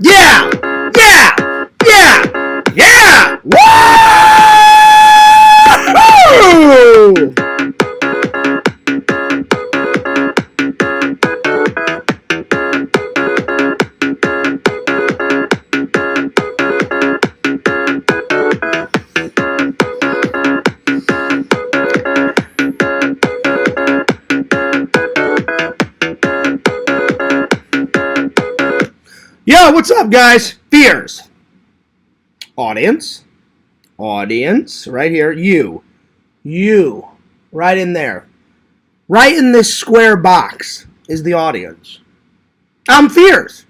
Yeah! Yeah! Yeah! Yeah! Woo! Yo, what's up, guys? Fears. Audience, right here. You, right in there. Right in this square box is the audience. I'm Fears.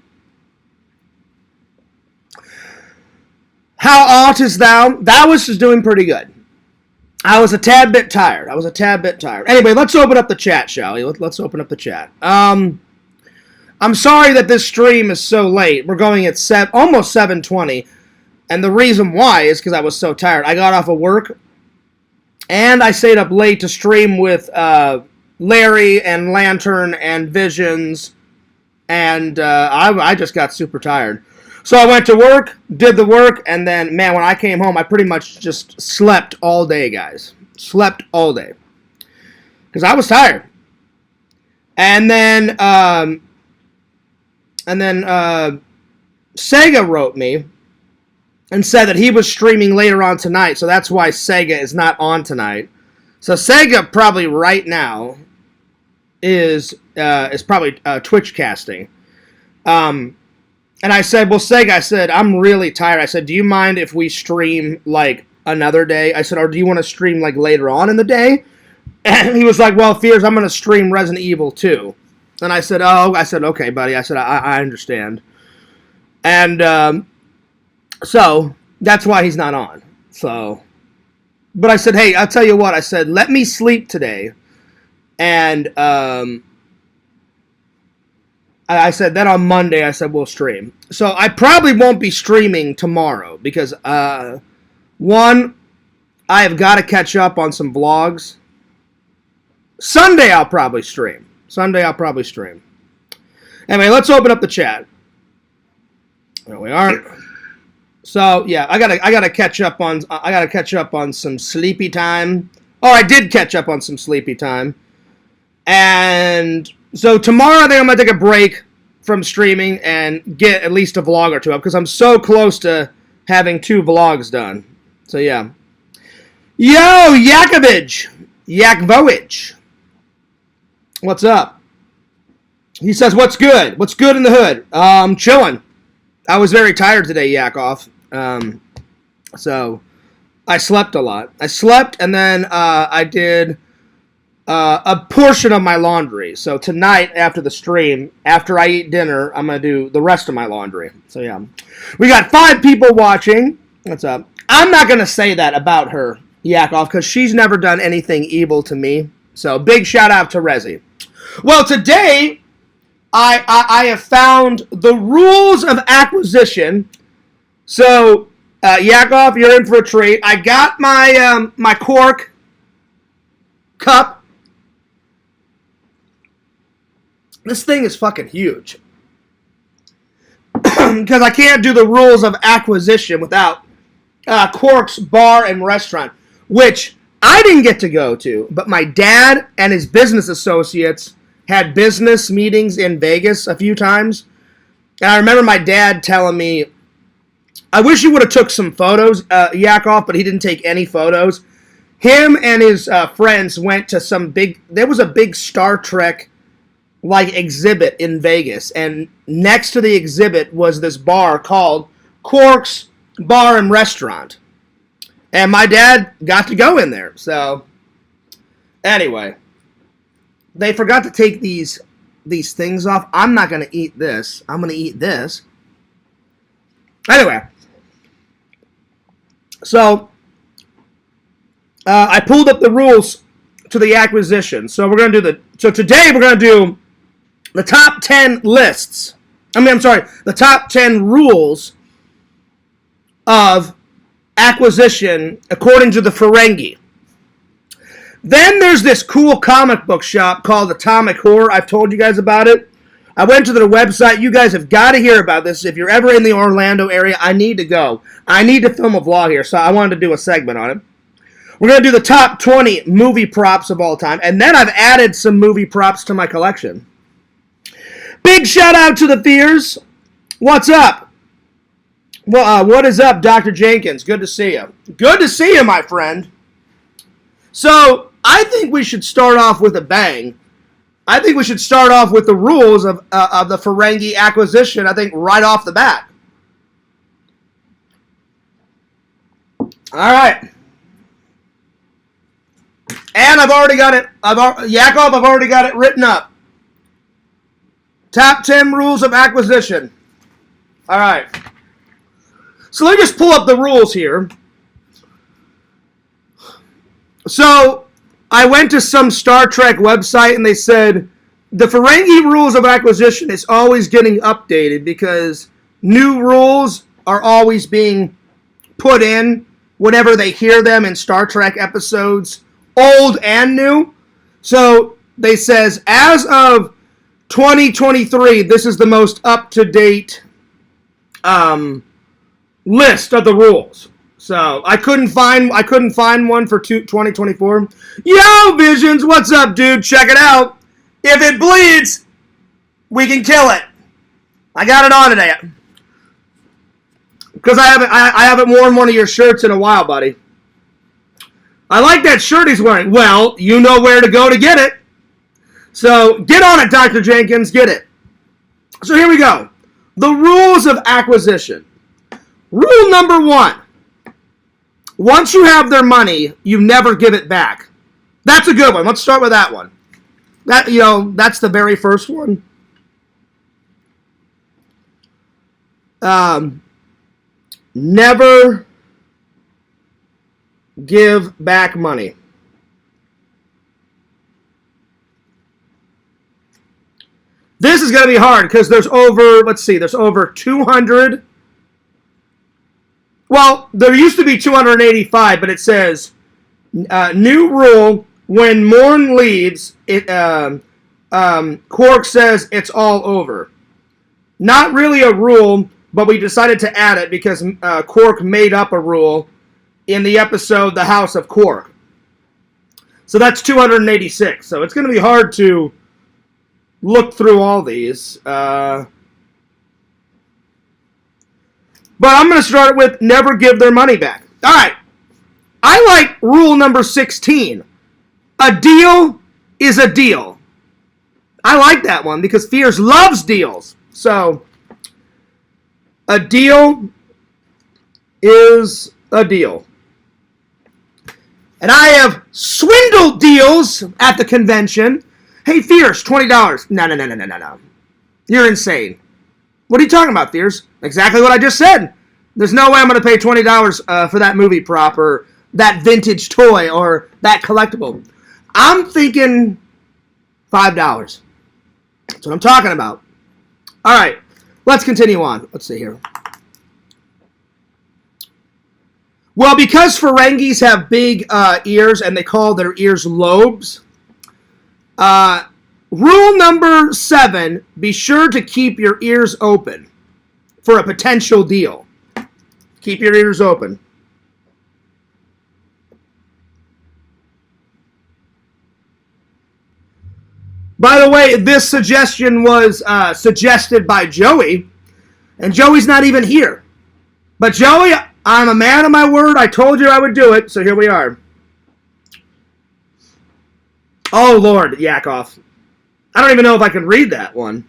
How art thou? Thou was just doing pretty good. I was a tad bit tired. Anyway, let's open up the chat, shall we? Let's open up the chat. I'm sorry that this stream is so late. We're going at almost 7:20. And the reason why is because I was so tired. I got off of work, and I stayed up late to stream with Larry and Lantern and Visions, and I just got super tired. So I went to work, did the work, and then, man, when I came home, I pretty much just slept all day, guys. Slept all day. Because I was tired. And then Sega wrote me and said that he was streaming later on tonight, so that's why Sega is not on tonight. So Sega probably right now is probably Twitch casting. And I said, well, Sega, I'm really tired. I said, do you mind if we stream, like, another day? I said, or do you want to stream, like, later on in the day? And he was like, well, Fears, I'm going to stream Resident Evil 2. And I said, okay, buddy. I said, I understand. And so that's why he's not on. So, but I said, hey, I'll tell you what. I said, let me sleep today. And I said, then on Monday, I said, we'll stream. So I probably won't be streaming tomorrow because, one, I have got to catch up on some vlogs. Sunday, I'll probably stream. Anyway, let's open up the chat. There we are. So yeah, I gotta catch up on some sleepy time. Oh, I did catch up on some sleepy time. And so tomorrow I think I'm gonna take a break from streaming and get at least a vlog or two up because I'm so close to having 2 vlogs done. So yeah. Yo, Yakovich. What's up? He says, what's good? What's good in the hood? Chilling. I was very tired today, Yakov. So I slept a lot. I slept, and then I did a portion of my laundry. So tonight, after the stream, after I eat dinner, I'm going to do the rest of my laundry. So yeah. We got 5 people watching. What's up? I'm not going to say that about her, Yakov, because she's never done anything evil to me. So big shout out to Rezi. Well, today I have found the rules of acquisition. So, Yakov, you're in for a treat. I got my my cork cup. This thing is fucking huge. Because I can't do the rules of acquisition without Cork's Bar and Restaurant, which I didn't get to go to, but my dad and his business associates had business meetings in Vegas a few times. And I remember my dad telling me, I wish you would have took some photos, Yakov, but he didn't take any photos. Him and his friends went to there was a big Star Trek like exhibit in Vegas. And next to the exhibit was this bar called Cork's Bar and Restaurant. And my dad got to go in there. So, anyway. They forgot to take these things off. I'm not going to eat this. I'm going to eat this. Anyway. So, I pulled up the rules to the acquisition. So, we're going to do so today we're going to do the top 10 lists. The top 10 rules of acquisition according to the Ferengi. Then there's this cool comic book shop called Atomic Horror. I've told you guys about it. I went to their website. You guys have got to hear about this. If you're ever in the Orlando area, I need to go. I need to film a vlog here, so I wanted to do a segment on it. We're going to do the top 20 movie props of all time, and then I've added some movie props to my collection. Big shout out to the Fears. What's up? Well, what is up, Dr. Jenkins? Good to see you. Good to see you, my friend. So, I think we should start off with a bang. I think we should start off with the rules of the Ferengi acquisition, I think, right off the bat. All right. And I've already got it. Yakov, I've already got it written up. Top 10 rules of acquisition. All right. So let me just pull up the rules here. So I went to some Star Trek website and they said the Ferengi rules of acquisition is always getting updated because new rules are always being put in whenever they hear them in Star Trek episodes, old and new. So they says as of 2023, this is the most up-to-date list of the rules. So I couldn't find one for 2024. Yo, Visions, what's up, dude? Check it out. If it bleeds, we can kill it. I got it on today. Because I haven't worn one of your shirts in a while, buddy. I like that shirt he's wearing. Well, you know where to go to get it. So get on it, Dr. Jenkins. Get it. So here we go. The rules of acquisition. Rule number 1. Once you have their money, you never give it back. That's a good one. Let's start with that one. That's the very first one. Never give back money. This is going to be hard because there's over 200. Well, there used to be 285, but it says, new rule, when Morn leaves, Quark says it's all over. Not really a rule, but we decided to add it because Quark made up a rule in the episode The House of Quark. So that's 286. So it's going to be hard to look through all these. But I'm going to start with never give their money back. All right. I like rule number 16. A deal is a deal. I like that one because Fears loves deals. So, a deal is a deal. And I have swindled deals at the convention. Hey, Fears, $20. No. You're insane. What are you talking about, Fears? Exactly what I just said. There's no way I'm going to pay $20 for that movie prop or that vintage toy or that collectible. I'm thinking $5. That's what I'm talking about. All right, let's continue on. Let's see here. Well, because Ferengis have big ears and they call their ears lobes, rule number 7, be sure to keep your ears open for a potential deal. Keep your ears open. By the way, this suggestion was suggested by Joey, and Joey's not even here. But Joey, I'm a man of my word. I told you I would do it, so here we are. Oh, Lord, Yakov. I don't even know if I can read that one.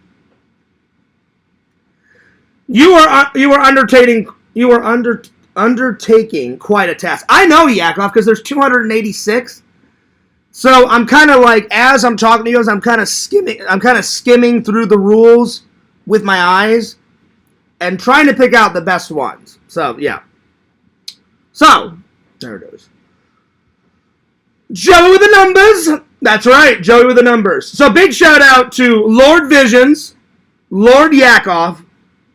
You are undertaking quite a task. I know, Yakov, because there's 286. So I'm kind of like, as I'm talking to you, I'm kind of skimming through the rules with my eyes and trying to pick out the best ones. So, yeah. So, there it is. Joey with the numbers. That's right, Joey with the numbers. So, big shout out to Lord Visions, Lord Yakov,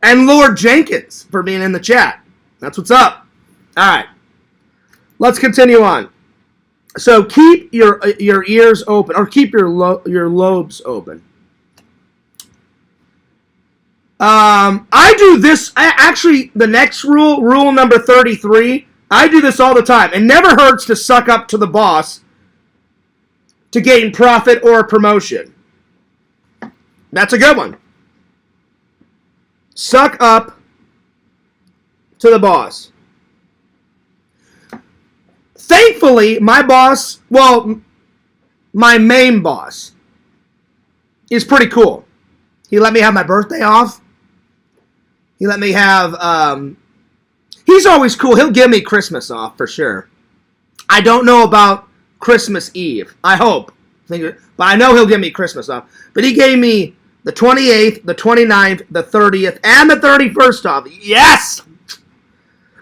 and Lord Jenkins for being in the chat. That's what's up. All right. Let's continue on. So keep your ears open, or keep your lobes open. I do this. Actually, the next rule number 33, I do this all the time. It never hurts to suck up to the boss to gain profit or promotion. That's a good one. Suck up to the boss. Thankfully, my boss, well, my main boss, is pretty cool. He let me have my birthday off. He let me have, he's always cool. He'll give me Christmas off for sure. I don't know about Christmas Eve. I hope. But I know he'll give me Christmas off. But he gave me the 28th, the 29th, the 30th, and the 31st off. Yes!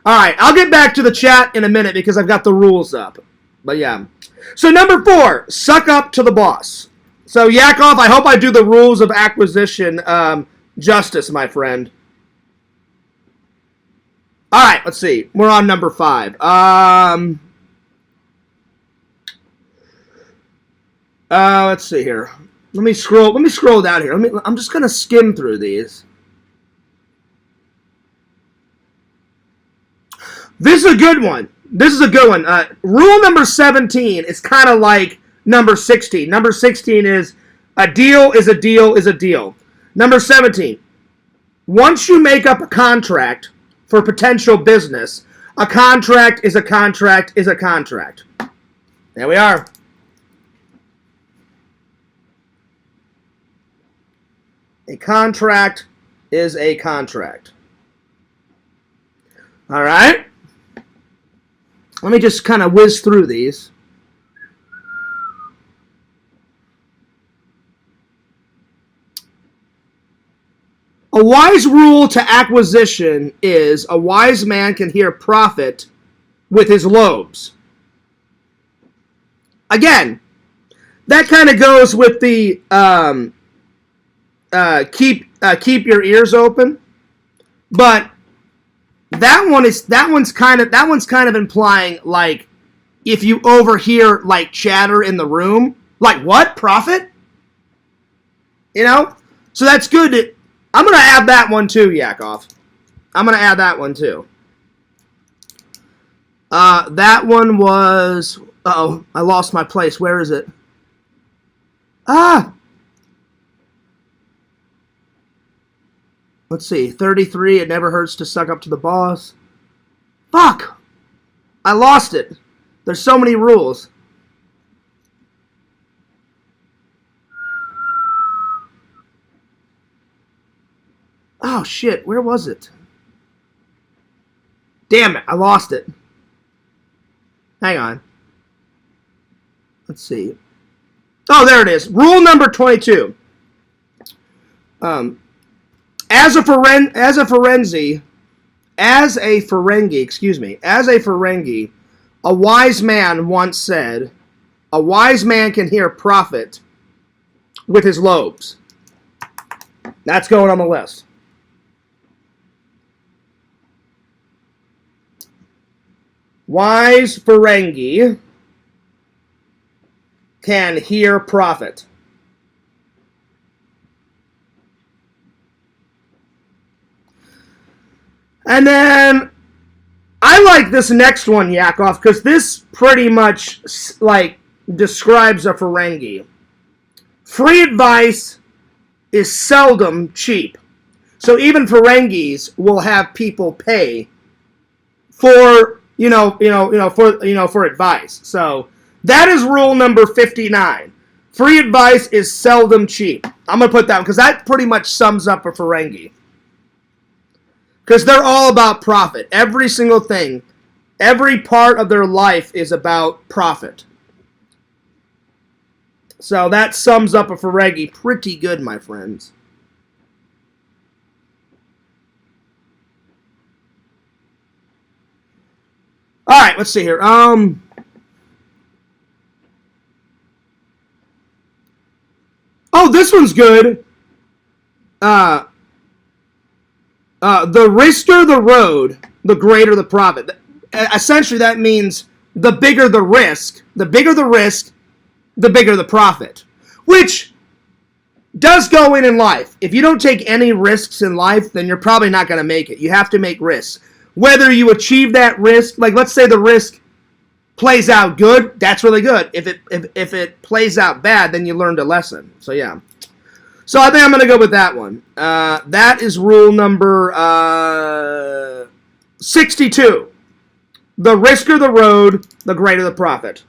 All right, I'll get back to the chat in a minute because I've got the rules up. But yeah. So number 4, suck up to the boss. So Yakov, I hope I do the rules of acquisition justice, my friend. All right, let's see. We're on number 5. Let's see here. Let me scroll down here. I'm just gonna skim through these. This is a good one. Rule number 17 is kind of like number 16. Number 16 is a deal is a deal is a deal. Number 17, once you make up a contract for potential business, a contract is a contract is a contract. There we are. A contract is a contract. All right. Let me just kind of whiz through these. A wise rule to acquisition is a wise man can hear profit with his lobes. Again, that kind of goes with the keep your ears open, but that one's kind of implying like if you overhear like chatter in the room, like what profit? You know, so that's good. I'm gonna add that one too, Yakov. I'm gonna add that one too. That one was. Uh-oh, I lost my place. Where is it? Let's see. 33. It never hurts to suck up to the boss. Fuck! I lost it. There's so many rules. Oh, shit. Where was it? Damn it. I lost it. Hang on. Let's see. Oh, there it is. Rule number 22. As a Ferengi, a wise man once said, a wise man can hear profit with his lobes. That's going on the list. Wise Ferengi can hear profit. And then I like this next one, Yakov, because this pretty much like describes a Ferengi. Free advice is seldom cheap. So even Ferengis will have people pay for for advice. So that is rule number 59. Free advice is seldom cheap. I'm gonna put that because that pretty much sums up a Ferengi. Because they're all about profit. Every single thing, every part of their life is about profit. So that sums up a Ferengi pretty good, my friends. All right, let's see here. Oh, this one's good. The riskier the road, the greater the profit. Essentially, that means the bigger the risk, the bigger the profit. Which does go in life. If you don't take any risks in life, then you're probably not going to make it. You have to make risks. Whether you achieve that risk, like let's say the risk plays out good, that's really good. If it plays out bad, then you learned a lesson. So yeah. So I think I'm going to go with that one. That is rule number 62. The risker the road, the greater the profit.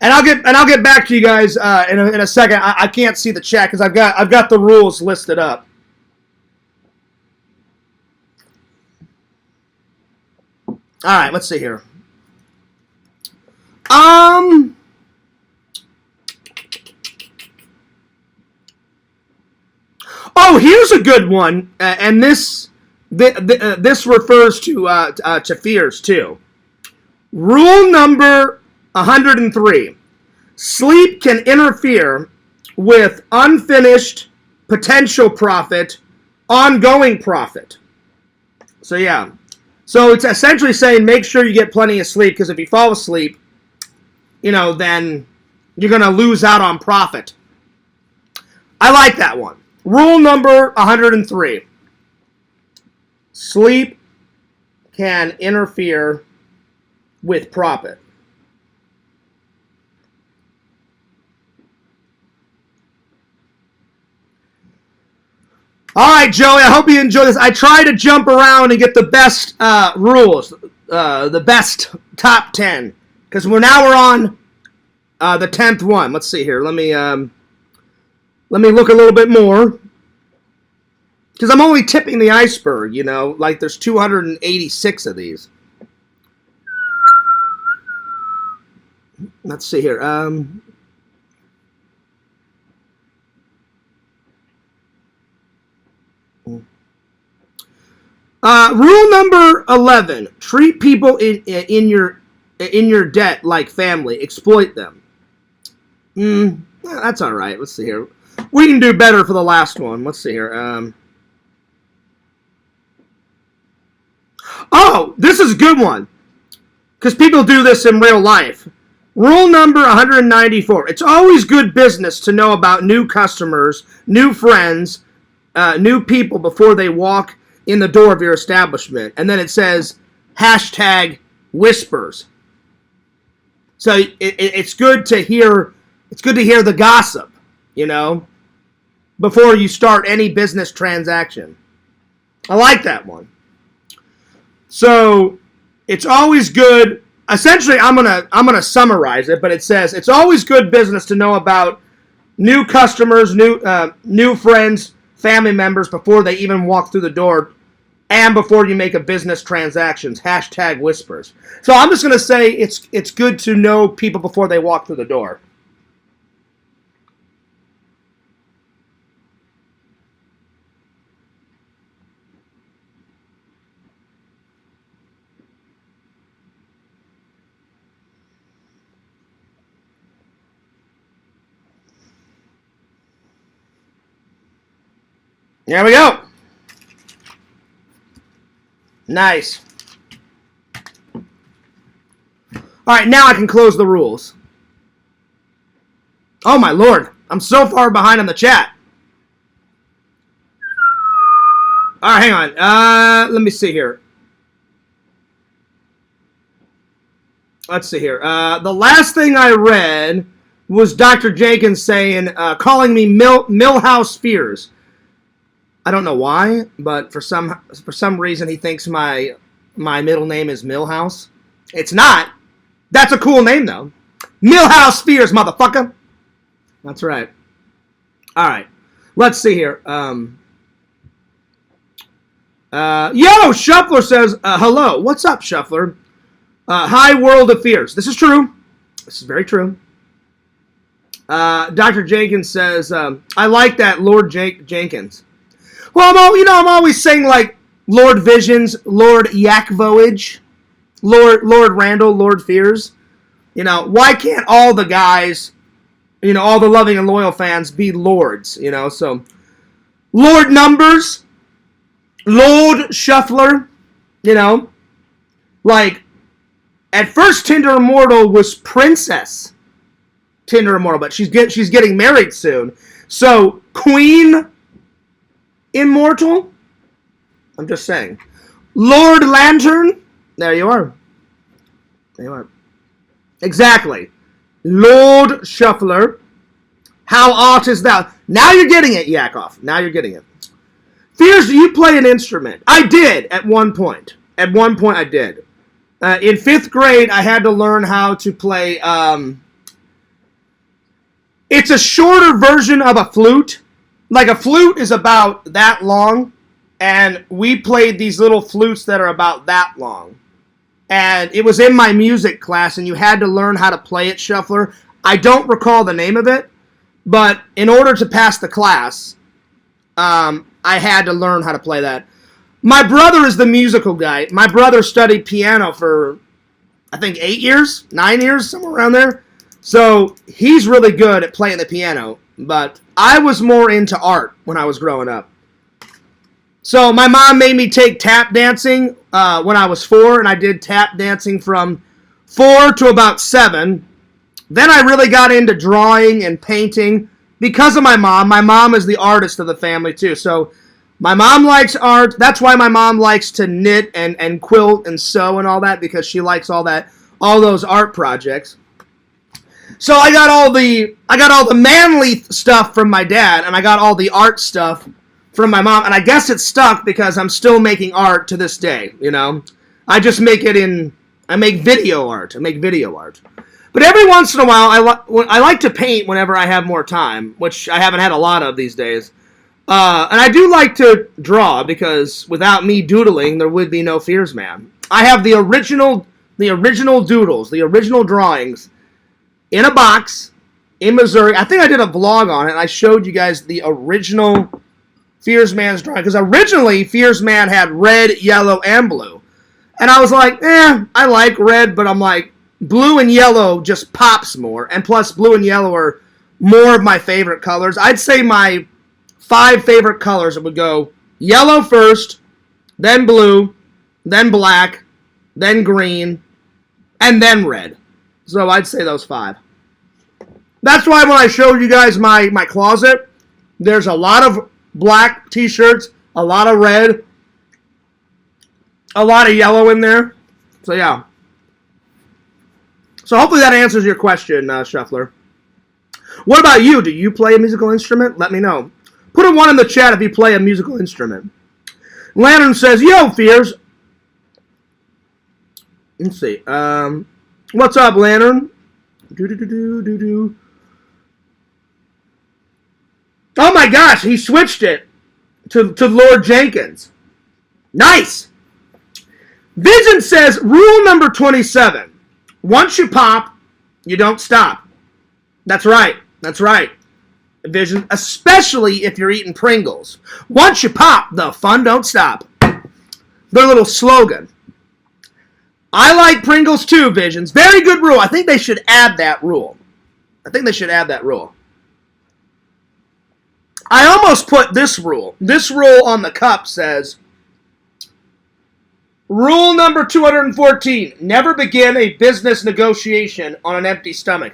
And I'll get back to you guys in a second. I can't see the chat because I've got the rules listed up. All right, let's see here. Oh, here's a good one, and this refers to fears too. Rule number 103. Sleep can interfere with unfinished potential profit, ongoing profit. So yeah. So it's essentially saying make sure you get plenty of sleep, because if you fall asleep, then you're going to lose out on profit. I like that one. Rule number 103. Sleep can interfere with profit. All right, Joey, I hope you enjoy this. I try to jump around and get the best rules, the best top 10, because we're on the 10th one. Let's see here. Let me look a little bit more, because I'm only tipping the iceberg. Like there's 286 of these. Let's see here. Rule number 11: treat people in your debt like family. Exploit them. That's all right. Let's see here. We can do better for the last one. Let's see here. Oh, this is a good one, because people do this in real life. Rule number 194. It's always good business to know about new customers, new friends, new people before they walk in the door of your establishment. And then it says #whispers. So it's good to hear. It's good to hear the gossip, before you start any business transaction. I like that one. So it's always good. Essentially, I'm gonna summarize it, but it says it's always good business to know about new customers, new friends, family members before they even walk through the door, and before you make a business transactions. #whispers. So I'm just gonna say it's good to know people before they walk through the door. There we go. Nice. All right, now I can close the rules. Oh my lord, I'm so far behind on the chat. All right, hang on. Let me see here. Let's see here. The last thing I read was Dr. Jenkins saying, calling me Millhouse Fears. I don't know why, but for some reason he thinks my middle name is Millhouse. It's not. That's a cool name though. Millhouse Fears, motherfucker. That's right. All right. Let's see here. Shuffler says, hello. What's up, Shuffler? Hi, World of Fears. This is true. This is very true. Dr. Jenkins says, I like that, Lord Jenkins. Well, I'm always saying like Lord Visions, Lord Yakvoage, Lord Randall, Lord Fears. Why can't all the guys, all the loving and loyal fans be lords? So Lord Numbers, Lord Shuffler, you know. Like, at first Tinder Immortal was Princess Tinder Immortal, but she's getting married soon. So, Queen Immortal? I'm just saying. Lord Lantern? There you are. There you are. Exactly. Lord Shuffler. How art is thou? Now you're getting it, Yakov. Now you're getting it. Fears, do you play an instrument? I did at one point. At one point I did. In 5th grade, I had to learn how to play... it's a shorter version of a flute. Like, a flute is about that long, and we played these little flutes that are about that long. And it was in my music class, and you had to learn how to play it, Shuffler. I don't recall the name of it, but in order to pass the class, I had to learn how to play that. My brother is the musical guy. My brother studied piano for, I think, 8 years, 9 years, somewhere around there. So he's really good at playing the piano, but I was more into art when I was growing up. So my mom made me take tap dancing when I was 4, and I did tap dancing from 4 to about 7. Then I really got into drawing and painting because of my mom. My mom is the artist of the family, too. So my mom likes art. That's why my mom likes to knit and quilt and sew and all that, because she likes all those art projects. So I got all the manly stuff from my dad, and I got all the art stuff from my mom, and I guess it's stuck because I'm still making art to this day, you know? I just make it I make video art. But every once in a while, I like to paint whenever I have more time, which I haven't had a lot of these days. And I do like to draw, because without me doodling, there would be no Fears Man. I have the original doodles, the original drawings, in a box in Missouri. I think I did a vlog on it, and I showed you guys the original Fears Man's drawing, because originally Fears Man had red, yellow, and blue. And I was like, I like red, but I'm like, blue and yellow just pops more. And plus, blue and yellow are more of my favorite colors. I'd say my 5 favorite colors would go yellow first, then blue, then black, then green, and then red. So I'd say those 5. That's why when I showed you guys my closet, there's a lot of black t-shirts, a lot of red, a lot of yellow in there. So yeah. So hopefully that answers your question, Shuffler. What about you? Do you play a musical instrument? Let me know. Put a 1 in the chat if you play a musical instrument. Lantern says, yo, Fears. Let's see. What's up, Lantern? Oh my gosh, he switched it to Lord Jenkins. Nice. Vision says, rule number 27. Once you pop, you don't stop. That's right. That's right. Vision, especially if you're eating Pringles. Once you pop, the fun don't stop. Their little slogan. I like Pringles too, Visions. Very good rule. I think they should add that rule. I almost put this rule. This rule on the cup says, rule number 214, never begin a business negotiation on an empty stomach.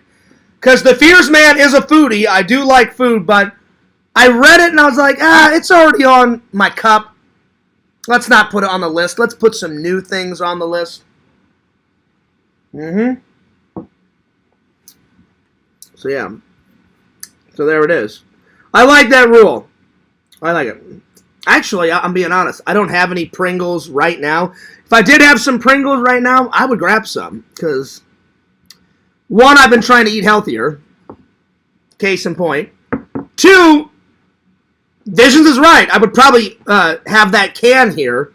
Because the Fears Man is a foodie. I do like food, but I read it and I was like, it's already on my cup. Let's not put it on the list. Let's put some new things on the list. So yeah. So there it is. I like that rule. I like it. Actually, I'm being honest. I don't have any Pringles right now. If I did have some Pringles right now, I would grab some. Because, 1, I've been trying to eat healthier. Case in point. 2, Visions is right. I would probably have that can here.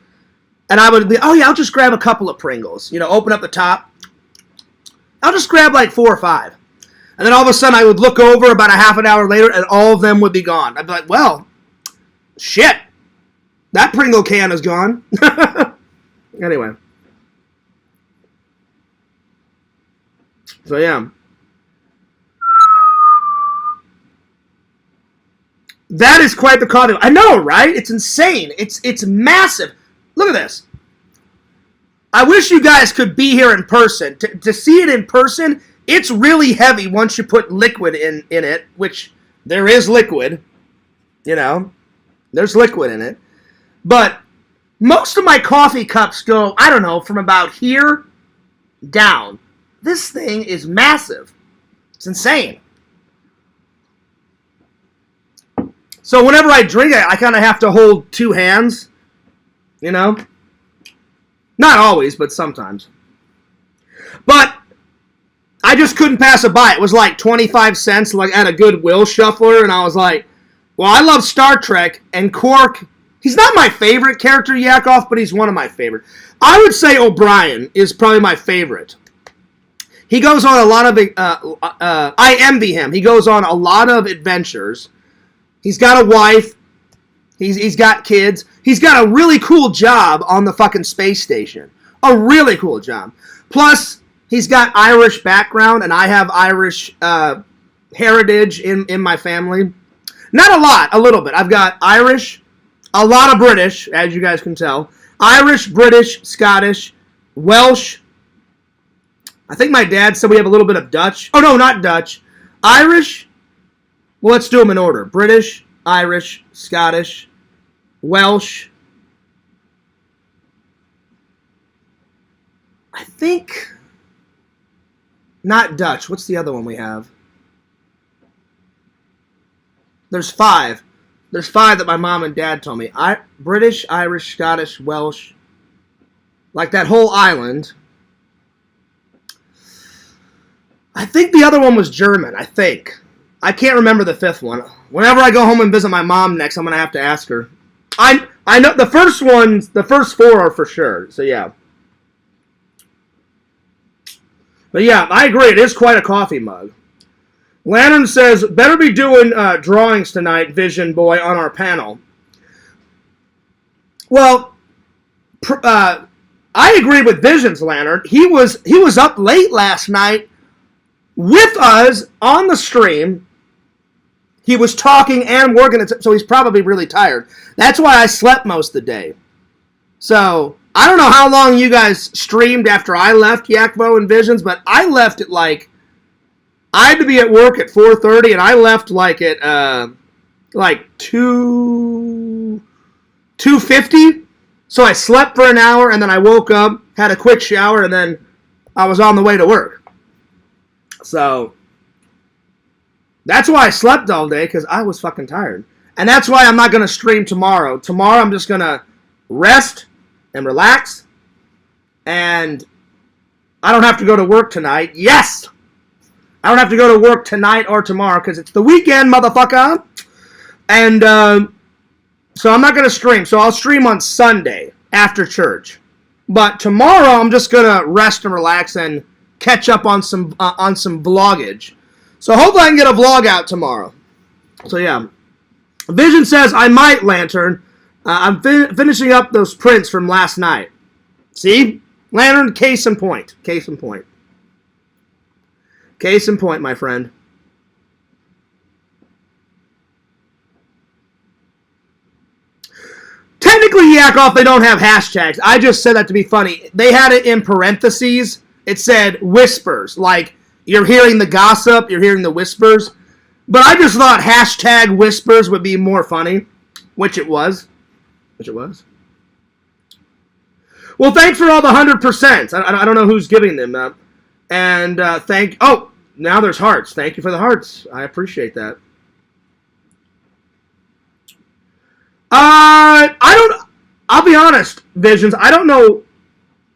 And I would be, I'll just grab a couple of Pringles. You know, open up the top. I'll just grab like 4 or 5. And then all of a sudden I would look over about a half an hour later and all of them would be gone. I'd be like, well, shit. That Pringle can is gone. Anyway. So, yeah. That is quite the coffee. I know, right? It's insane. It's massive. Look at this. I wish you guys could be here in person. To see it in person, it's really heavy once you put liquid in it, which there is liquid. You know, there's liquid in it. But most of my coffee cups go, I don't know, from about here down. This thing is massive. It's insane. So whenever I drink it, I kind of have to hold two hands, you know? Not always, but sometimes. But I just couldn't pass it by. It was like 25 cents like at a Goodwill shuffler, and I was like, well, I love Star Trek, and Quark, he's not my favorite character, Yakov, but he's one of my favorite. I would say O'Brien is probably my favorite. He goes on a lot of, I envy him. He goes on a lot of adventures. He's got a wife. He's got kids. He's got a really cool job on the fucking space station. A really cool job. Plus, he's got Irish background, and I have Irish heritage in my family. Not a lot, a little bit. I've got Irish, a lot of British, as you guys can tell. Irish, British, Scottish, Welsh. I think my dad said we have a little bit of Dutch. Oh, no, not Dutch. Irish. Well, let's do them in order. British, Irish, Scottish, Welsh. I think not Dutch. What's the other one we have? There's 5. There's 5 that my mom and dad told me. British, Irish, Scottish, Welsh. Like that whole island. I think the other one was German, I think. I can't remember the 5th one. Whenever I go home and visit my mom next, I'm going to have to ask her. I know the first 4 are for sure, so yeah. But yeah, I agree, it is quite a coffee mug. Lantern says, better be doing drawings tonight, Vision Boy, on our panel. Well, I agree with Vision's Lantern. He was up late last night with us on the stream. He was talking and working, so he's probably really tired. That's why I slept most of the day. So, I don't know how long you guys streamed after I left Yakvo and Visions, but I left at I had to be at work at 4:30, and I left at 2:50. So I slept for an hour, and then I woke up, had a quick shower, and then I was on the way to work. So that's why I slept all day, because I was fucking tired. And that's why I'm not going to stream tomorrow. Tomorrow I'm just going to rest and relax. And I don't have to go to work tonight. Yes! I don't have to go to work tonight or tomorrow, because it's the weekend, motherfucker. And so I'm not going to stream. So I'll stream on Sunday after church. But tomorrow I'm just going to rest and relax and catch up on some vloggage. So hopefully I can get a vlog out tomorrow. So yeah. Vision says, I might, Lantern. I'm finishing up those prints from last night. See? Lantern, case in point. Case in point. Case in point, my friend. Technically, Yakov, they don't have hashtags. I just said that to be funny. They had it in parentheses. It said whispers. Like, you're hearing the gossip, you're hearing the whispers. But I just thought hashtag whispers would be more funny, which it was. Well, thanks for all the 100%. I don't know who's giving them. And oh, now there's hearts. Thank you for the hearts. I appreciate that. I'll be honest, Visions, I don't know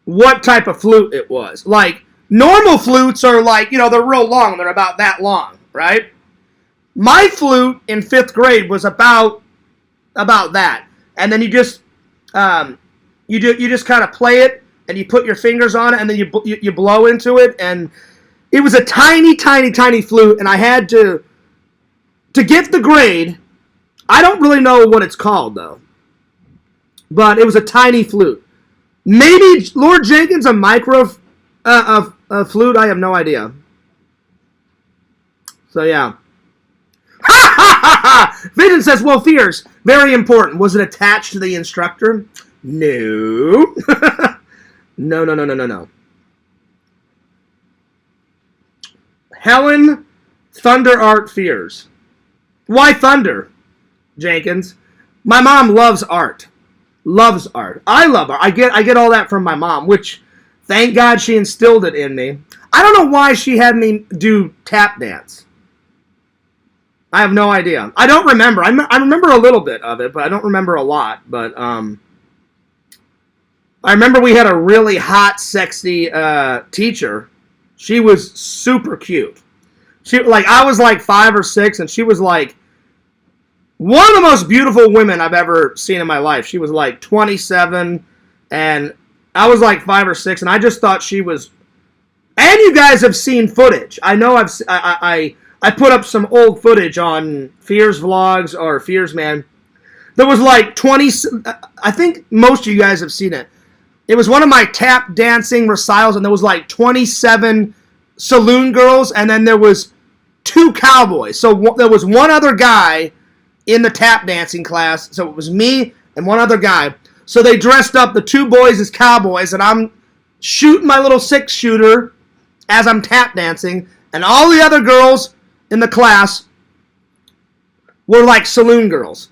what type of flute it was. Like, normal flutes are they're real long. They're about that long, right? My flute in 5th grade was about that. And then you just kind of play it, and you put your fingers on it, and then you blow into it, and it was a tiny, tiny, tiny flute, and I had to get the grade. I don't really know what it's called, though. But it was a tiny flute. Maybe Lord Jenkins a micro flute? I have no idea. So, yeah. Vision says, well, fears, very important. Was it attached to the instructor? No. No. Helen Thunder Art Fears. Why Thunder, Jenkins? My mom loves art. Loves art. I love art. I get all that from my mom, which, thank God she instilled it in me. I don't know why she had me do tap dance. I have no idea. I don't remember. I remember a little bit of it, but I don't remember a lot. But I remember we had a really hot, sexy teacher. She was super cute. I was like 5 or 6, and she was like one of the most beautiful women I've ever seen in my life. She was like 27, and I was like 5 or 6, and I just thought she was. And you guys have seen footage. I know I put up some old footage on Fears Vlogs or Fears Man. There was like 20. I think most of you guys have seen it. It was one of my tap dancing recitals, and there was like 27 saloon girls, and then there was 2 cowboys. So there was one other guy in the tap dancing class. So it was me and one other guy. So they dressed up the 2 boys as cowboys, and I'm shooting my little 6-shooter as I'm tap dancing, and all the other girls in the class were like saloon girls.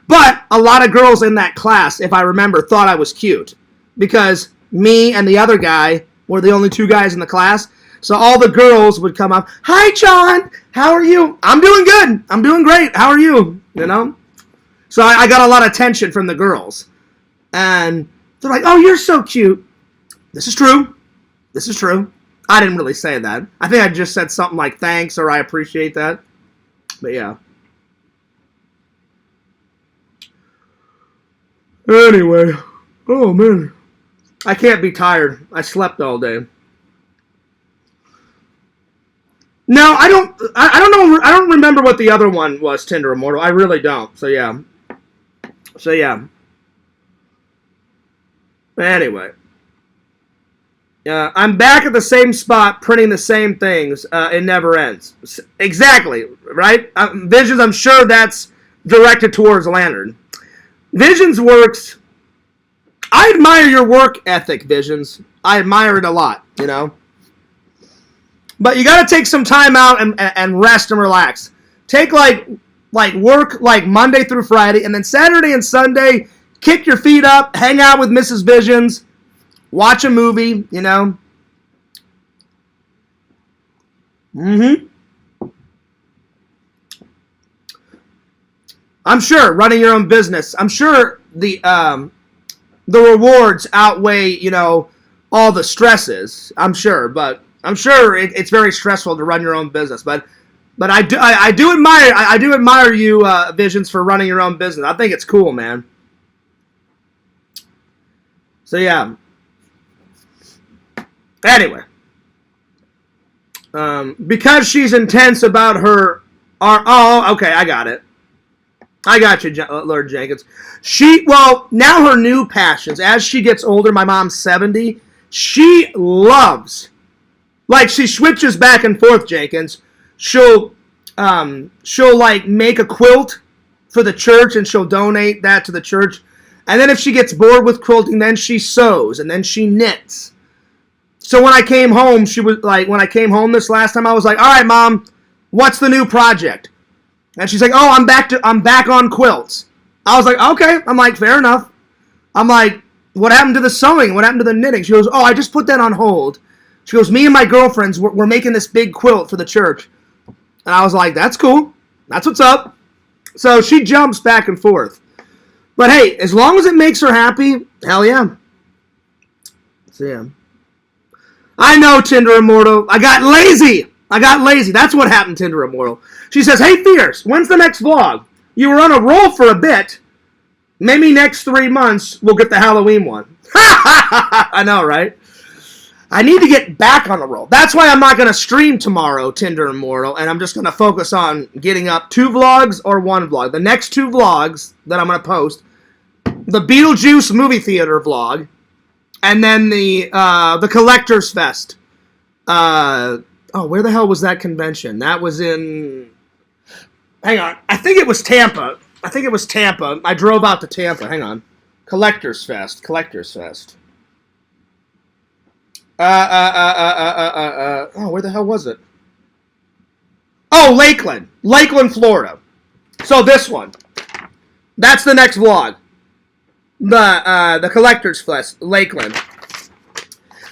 But a lot of girls in that class, if I remember, thought I was cute, because me and the other guy were the only 2 guys in the class. So all the girls would come up, "Hi, John, how are you?" "I'm doing good. I'm doing great. How are you?" You know? So I got a lot of attention from the girls. And they're like, "Oh, you're so cute." This is true. This is true. I didn't really say that. I think I just said something like thanks or I appreciate that. But yeah. Anyway. Oh, man. I can't be tired. I slept all day. No, I don't know. I don't remember what the other one was, Tinder Immortal. I really don't. So yeah. Anyway. I'm back at the same spot, printing the same things. It never ends. Exactly, right? Visions, I'm sure that's directed towards Lantern. Visions works. I admire your work ethic, Visions. I admire it a lot, you know. But you got to take some time out and rest and relax. Take like work like Monday through Friday, and then Saturday and Sunday, kick your feet up, hang out with Mrs. Visions. Watch a movie, you know. I'm sure running your own business. I'm sure the rewards outweigh, you know, all the stresses. I'm sure, but I'm sure it's very stressful to run your own business. But I do admire you, Visions, for running your own business. I think it's cool, man. So yeah. Anyway, because she's intense about her. Okay, I got it. I got you, Lord Jenkins. Now her new passions. As she gets older, my mom's 70. She loves, like she switches back and forth. Jenkins, she'll like make a quilt for the church and she'll donate that to the church. And then if she gets bored with quilting, then she sews and then she knits. So when I came home, this last time, I was like, "All right, Mom, what's the new project?" And she's like, "Oh, I'm back on quilts." I was like, "Okay." I'm like, "Fair enough." I'm like, "What happened to the sewing? What happened to the knitting?" She goes, "Oh, I just put that on hold." She goes, "Me and my girlfriends, we're making this big quilt for the church." And I was like, "That's cool. That's what's up." So she jumps back and forth. But hey, as long as it makes her happy, hell yeah. So yeah. I know, Tinder Immortal. I got lazy. That's what happened, Tinder Immortal. She says, "Hey, Fierce, when's the next vlog? You were on a roll for a bit. Maybe next 3 months we'll get the Halloween one." I know, right? I need to get back on the roll. That's why I'm not going to stream tomorrow, Tinder Immortal, and I'm just going to focus on getting up 2 vlogs or 1 vlog. The next 2 vlogs that I'm going to post, the Beetlejuice movie theater vlog, and then the Collectors Fest. Where the hell was that convention? That was in Hang on. I think it was Tampa. I drove out to Tampa. Hang on. Collectors Fest. Oh, where the hell was it? Oh, Lakeland, Florida. So this one. That's the next vlog. The Collectors Fest, Lakeland.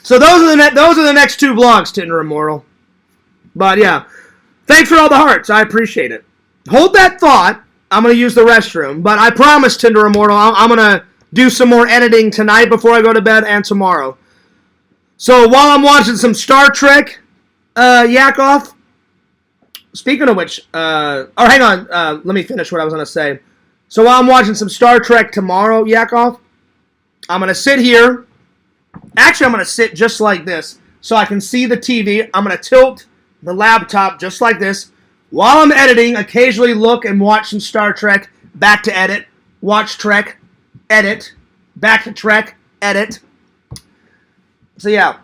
So those are the next 2 vlogs, Tinder Immortal. But yeah, thanks for all the hearts. I appreciate it. Hold that thought. I'm gonna use the restroom, but I promise, Tinder Immortal, I'm gonna do some more editing tonight before I go to bed and tomorrow. So while I'm watching some Star Trek, Yakov. Speaking of which, hang on. Let me finish what I was gonna say. So while I'm watching some Star Trek tomorrow, Yakov, I'm gonna sit here. Actually, I'm gonna sit just like this so I can see the TV. I'm gonna tilt the laptop just like this. While I'm editing, occasionally look and watch some Star Trek, back to edit, watch Trek, edit, back to Trek, edit. So yeah.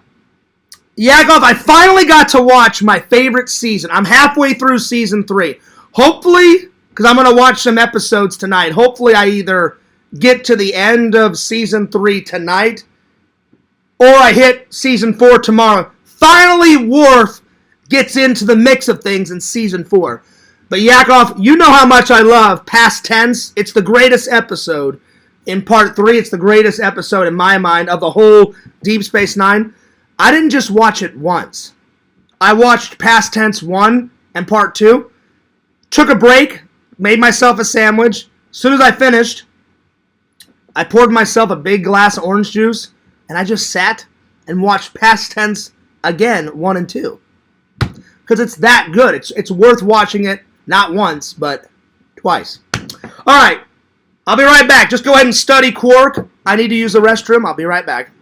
Yakov, I finally got to watch my favorite season. I'm halfway through season 3. Hopefully, because I'm going to watch some episodes tonight, hopefully I either get to the end of season 3 tonight, or I hit season 4 tomorrow. Finally, Worf gets into the mix of things in season 4. But Yakov, you know how much I love Past Tense. It's the greatest episode in part 3. It's the greatest episode in my mind of the whole Deep Space Nine. I didn't just watch it once. I watched Past Tense 1 and part 2. Took a break, made myself a sandwich. As soon as I finished, I poured myself a big glass of orange juice, and I just sat and watched Past Tense again, 1 and 2. Because it's that good. It's worth watching it, not once, but twice. All right. I'll be right back. Just go ahead and study Quark. I need to use the restroom. I'll be right back.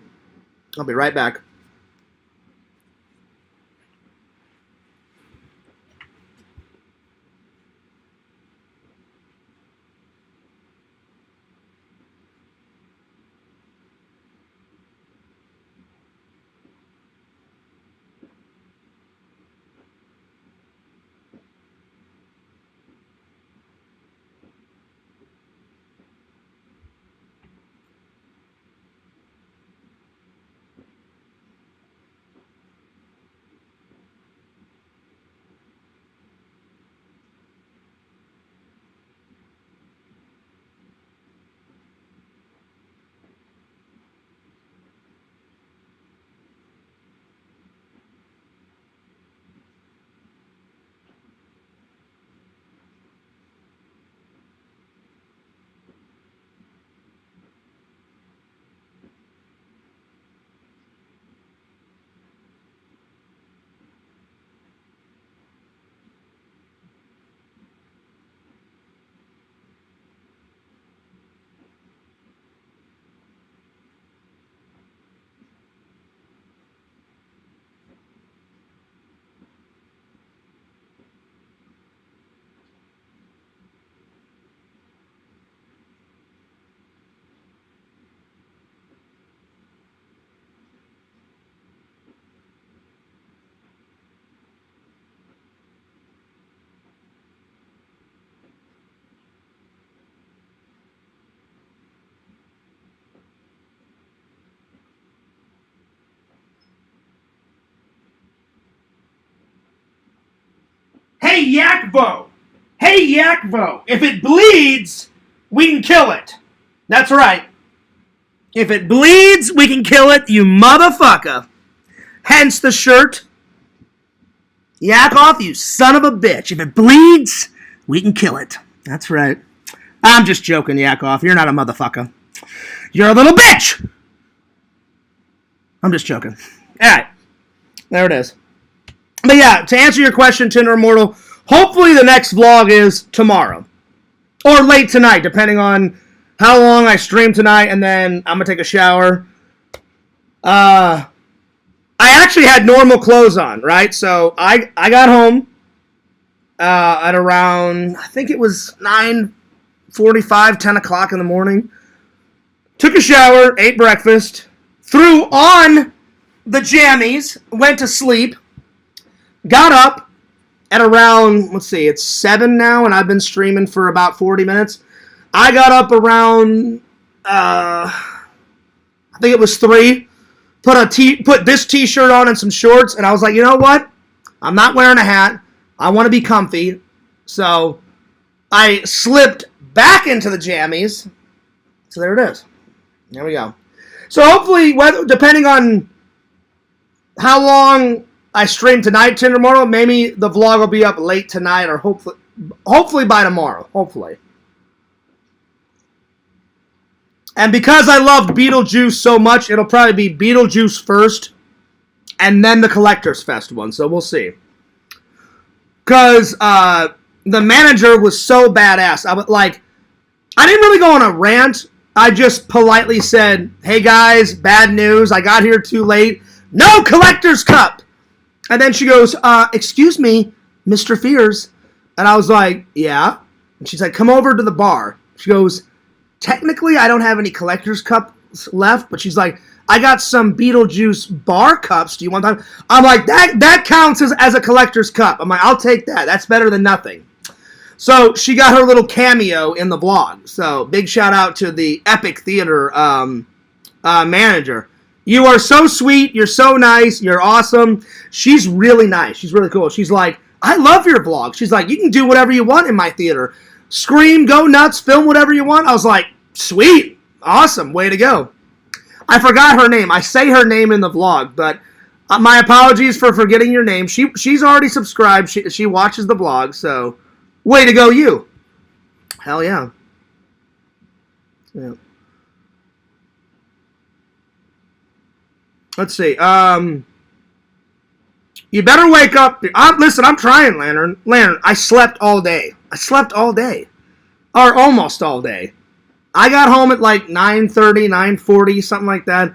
Hey, Yakvo! Hey, Yakvo! If it bleeds, we can kill it. That's right. If it bleeds, we can kill it, you motherfucker. Hence the shirt. Yakov, you son of a bitch. If it bleeds, we can kill it. That's right. I'm just joking, Yakov. You're not a motherfucker. You're a little bitch! I'm just joking. Alright. There it is. But yeah, to answer your question, Tinder Immortal, hopefully the next vlog is tomorrow. Or late tonight, depending on how long I stream tonight, and then I'm going to take a shower. I actually had normal clothes on, right? So I got home at around, I think it was 9:45, 10 o'clock in the morning. Took a shower, ate breakfast, threw on the jammies, went to sleep, got up, at around, let's see, it's 7 now, and I've been streaming for about 40 minutes. I got up around, I think it was 3, put this t-shirt on and some shorts, and I was like, you know what? I'm not wearing a hat. I want to be comfy. So I slipped back into the jammies. So there it is. There we go. So hopefully, depending on how long I stream tonight, tomorrow, maybe the vlog will be up late tonight, or hopefully by tomorrow. Hopefully. And because I loved Beetlejuice so much, it'll probably be Beetlejuice first, and then the Collector's Fest one. So we'll see. Because the manager was so badass. I didn't really go on a rant. I just politely said, hey guys, bad news. I got here too late. No Collector's Cup. And then she goes, excuse me, Mr. Fears. And I was like, yeah. And she's like, come over to the bar. She goes, technically I don't have any Collector's Cups left. But she's like, I got some Beetlejuice bar cups. Do you want that? I'm like, that counts as a Collector's Cup. I'm like, I'll take that. That's better than nothing. So she got her little cameo in the vlog. So big shout out to the Epic Theater manager. You are so sweet. You're so nice. You're awesome. She's really nice. She's really cool. She's like, I love your vlog. She's like, you can do whatever you want in my theater. Scream, go nuts, film whatever you want. I was like, sweet. Awesome. Way to go. I forgot her name. I say her name in the vlog, but my apologies for forgetting your name. She's already subscribed. She watches the vlog, so way to go, you. Hell yeah. Yeah. Let's see. You better wake up. Listen, I'm trying, Lantern. Lantern, I slept all day. Or almost all day. I got home at like 9:30, 9:40, something like that.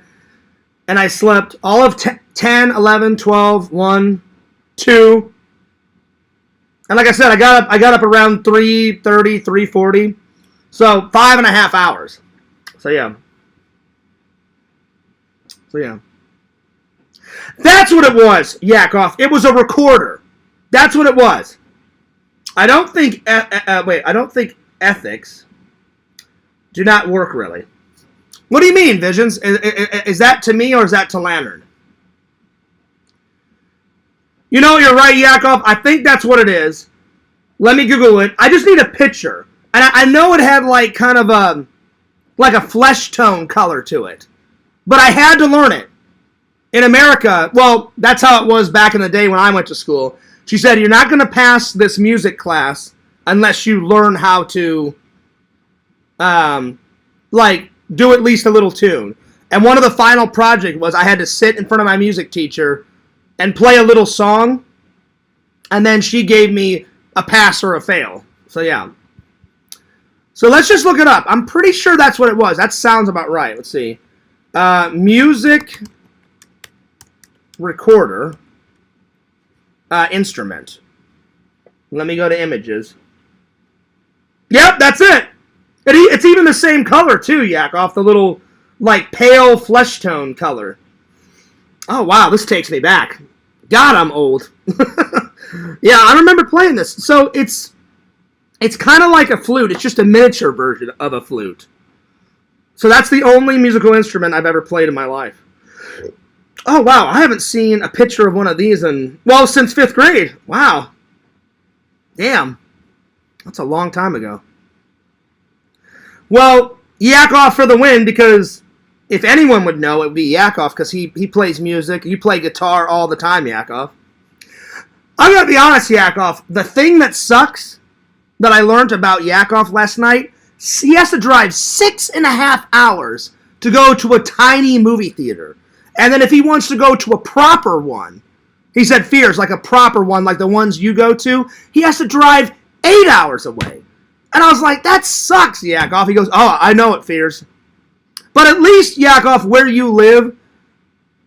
And I slept all of 10, 11, 12, 1, 2. And like I said, I got up around 3:30, 3:40. So 5.5 hours. So yeah. That's what it was, Yakov. It was a recorder. That's what it was. I don't think ethics do not work really. What do you mean, Visions? Is that to me or is that to Lantern? You know, you're right, Yakov. I think that's what it is. Let me Google it. I just need a picture. And I know it had like kind of a flesh tone color to it. But I had to learn it. In America, well, that's how it was back in the day when I went to school. She said, you're not going to pass this music class unless you learn how to, do at least a little tune. And one of the final projects was I had to sit in front of my music teacher and play a little song. And then she gave me a pass or a fail. So, yeah. So, let's just look it up. I'm pretty sure that's what it was. That sounds about right. Let's see. Music recorder instrument. Let me go to images. Yep, that's it. It's even the same color too, Yakov. The little like pale flesh tone color. Oh wow, this takes me back. God, I'm old. Yeah, I remember playing this. So it's kind of like a flute. It's just a miniature version of a flute. So that's the only musical instrument I've ever played in my life. Oh, wow. I haven't seen a picture of one of these since 5th grade. Wow. Damn. That's a long time ago. Well, Yakov for the win, because if anyone would know, it would be Yakov, because he plays music. You play guitar all the time, Yakov. I'm going to be honest, Yakov. The thing that sucks that I learned about Yakov last night, he has to drive 6.5 hours to go to a tiny movie theater. And then if he wants to go to a proper one, he said Fears, like a proper one, like the ones you go to, he has to drive 8 hours away. And I was like, that sucks, Yakov. He goes, oh, I know it, Fears. But at least, Yakov, where you live,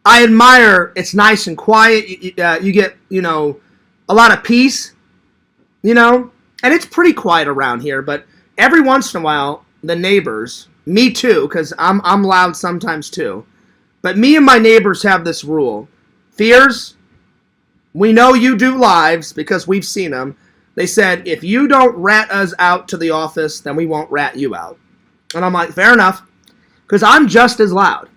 I admire it's nice and quiet. You get, a lot of peace, and it's pretty quiet around here. But every once in a while, the neighbors, me too, because I'm loud sometimes too. But me and my neighbors have this rule. Fears, we know you do lives because we've seen them. They said, if you don't rat us out to the office, then we won't rat you out. And I'm like, fair enough, because I'm just as loud.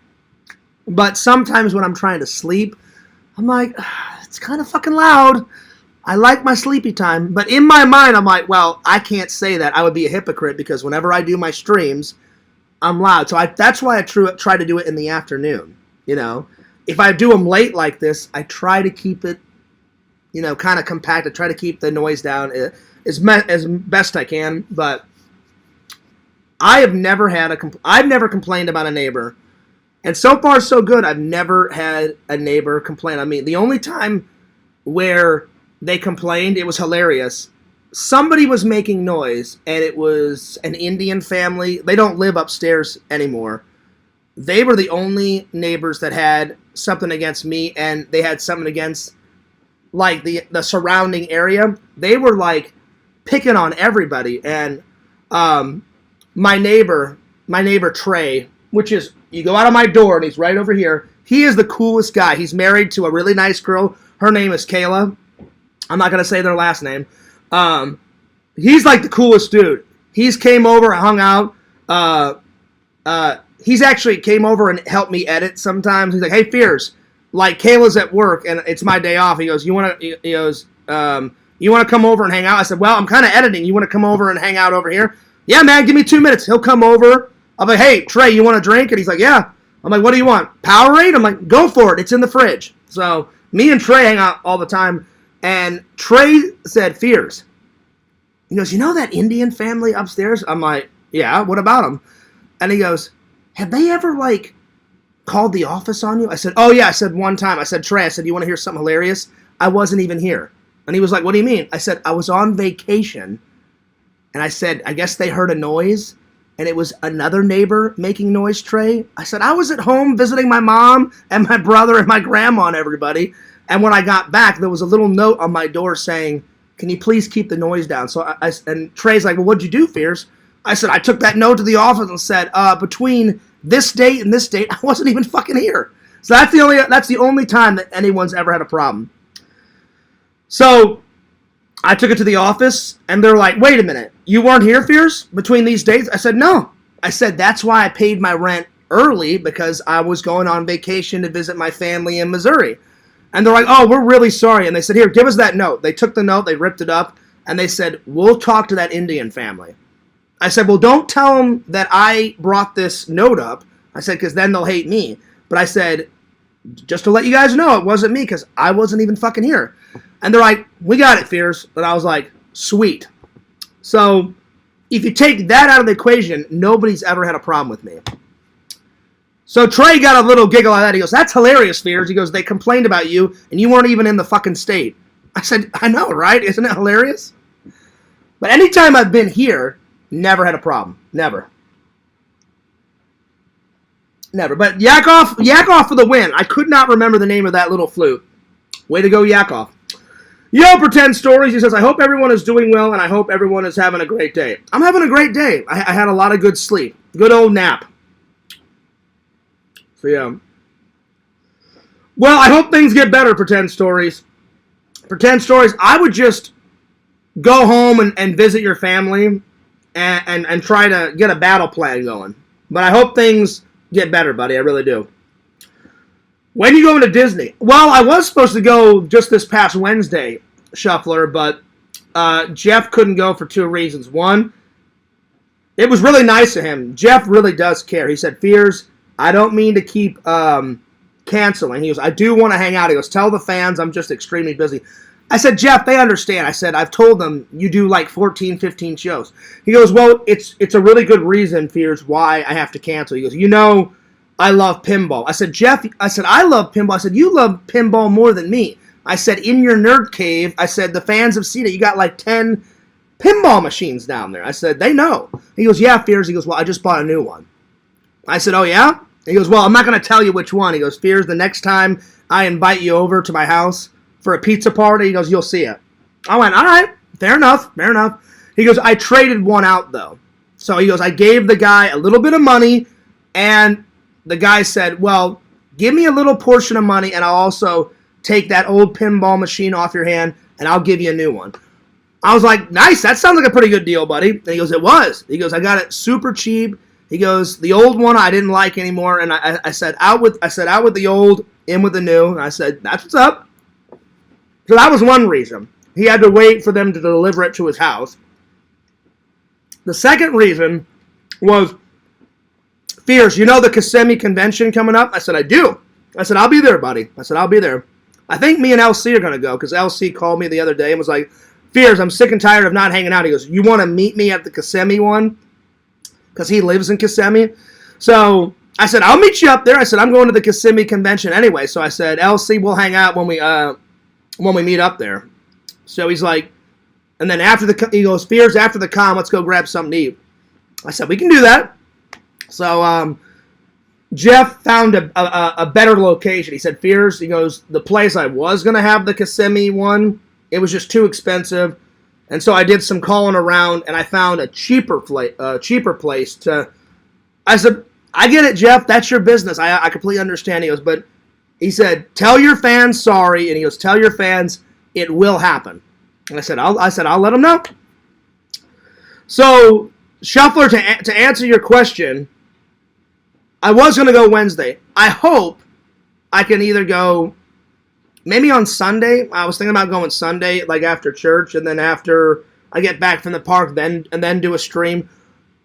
But sometimes when I'm trying to sleep, I'm like, it's kind of fucking loud. I like my sleepy time. But in my mind, I'm like, well, I can't say that. I would be a hypocrite because whenever I do my streams, I'm loud. So that's why I try to do it in the afternoon. You know, if I do them late like this, I try to keep it, you know, kind of compact. I try to keep the noise down as best I can. But I've never complained about a neighbor. And so far, so good. I've never had a neighbor complain. I mean, the only time where they complained, it was hilarious. Somebody was making noise, and it was an Indian family. They don't live upstairs anymore. They were the only neighbors that had something against me, and they had something against, like, the surrounding area. They were, like, picking on everybody. And my neighbor Trey, which is, you go out of my door, and he's right over here. He is the coolest guy. He's married to a really nice girl. Her name is Kayla. I'm not going to say their last name. He's like the coolest dude. He's came over and hung out. He's actually came over and helped me edit sometimes. He's like, hey, Fears, like Kayla's at work, and it's my day off. He goes, you want to come over and hang out? I said, well, I'm kind of editing. You want to come over and hang out over here? Yeah, man, give me 2 minutes. He'll come over. I'm like, hey, Trey, you want a drink? And he's like, yeah. I'm like, what do you want? Powerade? I'm like, go for it. It's in the fridge. So me and Trey hang out all the time. And Trey said, Fears. He goes, you know that Indian family upstairs? I'm like, yeah, what about them? And he goes, have they ever, like, called the office on you? I said, oh, yeah. I said one time. I said, Trey, I said, you want to hear something hilarious? I wasn't even here. And he was like, what do you mean? I said, I was on vacation. And I said, I guess they heard a noise. And it was another neighbor making noise, Trey. I said, I was at home visiting my mom and my brother and my grandma and everybody. And when I got back, there was a little note on my door saying, can you please keep the noise down? So and Trey's like, well, what'd you do, Fears? I said, I took that note to the office and said, between this date and this date, I wasn't even fucking here. So that's the only time that anyone's ever had a problem. So I took it to the office, and they're like, wait a minute, you weren't here, Fears, between these dates? I said, no. I said, that's why I paid my rent early, because I was going on vacation to visit my family in Missouri. And they're like, oh, we're really sorry. And they said, here, give us that note. They took the note, they ripped it up, and they said, we'll talk to that Indian family. I said, well, don't tell them that I brought this note up. I said, because then they'll hate me. But I said, just to let you guys know, it wasn't me, because I wasn't even fucking here. And they're like, we got it, Fears. And I was like, sweet. So if you take that out of the equation, nobody's ever had a problem with me. So Trey got a little giggle out of that. He goes, that's hilarious, Fears. He goes, they complained about you, and you weren't even in the fucking state. I said, I know, right? Isn't it hilarious? But anytime I've been here, never had a problem. Never. Never. But Yakov for the win. I could not remember the name of that little flute. Way to go, Yakov. Yo, Pretend Stories. He says, I hope everyone is doing well, and I hope everyone is having a great day. I'm having a great day. I had a lot of good sleep. Good old nap. So, yeah. Well, I hope things get better, Pretend Stories. Pretend Stories, I would just go home and visit your family and try to get a battle plan going. But I hope things get better, buddy. I really do. When are you going to Disney? Well, I was supposed to go just this past Wednesday, Shuffler, but Jeff couldn't go for 2 reasons. One, it was really nice of him. Jeff really does care. He said, Fears, I don't mean to keep canceling. He goes, I do want to hang out. He goes, tell the fans I'm just extremely busy. I said, Jeff, they understand. I said, I've told them you do like 14, 15 shows. He goes, well, it's a really good reason, Fears, why I have to cancel. He goes, you know, I love pinball. I said, Jeff, I love pinball. I said, you love pinball more than me. I said, in your nerd cave, I said, the fans have seen it. You got like 10 pinball machines down there. I said, they know. He goes, yeah, Fears. He goes, well, I just bought a new one. I said, oh, yeah? He goes, well, I'm not going to tell you which one. He goes, Fears, the next time I invite you over to my house for a pizza party, he goes, you'll see it. I went, all right, fair enough. He goes, I traded one out, though. So he goes, I gave the guy a little bit of money, and the guy said, well, give me a little portion of money, and I'll also take that old pinball machine off your hand, and I'll give you a new one. I was like, nice, that sounds like a pretty good deal, buddy. And he goes, it was. He goes, I got it super cheap. He goes, the old one I didn't like anymore, and I said, out with the old, in with the new. And I said, that's what's up. So that was one reason. He had to wait for them to deliver it to his house. The second reason was, Fierce, you know the Kissimmee convention coming up? I said, I do. I said, I'll be there, buddy. I said, I'll be there. I think me and LC are going to go, because LC called me the other day and was like, Fierce, I'm sick and tired of not hanging out. He goes, you want to meet me at the Kissimmee one? Because he lives in Kissimmee. So I said, I'll meet you up there. I said, I'm going to the Kissimmee convention anyway. So I said, LC, we'll hang out when we meet up there. So he's like, and then he goes, Fierce, after the con, let's go grab something to eat. I said, we can do that. So Jeff found a better location. He said, Fierce, he goes, the place I was going to have the Kissimmee one, it was just too expensive. And so I did some calling around, and I found a cheaper place to. I said, I get it, Jeff. That's your business. I completely understand. He goes, but he said, tell your fans sorry, and he goes, tell your fans it will happen. And I said, I'll let them know. So, Shuffler, to answer your question, I was going to go Wednesday. I hope I can either go. Maybe on Sunday. I was thinking about going Sunday, like after church, and then after I get back from the park, then do a stream.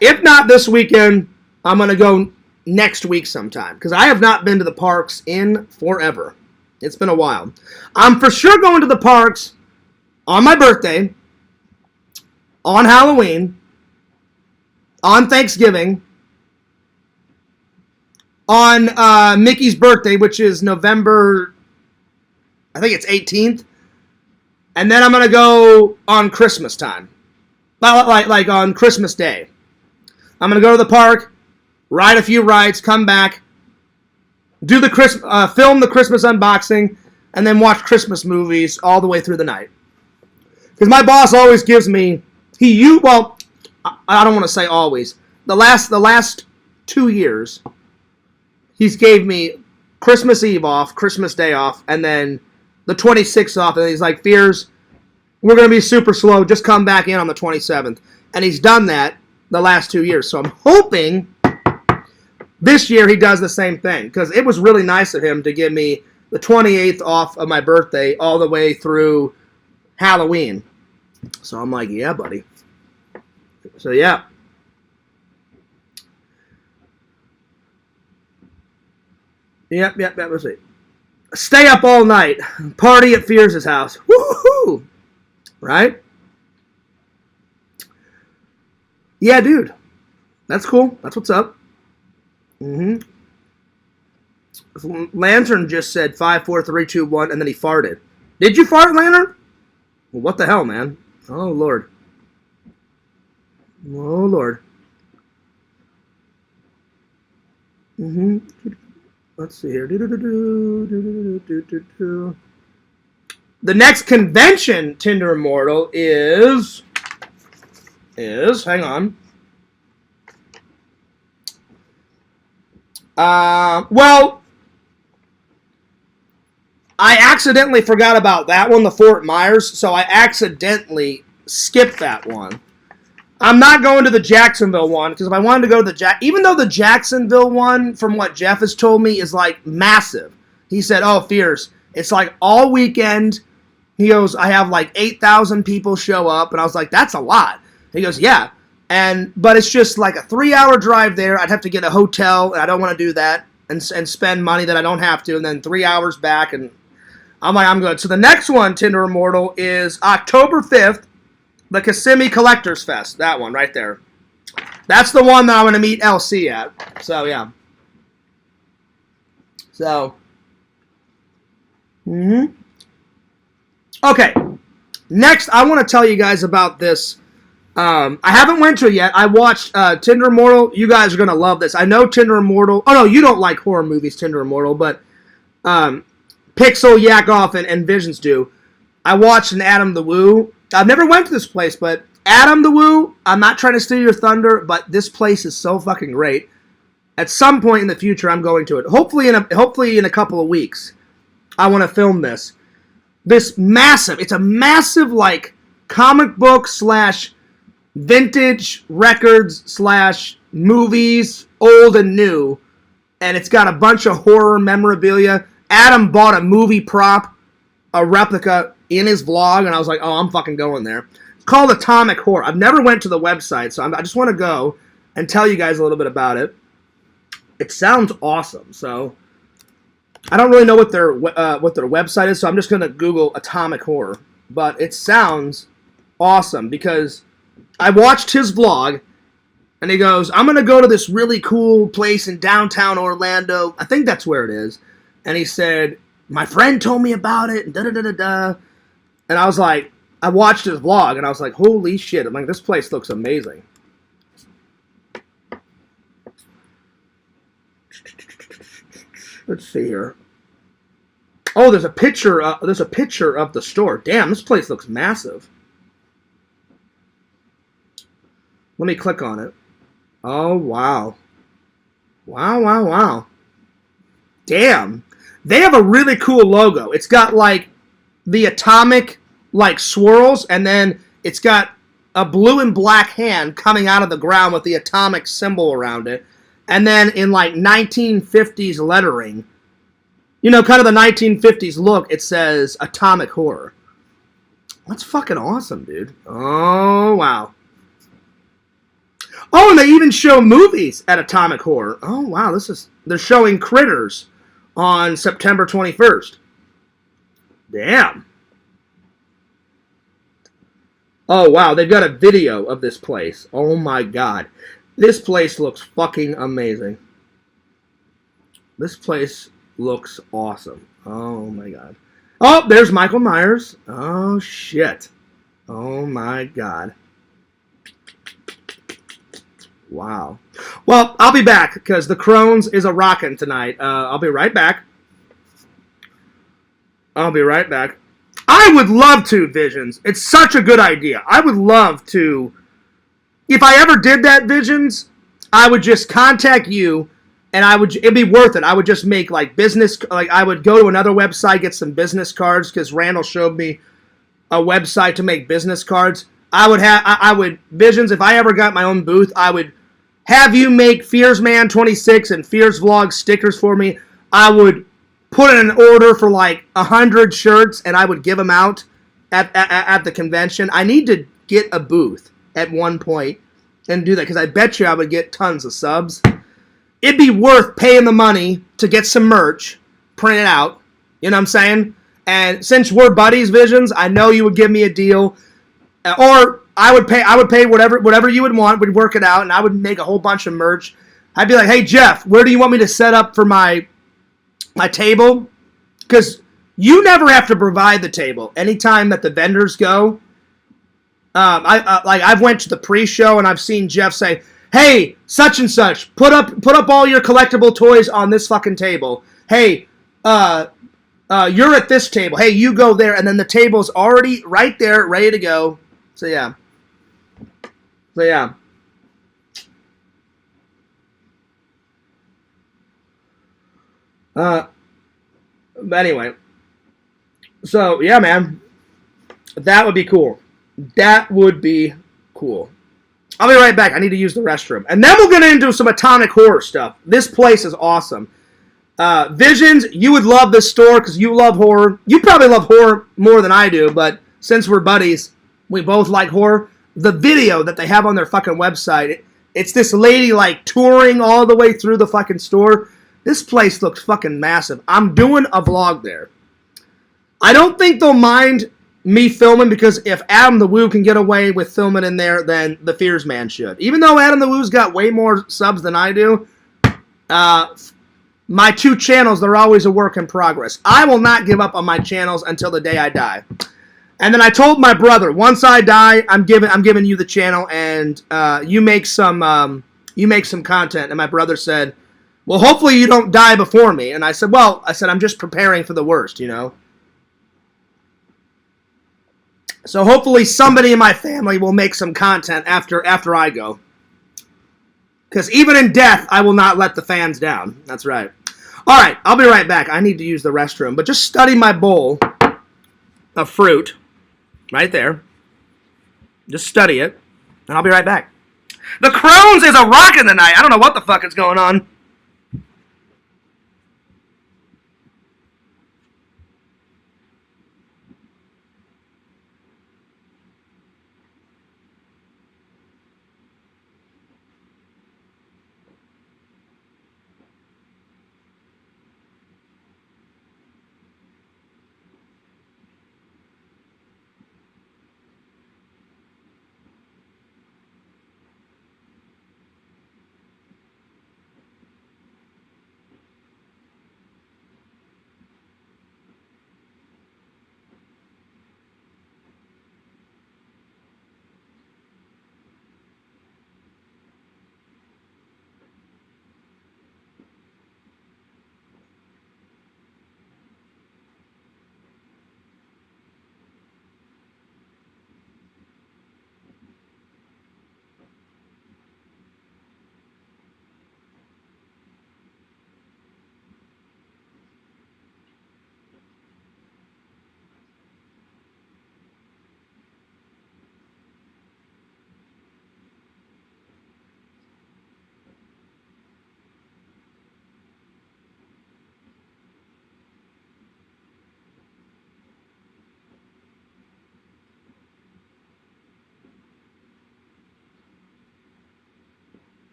If not this weekend, I'm going to go next week sometime, because I have not been to the parks in forever. It's been a while. I'm for sure going to the parks on my birthday, on Halloween, on Thanksgiving, on Mickey's birthday, which is November, I think it's 18th. And then I'm going to go on Christmas time. Like on Christmas Day. I'm going to go to the park, ride a few rides, come back, do the film the Christmas unboxing, and then watch Christmas movies all the way through the night. Because my boss always gives me, I don't want to say always. The last 2 years, he's gave me Christmas Eve off, Christmas Day off, and then the 26th off, and he's like, Fears, we're going to be super slow, just come back in on the 27th. And he's done that the last 2 years. So I'm hoping this year he does the same thing, because it was really nice of him to give me the 28th off of my birthday all the way through Halloween. So I'm like, yeah, buddy. So, yeah. Yep, let's see. Stay up all night. Party at Fears' house. Woohoo! Right? Yeah, dude. That's cool. That's what's up. Lantern just said 5, 4, 3, 2, 1, and then he farted. Did you fart, Lantern? Well, what the hell, man? Oh, Lord. Oh, Lord. Let's see here. The next convention, Tinder Immortal, is hang on. Well, I accidentally forgot about that one, the Fort Myers, so I accidentally skipped that one. I'm not going to the Jacksonville one, because if I wanted to go to even though the Jacksonville one, from what Jeff has told me, is like massive. He said, oh, Fierce, it's like all weekend. He goes, I have like 8,000 people show up, and I was like, that's a lot. He goes, yeah, but it's just like a 3-hour drive there. I'd have to get a hotel, and I don't want to do that, and spend money that I don't have to, and then 3 hours back, and I'm like, I'm good. So the next one, Tinder Immortal, is October 5th. The Kissimmee Collectors Fest. That one right there. That's the one that I'm going to meet LC at. So, yeah. So. Okay. Next, I want to tell you guys about this. I haven't went to it yet. I watched Tinder Immortal. You guys are going to love this. I know Tinder Immortal. Oh, no, you don't like horror movies, Tinder Immortal, but Pixel, Yakoff, and Visions do. I watched an Adam the Woo. I've never went to this place, but Adam the Woo, I'm not trying to steal your thunder, but this place is so fucking great. At some point in the future, I'm going to it. Hopefully in a couple of weeks. I want to film this. This massive, it's a massive, like, comic book / vintage records / movies, old and new. And it's got a bunch of horror memorabilia. Adam bought a movie prop, a replica, in his vlog, and I was like, oh, I'm fucking going there. It's called Atomic Horror. I've never went to the website, so I just want to go and tell you guys a little bit about it. It sounds awesome, so I don't really know what their website is, so I'm just going to Google Atomic Horror. But it sounds awesome because I watched his vlog, and he goes, I'm going to go to this really cool place in downtown Orlando. I think that's where it is. And he said, my friend told me about it, and da-da-da-da-da. And I was like, I watched his vlog, and I was like, holy shit. I'm like, this place looks amazing. Let's see here. Oh, there's a picture of the store. Damn, this place looks massive. Let me click on it. Oh, wow. Wow. Damn. They have a really cool logo. It's got, like, the atomic, like, swirls, and then it's got a blue and black hand coming out of the ground with the atomic symbol around it. And then in, like, 1950s lettering, you know, kind of the 1950s look, it says Atomic Horror. That's fucking awesome, dude. Oh, wow. Oh, and they even show movies at Atomic Horror. Oh, wow, they're showing Critters on September 21st. Damn. Oh, wow, they've got a video of this place. Oh, my God. This place looks fucking amazing. This place looks awesome. Oh, my God. Oh, there's Michael Myers. Oh, shit. Oh, my God. Wow. Well, I'll be back because the Crohn's is a rockin' tonight. I'll be right back. I would love to, Visions. It's such a good idea. I would love to. If I ever did that, Visions, I would just contact you, and it'd be worth it. I would just make, like, I would go to another website, get some business cards, because Randall showed me a website to make business cards. Visions, if I ever got my own booth, I would have you make FearsMan26 and Fears Vlog stickers for me. I would put in an order for like 100 shirts, and I would give them out at the convention. I need to get a booth at one point and do that, because I bet you I would get tons of subs. It'd be worth paying the money to get some merch, print it out. You know what I'm saying? And since we're buddies, Visions, I know you would give me a deal. Or I would pay whatever you would want. We'd work it out, and I would make a whole bunch of merch. I'd be like, hey, Jeff, where do you want me to set up for my table? Because you never have to provide the table. Anytime that the vendors go, I've went to the pre-show, and I've seen Jeff say, hey, such and such, put up all your collectible toys on this fucking table. Hey, you're at this table. Hey, you go there, and then the table's already right there, ready to go. So yeah. But anyway. So yeah, man. That would be cool. I'll be right back. I need to use the restroom. And then we'll get into some Atomic Horror stuff. This place is awesome. Visions, you would love this store because you love horror. You probably love horror more than I do, but since we're buddies, we both like horror. The video that they have on their fucking website, it's this lady like touring all the way through the fucking store. This place looks fucking massive. I'm doing a vlog there. I don't think they'll mind me filming, because if Adam the Woo can get away with filming in there, then the Fears Man should. Even though Adam the Woo's got way more subs than I do, my two channels, they're always a work in progress. I will not give up on my channels until the day I die. And then I told my brother, once I die, I'm giving you the channel, and you make some content. And my brother said, well, hopefully you don't die before me. And I said, I'm just preparing for the worst, you know. So hopefully somebody in my family will make some content after I go. Because even in death, I will not let the fans down. That's right. All right, I'll be right back. I need to use the restroom, but just study my bowl of fruit right there. Just study it, and I'll be right back. The Crohn's is a rockin' tonight. I don't know what the fuck is going on.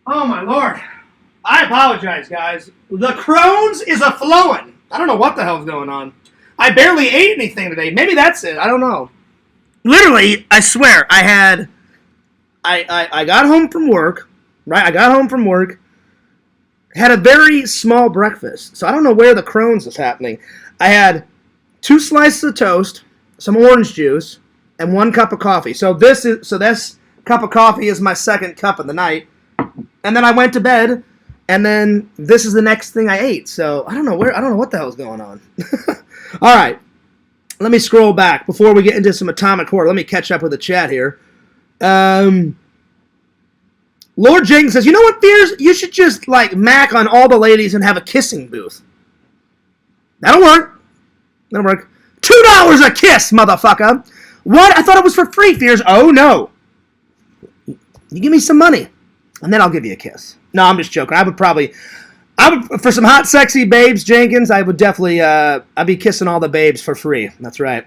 Oh, my Lord. I apologize, guys. The Crohn's is a flowing. I don't know what the hell's going on. I barely ate anything today. Maybe that's it. I don't know. Literally, I swear, I got home from work, right? I got home from work, had a very small breakfast. So I don't know where the Crohn's is happening. I had 2 slices of toast, some orange juice, and 1 cup of coffee. So this cup of coffee is my second cup of the night. And then I went to bed, and then this is the next thing I ate. So I don't know what the hell's going on. All right. Let me scroll back before we get into some atomic horror. Let me catch up with the chat here. Lord Jenkins says, you know what, Fears? You should just, mac on all the ladies and have a kissing booth. That'll work. $2 a kiss, motherfucker. What? I thought it was for free, Fears. Oh, no. You give me some money, and then I'll give you a kiss. No, I'm just joking. I would for some hot, sexy babes, Jenkins, I would definitely, I'd be kissing all the babes for free. That's right.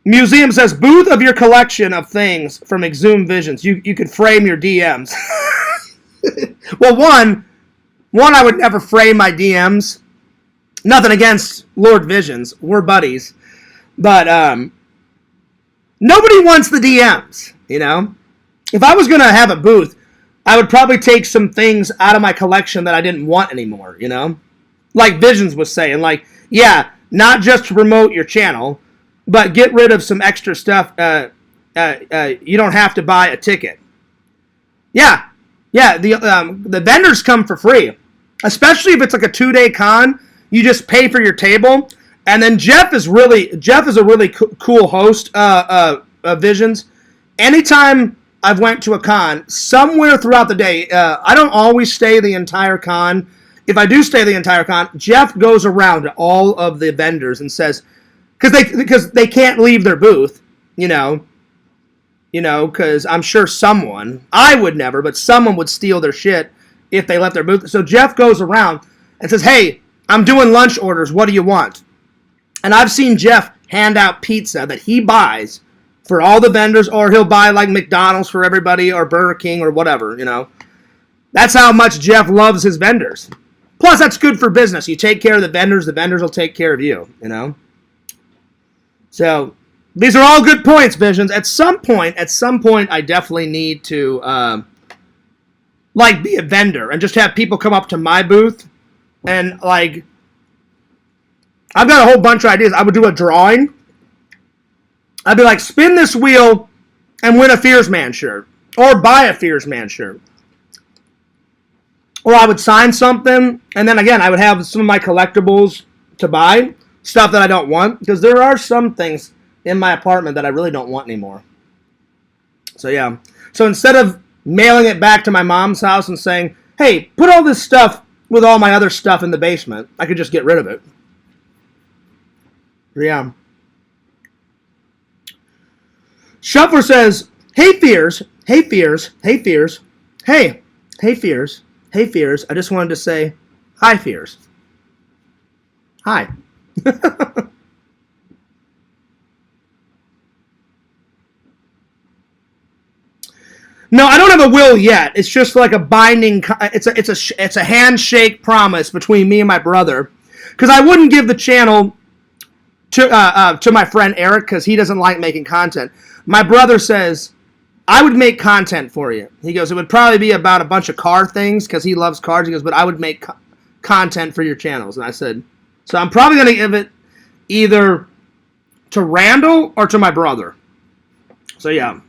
Museum says, booth of your collection of things from Exhumed Visions. You could frame your DMs. Well, one, I would never frame my DMs. Nothing against Lord Visions. We're buddies. But, nobody wants the DMs, you know? If I was going to have a booth, I would probably take some things out of my collection that I didn't want anymore, you know? Like Visions was saying, not just to promote your channel, but get rid of some extra stuff. You don't have to buy a ticket. Yeah, the vendors come for free, especially if it's like a 2-day con. You just pay for your table, and then Jeff is a really cool host of Visions. Anytime I've went to a con, somewhere throughout the day, I don't always stay the entire con. if I do stay the entire con, Jeff goes around to all of the vendors and says, because they can't leave their booth, because I'm sure someone, I would never, but someone would steal their shit if they left their booth. So Jeff goes around and says, hey, I'm doing lunch orders. What do you want? And I've seen Jeff hand out pizza that he buys for all the vendors, or he'll buy like McDonald's for everybody, or Burger King, or whatever, That's how much Jeff loves his vendors. Plus, that's good for business. You take care of the vendors will take care of you, So, these are all good points, Visions. At some point, I definitely need to, be a vendor and just have people come up to my booth and, I've got a whole bunch of ideas. I would do a drawing. I'd be like, spin this wheel and win a Fears Man shirt. Or buy a Fears Man shirt. Or I would sign something, and then again, I would have some of my collectibles to buy. Stuff that I don't want. Because there are some things in my apartment that I really don't want anymore. So yeah. So instead of mailing it back to my mom's house and saying, hey, put all this stuff with all my other stuff in the basement, I could just get rid of it. Yeah. Shuffler says, hey Fears, hey Fears, hey Fears, hey Fears, hey Fears, I just wanted to say, hi Fears. Hi. No, I don't have a will yet. It's just like a binding, it's a handshake promise between me and my brother. Because I wouldn't give the channel to my friend Eric, because he doesn't like making content. My brother says, I would make content for you. He goes, it would probably be about a bunch of car things, because he loves cars. He goes, but I would make content for your channels. And I said, so I'm probably going to give it either to Randall or to my brother. So yeah.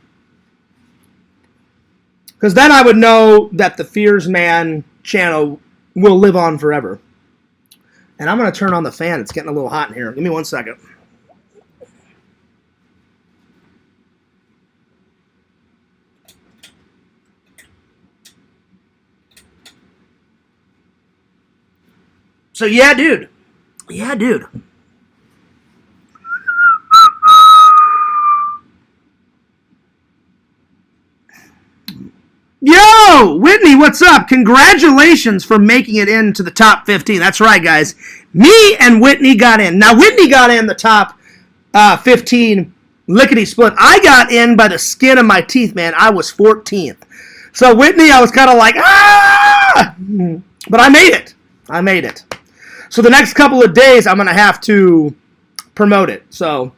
Because then I would know that the Fears Man channel will live on forever. And I'm going to turn on the fan. It's getting a little hot in here. Give me 1 second. So, yeah, dude. Yeah, dude. Yo, Whitney, what's up? Congratulations for making it into the top 15. That's right, guys. Me and Whitney got in. Now, Whitney got in the top 15 lickety-split. I got in by the skin of my teeth, man. I was 14th. So, Whitney, I was kind of like, ah! But I made it. I made it. So, the next couple of days, I'm going to have to promote it. So,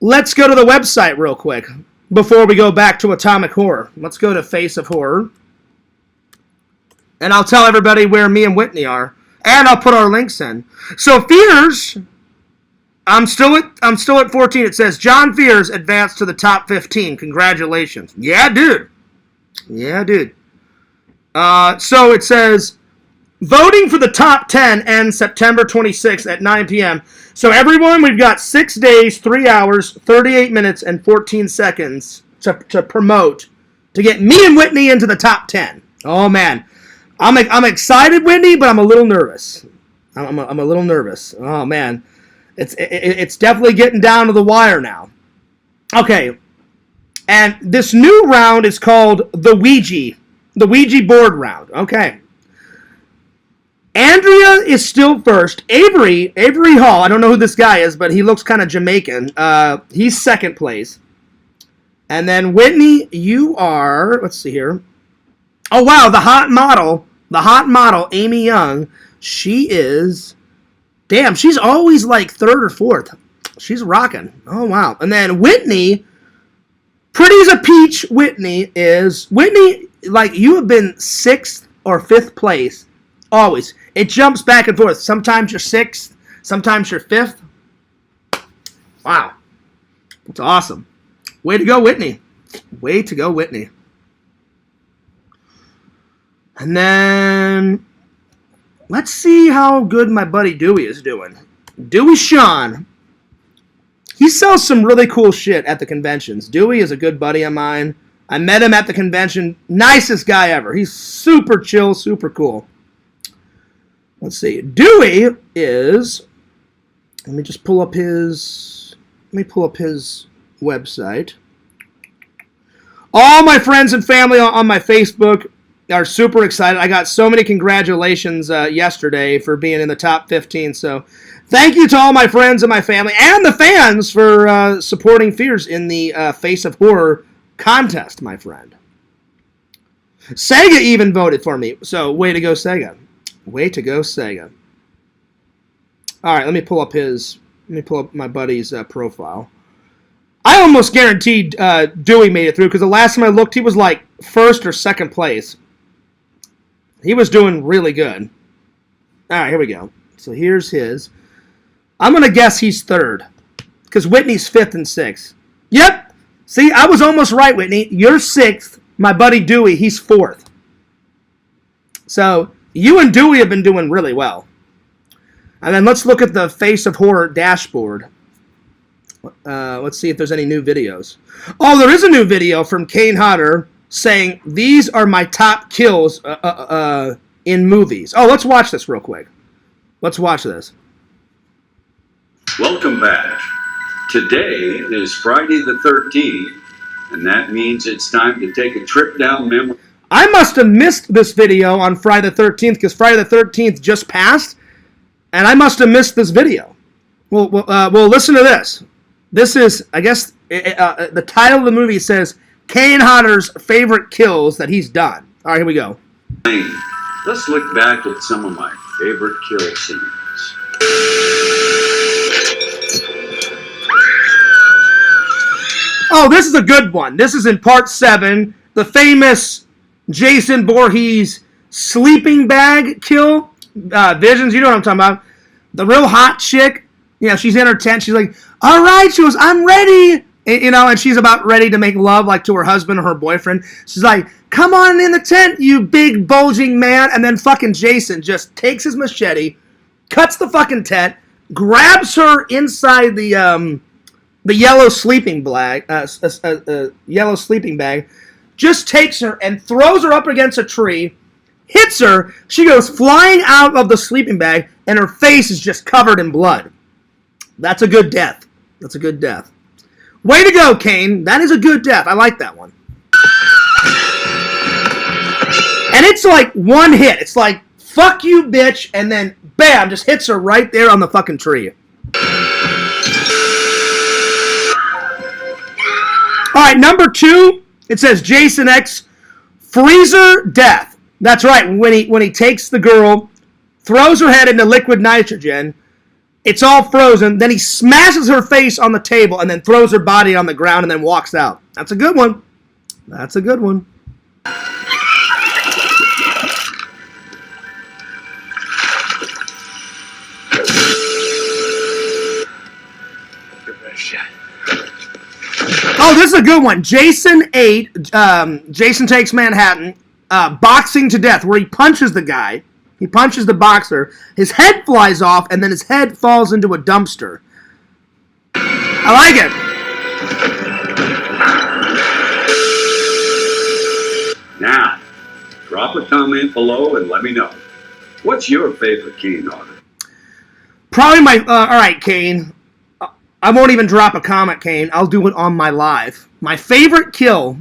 let's go to the website real quick. Before we go back to Atomic Horror. Let's go to Face of Horror. And I'll tell everybody where me and Whitney are. And I'll put our links in. So Fears, I'm still at 14. It says John Fears advanced to the top 15. Congratulations. Yeah, dude. Yeah, dude. So it says voting for the top 10 ends September 26th at 9 p.m. So everyone, we've got 6 days, 3 hours, 38 minutes, and 14 seconds to promote to get me and Whitney into the top 10. Oh man, I'm excited, Whitney, but I'm a little nervous. I'm a little nervous. Oh man, it's definitely getting down to the wire now. Okay, and this new round is called the Ouija board round. Okay. Andrea is still first. Avery Hall, I don't know who this guy is, but he looks kind of Jamaican. He's second place. And then Whitney, you are, let's see here. Oh, wow, the hot model, Amy Young, she is, damn, she's always like third or fourth. She's rocking. Oh, wow. And then Whitney, pretty as a peach, Whitney, like you have been 6th or 5th place. Always. It jumps back and forth. Sometimes you're 6th. Sometimes you're 5th. Wow. That's awesome. Way to go, Whitney. Way to go, Whitney. And then let's see how good my buddy Dewey is doing. Dewey Sean. He sells some really cool shit at the conventions. Dewey is a good buddy of mine. I met him at the convention. Nicest guy ever. He's super chill, super cool. Let's see. Dewey is. Let me just pull up his. Let me pull up his website. All my friends and family on my Facebook are super excited. I got so many congratulations yesterday for being in the top 15. So thank you to all my friends and my family and the fans for supporting Fears in the Face of Horror contest, my friend. Sega even voted for me. So way to go, Sega. Way to go, Sega. All right, let me pull up my buddy's profile. I almost guaranteed Dewey made it through because the last time I looked, he was like first or second place. He was doing really good. All right, here we go. So here's his. I'm going to guess he's third because Whitney's fifth and sixth. Yep. See, I was almost right, Whitney. You're sixth. My buddy Dewey, he's fourth. So you and Dewey have been doing really well. And then let's look at the Face of Horror dashboard. Let's see if there's any new videos. Oh, there is a new video from Kane Hodder saying, these are my top kills in movies. Oh, let's watch this real quick. Let's watch this. Welcome back. Today is Friday the 13th, and that means it's time to take a trip down memory. I must have missed this video on Friday the 13th because Friday the 13th just passed, and I must have missed this video. Well, listen to this. This is, I guess, the title of the movie says Kane Hodder's favorite kills that he's done. All right, here we go. Let's look back at some of my favorite kill scenes. Oh, this is a good one. This is in part 7, the famous Jason Voorhees sleeping bag kill. Visions, you know what I'm talking about. The real hot chick. You know, she's in her tent. She's like, all right, she goes, I'm ready. You know, and she's about ready to make love, like, to her husband or her boyfriend. She's like, come on in the tent, you big bulging man. And then fucking Jason just takes his machete, cuts the fucking tent, grabs her inside the yellow sleeping bag, just takes her and throws her up against a tree, hits her. She goes flying out of the sleeping bag, and her face is just covered in blood. That's a good death. That's a good death. Way to go, Kane. That is a good death. I like that one. And it's like one hit. It's like, fuck you, bitch, and then, bam, just hits her right there on the fucking tree. All right, number 2, it says Jason X, freezer death. That's right, when he takes the girl, throws her head into liquid nitrogen, it's all frozen, then he smashes her face on the table and then throws her body on the ground and then walks out. That's a good one. That's a good one. Oh, this is a good one. Jason 8, Jason Takes Manhattan, boxing to death, where he punches the guy. He punches the boxer. His head flies off, and then his head falls into a dumpster. I like it. Now, drop a comment below and let me know. What's your favorite Kane Hodder? Probably my... all right, Kane. I won't even drop a comment, Kane. I'll do it on my live. My favorite kill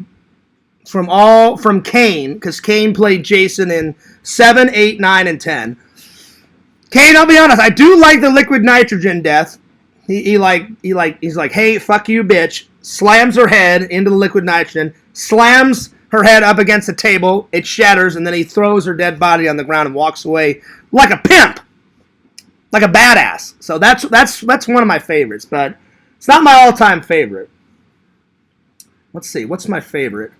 from Kane, because Kane played Jason in 7, 8, 9, and 10. Kane, I'll be honest, I do like the liquid nitrogen death. He's like, hey, fuck you, bitch. Slams her head into the liquid nitrogen, slams her head up against the table, it shatters, and then he throws her dead body on the ground and walks away like a pimp, like a badass. So that's one of my favorites, but it's not my all-time favorite. Let's see, what's my favorite?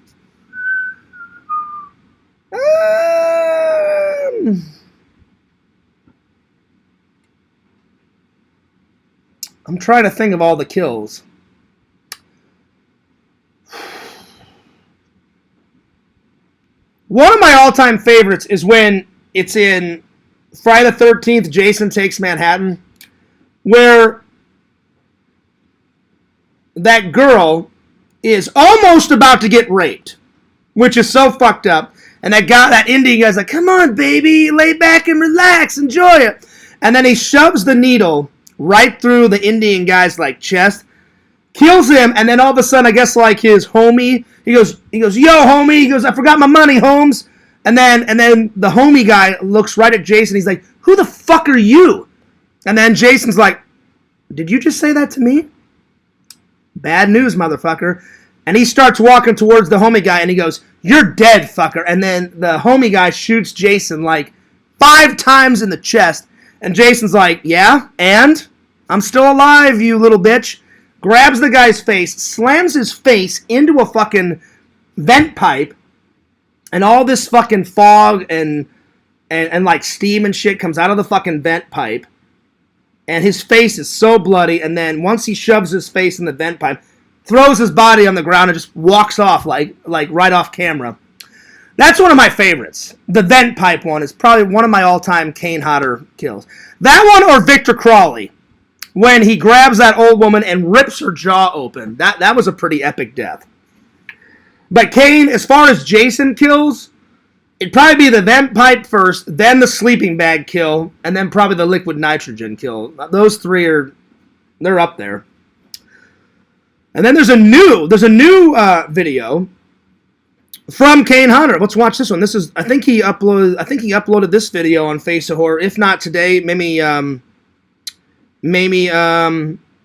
I'm trying to think of all the kills. One of my all-time favorites is when it's in Friday the 13th, Jason Takes Manhattan, where that girl is almost about to get raped, which is so fucked up. And that Indian guy's like, come on, baby, lay back and relax, enjoy it. And then he shoves the needle right through the Indian guy's like chest, kills him, and then all of a sudden, I guess like his homie, he goes, yo, homie, he goes, I forgot my money, Holmes. And then the homie guy looks right at Jason, he's like, who the fuck are you? And then Jason's like, did you just say that to me? Bad news, motherfucker. And he starts walking towards the homie guy, and he goes, you're dead, fucker. And then the homie guy shoots Jason like 5 times in the chest. And Jason's like, yeah, and? I'm still alive, you little bitch. Grabs the guy's face, slams his face into a fucking vent pipe, and all this fucking fog and like steam and shit comes out of the fucking vent pipe. And his face is so bloody, and then once he shoves his face in the vent pipe, throws his body on the ground and just walks off like right off camera. That's one of my favorites. The vent pipe one is probably one of my all-time Kane Hodder kills. That one or Victor Crawley, when he grabs that old woman and rips her jaw open. That was a pretty epic death. But Kane, as far as Jason kills, it'd probably be the vent pipe first, then the sleeping bag kill, and then probably the liquid nitrogen kill. Those 3 they're up there. And then there's a new video from Kane Hodder. Let's watch this one. This is I think he uploaded this video on Face of Horror. If not today, maybe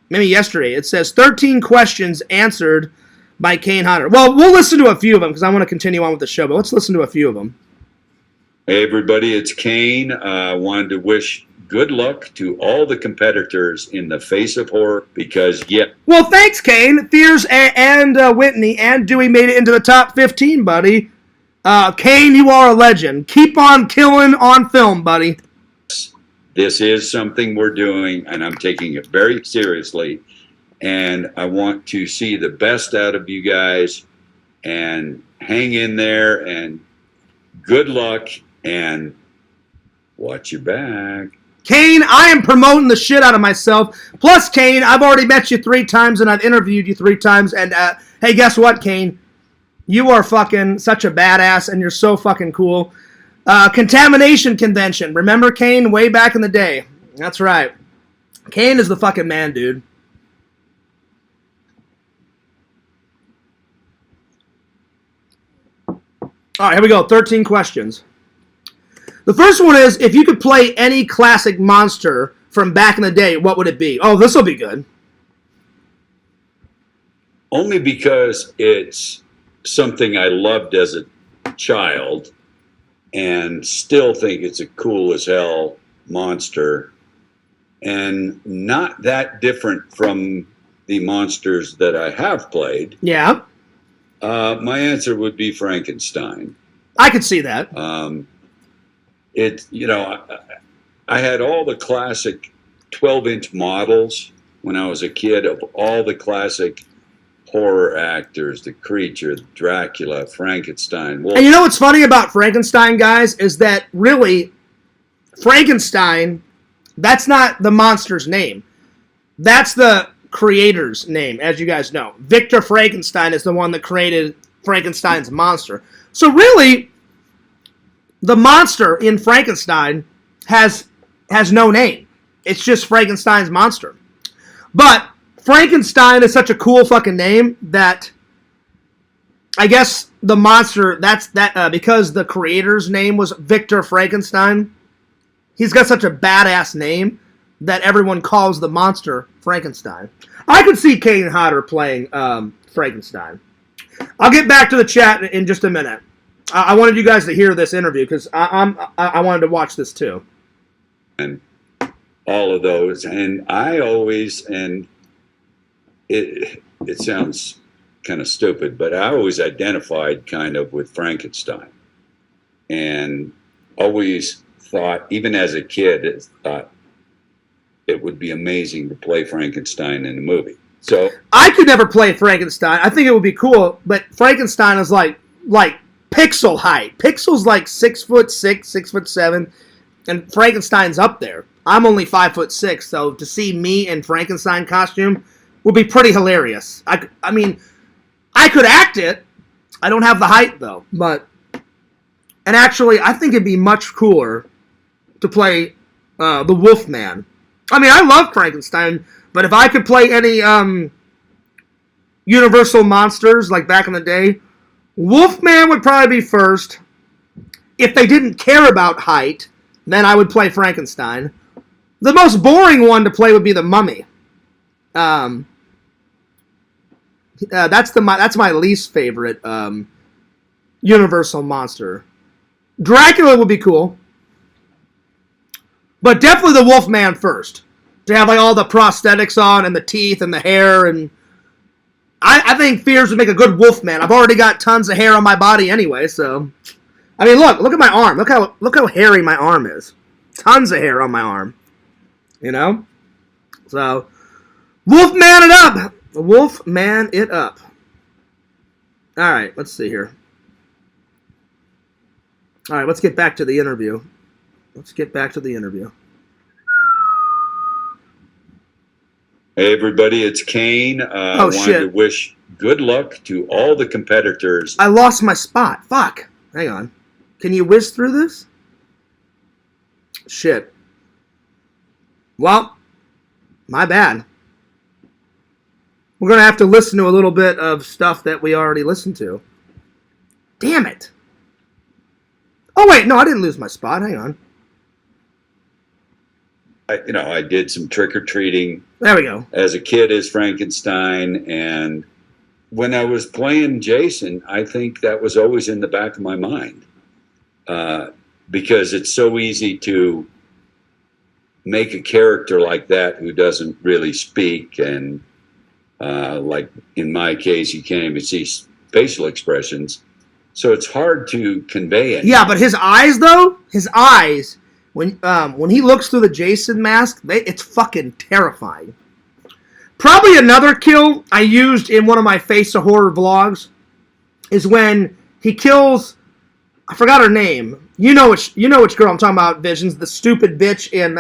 yesterday. It says 13 questions answered by Kane Hodder. Well, we'll listen to a few of them because I want to continue on with the show. But let's listen to a few of them. Hey everybody, it's Kane. I wanted to wish good luck to all the competitors in the Face of Horror because, Well, thanks, Kane. Fears and Whitney and Dewey made it into the top 15, buddy. Kane, you are a legend. Keep on killing on film, buddy. This is something we're doing, and I'm taking it very seriously. And I want to see the best out of you guys. And hang in there, and good luck, and watch your back. Kane, I am promoting the shit out of myself. Plus, Kane, I've already met you 3 times, and I've interviewed you 3 times. And, hey, guess what, Kane? You are fucking such a badass, and you're so fucking cool. Contamination Convention. Remember Kane way back in the day? That's right. Kane is the fucking man, dude. All right, here we go. 13 questions. The first one is, if you could play any classic monster from back in the day, what would it be? Oh, this will be good. Only because it's something I loved as a child and still think it's a cool as hell monster and not that different from the monsters that I have played. Yeah. My answer would be Frankenstein. I could see that. I had all the classic 12-inch models when I was a kid of all the classic horror actors, the Creature, Dracula, Frankenstein. And you know what's funny about Frankenstein, guys, is that really Frankenstein, that's not the monster's name. That's the creator's name, as you guys know. Victor Frankenstein is the one that created Frankenstein's monster. So really, the monster in Frankenstein has no name. It's just Frankenstein's monster. But Frankenstein is such a cool fucking name that I guess the monster, because the creator's name was Victor Frankenstein, he's got such a badass name that everyone calls the monster Frankenstein. I could see Kane Hodder playing Frankenstein. I'll get back to the chat in just a minute. I wanted you guys to hear this interview because I wanted to watch this too. And all of those, and I always, and it sounds kind of stupid, but I always identified kind of with Frankenstein, and always thought, even as a kid, thought it would be amazing to play Frankenstein in a movie. So I could never play Frankenstein. I think it would be cool, but Frankenstein is like pixel height. Pixel's like 6'6", 6'7", and Frankenstein's up there. I'm only 5'6", so to see me in Frankenstein costume would be pretty hilarious. I mean, I could act it. I don't have the height though, but And actually, I think it'd be much cooler to play the Wolfman. I mean, I love Frankenstein, but if I could play any Universal monsters like back in the day, Wolfman would probably be first. If they didn't care about height, then I would play Frankenstein. The most boring one to play would be the Mummy. That's my least favorite Universal monster. Dracula would be cool, but definitely the Wolfman first. To have like all the prosthetics on and the teeth and the hair, and I think Fears would make a good Wolfman. I've already got tons of hair on my body anyway, so I mean, look at my arm. Look how hairy my arm is. Tons of hair on my arm. You know? So, Wolfman it up! Wolfman it up. Alright, let's see here. Alright, let's get back to the interview. Hey everybody, it's Kane. I wanted to wish good luck to all the competitors. I lost my spot. Fuck. Hang on. Can you whiz through this? Shit. Well, my bad. We're going to have to listen to a little bit of stuff that we already listened to. Damn it. Oh, wait. No, I didn't lose my spot. Hang on. I did some trick-or-treating. There we go. As a kid as Frankenstein, and when I was playing Jason, I think that was always in the back of my mind. Because it's so easy to make a character like that who doesn't really speak, and like in my case, you can't even see facial expressions, so it's hard to convey it. Yeah, but his eyes, though, when he looks through the Jason mask, it's fucking terrifying. Probably another kill I used in one of my Face of Horror vlogs is when he kills, I forgot her name. You know which girl I'm talking about, Visions, the stupid bitch in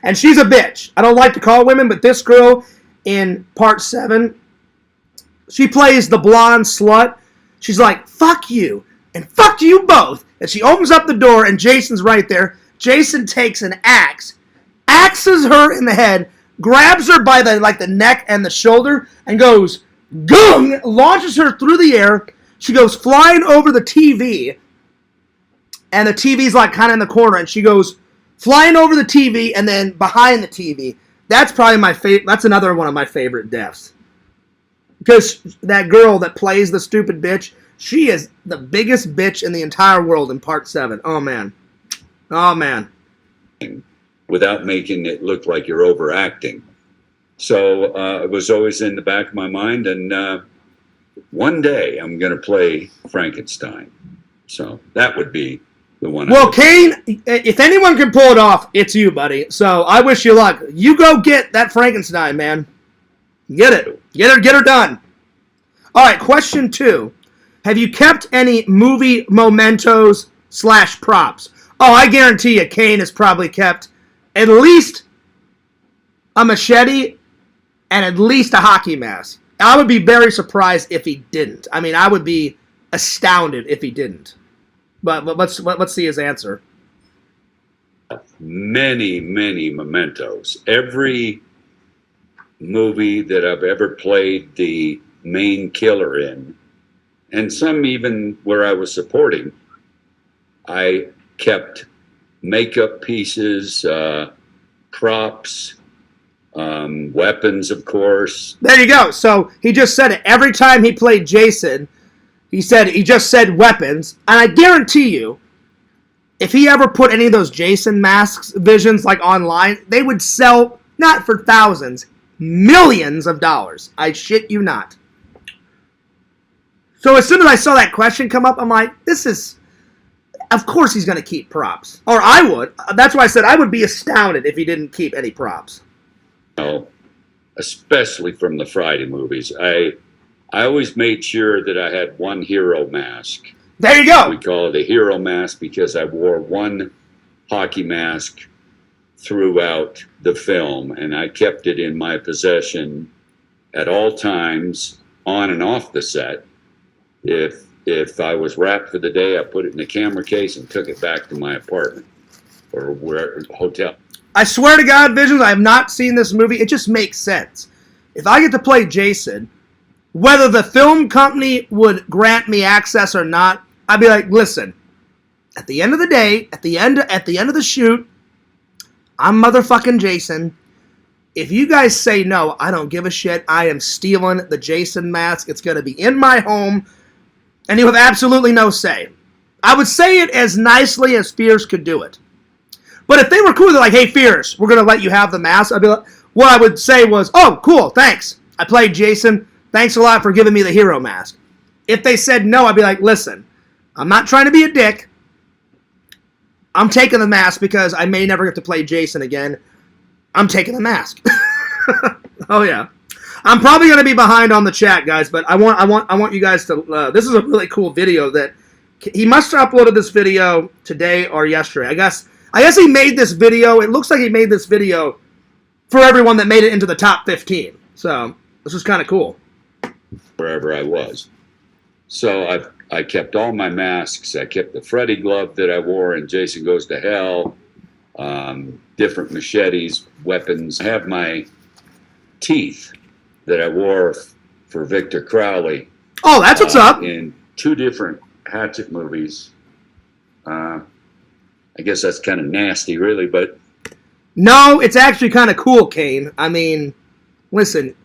and she's a bitch. I don't like to call women, but this girl in part 7, she plays the blonde slut. She's like, fuck you, and fuck you both. And she opens up the door, and Jason's right there. Jason takes an axe, axes her in the head, grabs her by the neck and the shoulder, and goes, gung, launches her through the air. She goes flying over the TV, and the TV's like kind of in the corner, and she goes flying over the TV and then behind the TV. That's probably my favorite. That's another one of my favorite deaths. Because that girl that plays the stupid bitch, she is the biggest bitch in the entire world in part 7. Oh, man. Oh, man. Without making it look like you're overacting. So it was always in the back of my mind, and one day I'm going to play Frankenstein. So that would be the one. Well, Kane, if anyone can pull it off, it's you, buddy. So I wish you luck. You go get that Frankenstein, man. Get it. Get her done. All right, question 2. Have you kept any movie mementos / props? Oh, I guarantee you Kane has probably kept at least a machete and at least a hockey mask. I would be very surprised if he didn't. I mean, I would be astounded if he didn't. But let's see his answer. Many mementos. Every movie that I've ever played the main killer in, and some even where I was supporting, I kept makeup pieces, props, weapons, of course. There you go. So he just said it. Every time he played Jason, he just said weapons. And I guarantee you, if he ever put any of those Jason masks visions like online, they would sell not for thousands, millions of dollars. I shit you not. So as soon as I saw that question come up, I'm like, of course he's going to keep props. Or I would. That's why I said I would be astounded if he didn't keep any props. No, especially from the Friday movies. I always made sure that I had one hero mask. There you go. We call it a hero mask because I wore one hockey mask throughout the film, and I kept it in my possession at all times, on and off the set. If if I was wrapped for the day, I put it in a camera case and took it back to my apartment or where hotel. I swear to God, Visions, I have not seen this movie. It just makes sense. If I get to play Jason, whether the film company would grant me access or not, I'd be like, listen, at the end of the day, at the end of the shoot, I'm motherfucking Jason. If you guys say no, I don't give a shit. I am stealing the Jason mask. It's going to be in my home, and you have absolutely no say. I would say it as nicely as Fierce could do it. But if they were cool, they're like, hey, Fierce, we're going to let you have the mask. I'd be like, what I would say was, oh, cool, thanks. I played Jason. Thanks a lot for giving me the hero mask. If they said no, I'd be like, listen, I'm not trying to be a dick. I'm taking the mask because I may never get to play Jason again. I'm taking the mask. Oh, yeah. I'm probably going to be behind on the chat, guys, but I want you guys to... this is a really cool video that... He must have uploaded this video today or yesterday. I guess he made this video. It looks like he made this video for everyone that made it into the top 15. So, this is kind of cool. Wherever I was. So, I kept all my masks. I kept the Freddy glove that I wore in Jason Goes to Hell. Different machetes, weapons. I have my teeth that I wore for Victor Crowley. Oh, that's what's up. In 2 different Hatchet movies. I guess that's kind of nasty, really, but... No, it's actually kind of cool, Kane. I mean, listen,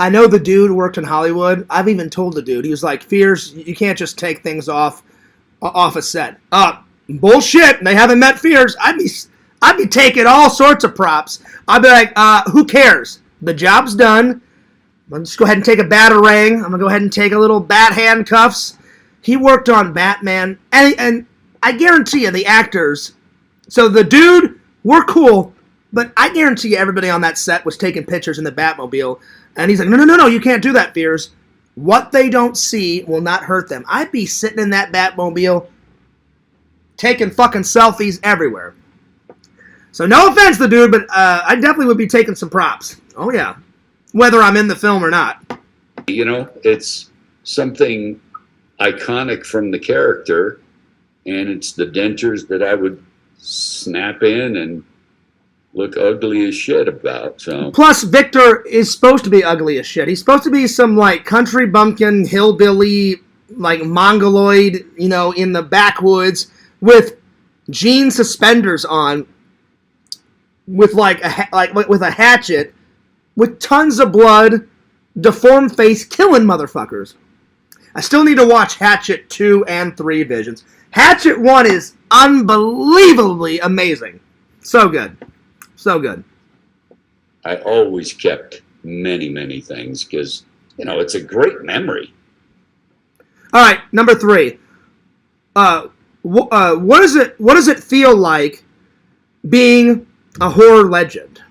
I know the dude worked in Hollywood. I've even told the dude. He was like, Fierce, you can't just take things off a set. Bullshit. They haven't met Fierce. I'd be taking all sorts of props. I'd be like, who cares? The job's done. I'm just go ahead and take a batarang. I'm going to go ahead and take a little bat handcuffs. He worked on Batman. And I guarantee you, the actors... So the dude, we're cool, but I guarantee you everybody on that set was taking pictures in the Batmobile. And he's like, no, you can't do that, Fierce. What they don't see will not hurt them. I'd be sitting in that Batmobile taking fucking selfies everywhere. So no offense to the dude, but I definitely would be taking some props. Oh, yeah. Whether I'm in the film or not. You know, it's something iconic from the character, and it's the dentures that I would snap in and look ugly as shit about. So. Plus, Victor is supposed to be ugly as shit. He's supposed to be some, like, country bumpkin, hillbilly, like, mongoloid, you know, in the backwoods with jean suspenders on, with, like with a hatchet, with tons of blood, deformed face, killing motherfuckers. I still need to watch Hatchet 2 and 3 Visions. Hatchet 1 is unbelievably amazing. So good. So good. I always kept many, many things because, you know, it's a great memory. All right, number 3. What does it feel like being a horror legend?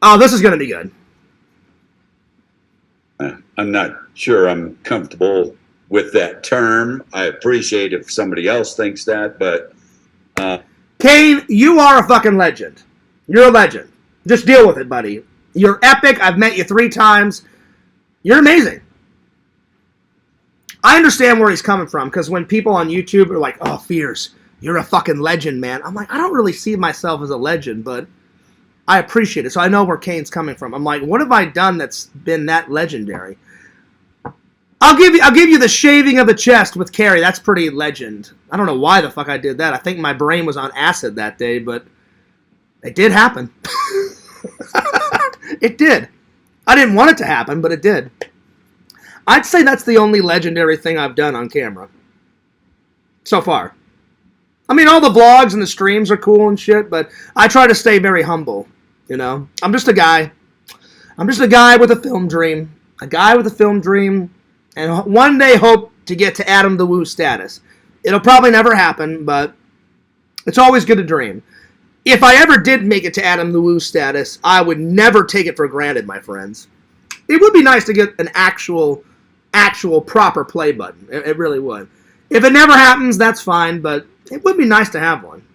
Oh, this is going to be good. I'm not sure I'm comfortable with that term. I appreciate if somebody else thinks that, but... Kane, you are a fucking legend. You're a legend. Just deal with it, buddy. You're epic. I've met you 3 times. You're amazing. I understand where he's coming from, because when people on YouTube are like, oh, Fierce, you're a fucking legend, man. I'm like, I don't really see myself as a legend, but I appreciate it. So I know where Kane's coming from. I'm like, what have I done that's been that legendary? I'll give you the shaving of the chest with Carrie. That's pretty legend. I don't know why the fuck I did that. I think my brain was on acid that day, but it did happen. It did. I didn't want it to happen, but it did. I'd say that's the only legendary thing I've done on camera so far. I mean, all the vlogs and the streams are cool and shit, but I try to stay very humble, you know? I'm just a guy. I'm just a guy with a film dream. A guy with a film dream, and one day hope to get to Adam the Woo status. It'll probably never happen, but it's always good to dream. If I ever did make it to Adam the Woo status, I would never take it for granted, my friends. It would be nice to get an actual proper play button. It really would. If it never happens, that's fine, but it would be nice to have one.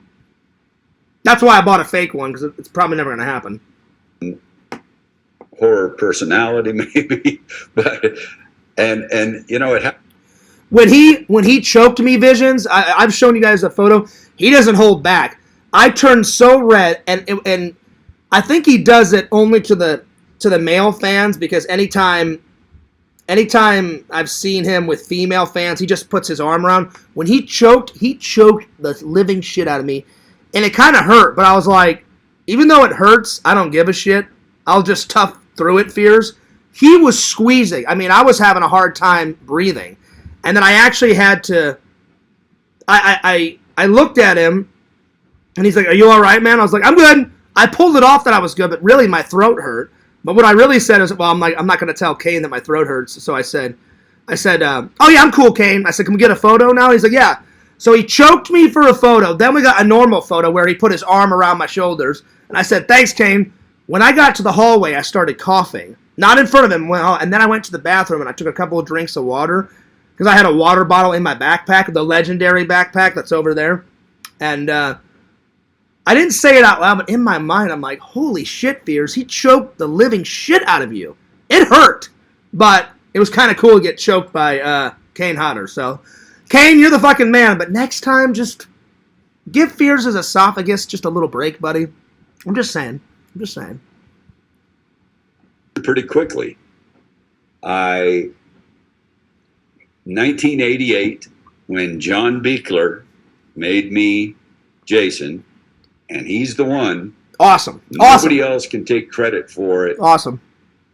That's why I bought a fake one, because it's probably never going to happen. Horror personality, maybe, but and you know it. when he choked me, Visions, I've shown you guys a photo. He doesn't hold back. I turned so red, and I think he does it only to the male fans, because anytime I've seen him with female fans, he just puts his arm around. When he choked the living shit out of me, and it kind of hurt. But I was like, even though it hurts, I don't give a shit. I'll just tough through it, Fears. He was squeezing. I mean, I was having a hard time breathing. And then I actually had to... I looked at him, and he's like, "Are you all right, man?" I was like, "I'm good." I pulled it off that I was good, but really my throat hurt. But what I really said is, well, I'm not going to tell Kane that my throat hurts. So I said, "Oh yeah, I'm cool, Kane." I said, "Can we get a photo now?" He's like, "Yeah." So he choked me for a photo. Then we got a normal photo where he put his arm around my shoulders. And I said, "Thanks, Kane." When I got to the hallway, I started coughing. Not in front of him. Well, and then I went to the bathroom and I took a couple of drinks of water, because I had a water bottle in my backpack, the legendary backpack that's over there. And I didn't say it out loud, but in my mind, I'm like, holy shit, Fears. He choked the living shit out of you. It hurt, but it was kind of cool to get choked by Kane Hodder. So, Kane, you're the fucking man. But next time, just give Fears' esophagus just a little break, buddy. I'm just saying. Pretty quickly. 1988, when John Beekler made me Jason, and he's the one. Awesome. Nobody else can take credit for it. Awesome.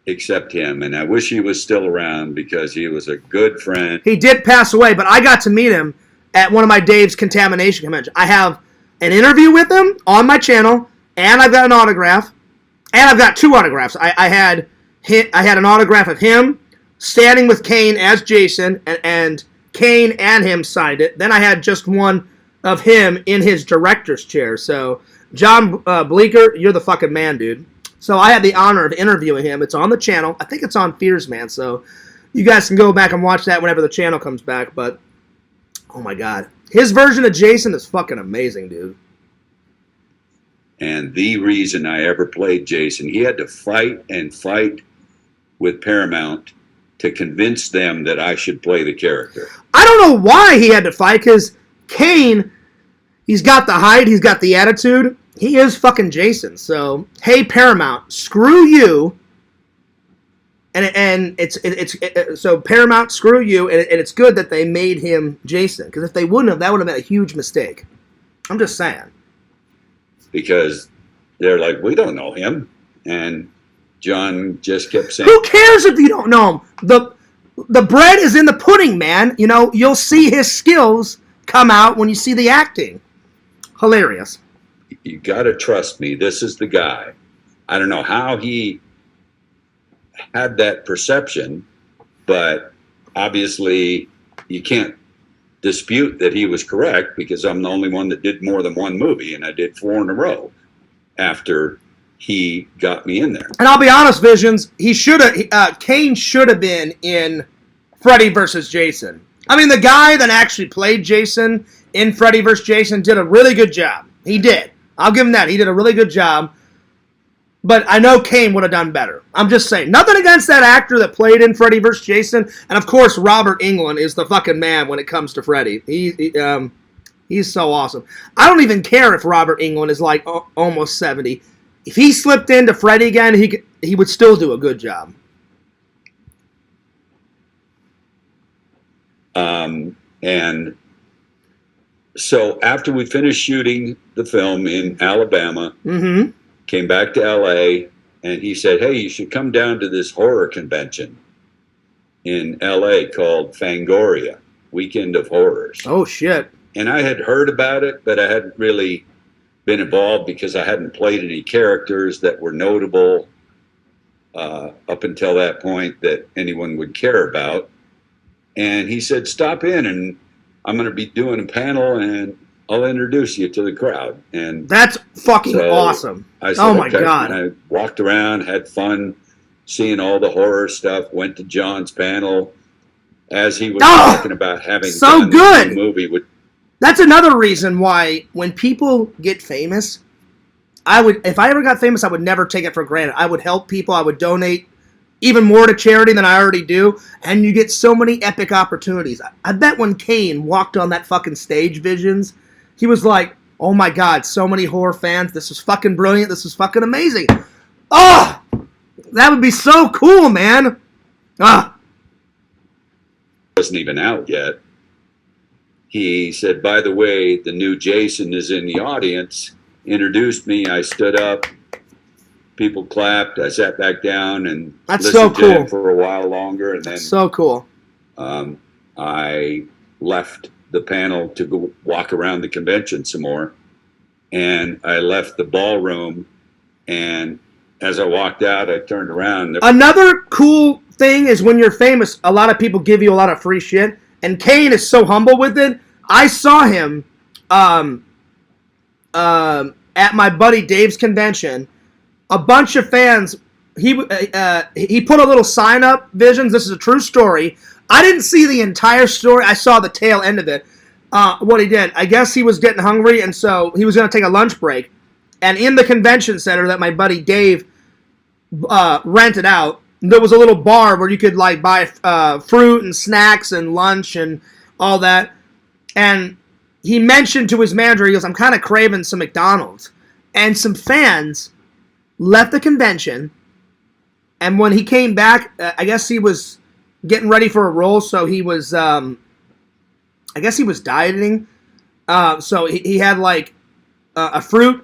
Except him. And I wish he was still around, because he was a good friend. He did pass away, but I got to meet him at one of my Dave's Contamination conventions. I have an interview with him on my channel, and I've got an autograph, and I've got 2 autographs. I had an autograph of him standing with Kane as Jason, and Kane and him signed it. Then I had just one of him in his director's chair. So, John Bleeker, you're the fucking man, dude. So I had the honor of interviewing him. It's on the channel. I think it's on Fears, man. So you guys can go back and watch that whenever the channel comes back. But, oh my God. His version of Jason is fucking amazing, dude. And the reason I ever played Jason, he had to fight with Paramount to convince them that I should play the character. I don't know why he had to fight, because Kane, he's got the height, he's got the attitude. He is fucking Jason. So, hey, Paramount, screw you. So Paramount, screw you, and it's good that they made him Jason, because if they wouldn't have, that would have been a huge mistake. I'm just saying. Because they're like, we don't know him, and John just kept saying, "Who cares if you don't know him? The bread is in the pudding, man. You know, you'll see his skills come out when you see the acting." Hilarious. You got to trust me. This is the guy. I don't know how he had that perception, but obviously you can't dispute that he was correct, because I'm the only one that did more than one movie, and I did 4 in a row after he got me in there. And I'll be honest, Visions, Kane should have been in Freddy vs. Jason. I mean, the guy that actually played Jason in Freddy vs. Jason did a really good job. He did. I'll give him that. He did a really good job. But I know Kane would have done better. I'm just saying. Nothing against that actor that played in Freddy vs. Jason. And, of course, Robert Englund is the fucking man when it comes to Freddy. He's so awesome. I don't even care if Robert Englund is like almost 70. If he slipped into Freddy again, he would still do a good job. And so after we finished shooting the film in Alabama, came back to LA, and he said, "Hey, you should come down to this horror convention in LA called Fangoria, Weekend of Horrors." Oh, shit. And I had heard about it, but I hadn't really been involved, because I hadn't played any characters that were notable up until that point that anyone would care about. And he said, "Stop in, and I'm going to be doing a panel, and I'll introduce you to the crowd." And that's fucking awesome. I said, "Oh my okay." God. And I walked around, had fun seeing all the horror stuff, went to John's panel as he was talking about having so done good the movie with. That's another reason why when people get famous, if I ever got famous, I would never take it for granted. I would help people. I would donate even more to charity than I already do, and you get so many epic opportunities. I bet when Kane walked on that fucking stage, Visions, he was like, oh my God, so many horror fans. This is fucking brilliant. This is fucking amazing. Oh, that would be so cool, man. Wasn't even out yet. He said, by the way, the new Jason is in the audience. Introduced me. I stood up. People clapped. I sat back down and listened to him for a while longer. And then so cool. I left the panel to go walk around the convention some more. And I left the ballroom. And as I walked out, I turned around. Another cool thing is when you're famous, a lot of people give you a lot of free shit. And Kane is so humble with it. I saw him at my buddy Dave's convention. A bunch of fans, he put a little sign up, Visions, this is a true story. I didn't see the entire story. I saw the tail end of it. What he did, I guess he was getting hungry, and so he was going to take a lunch break. And in the convention center that my buddy Dave rented out, there was a little bar where you could like buy fruit and snacks and lunch and all that. And he mentioned to his manager, he goes, I'm kind of craving some McDonald's. And some fans left the convention, and when he came back, I guess he was getting ready for a role, so he was, I guess he was dieting. So he had like a fruit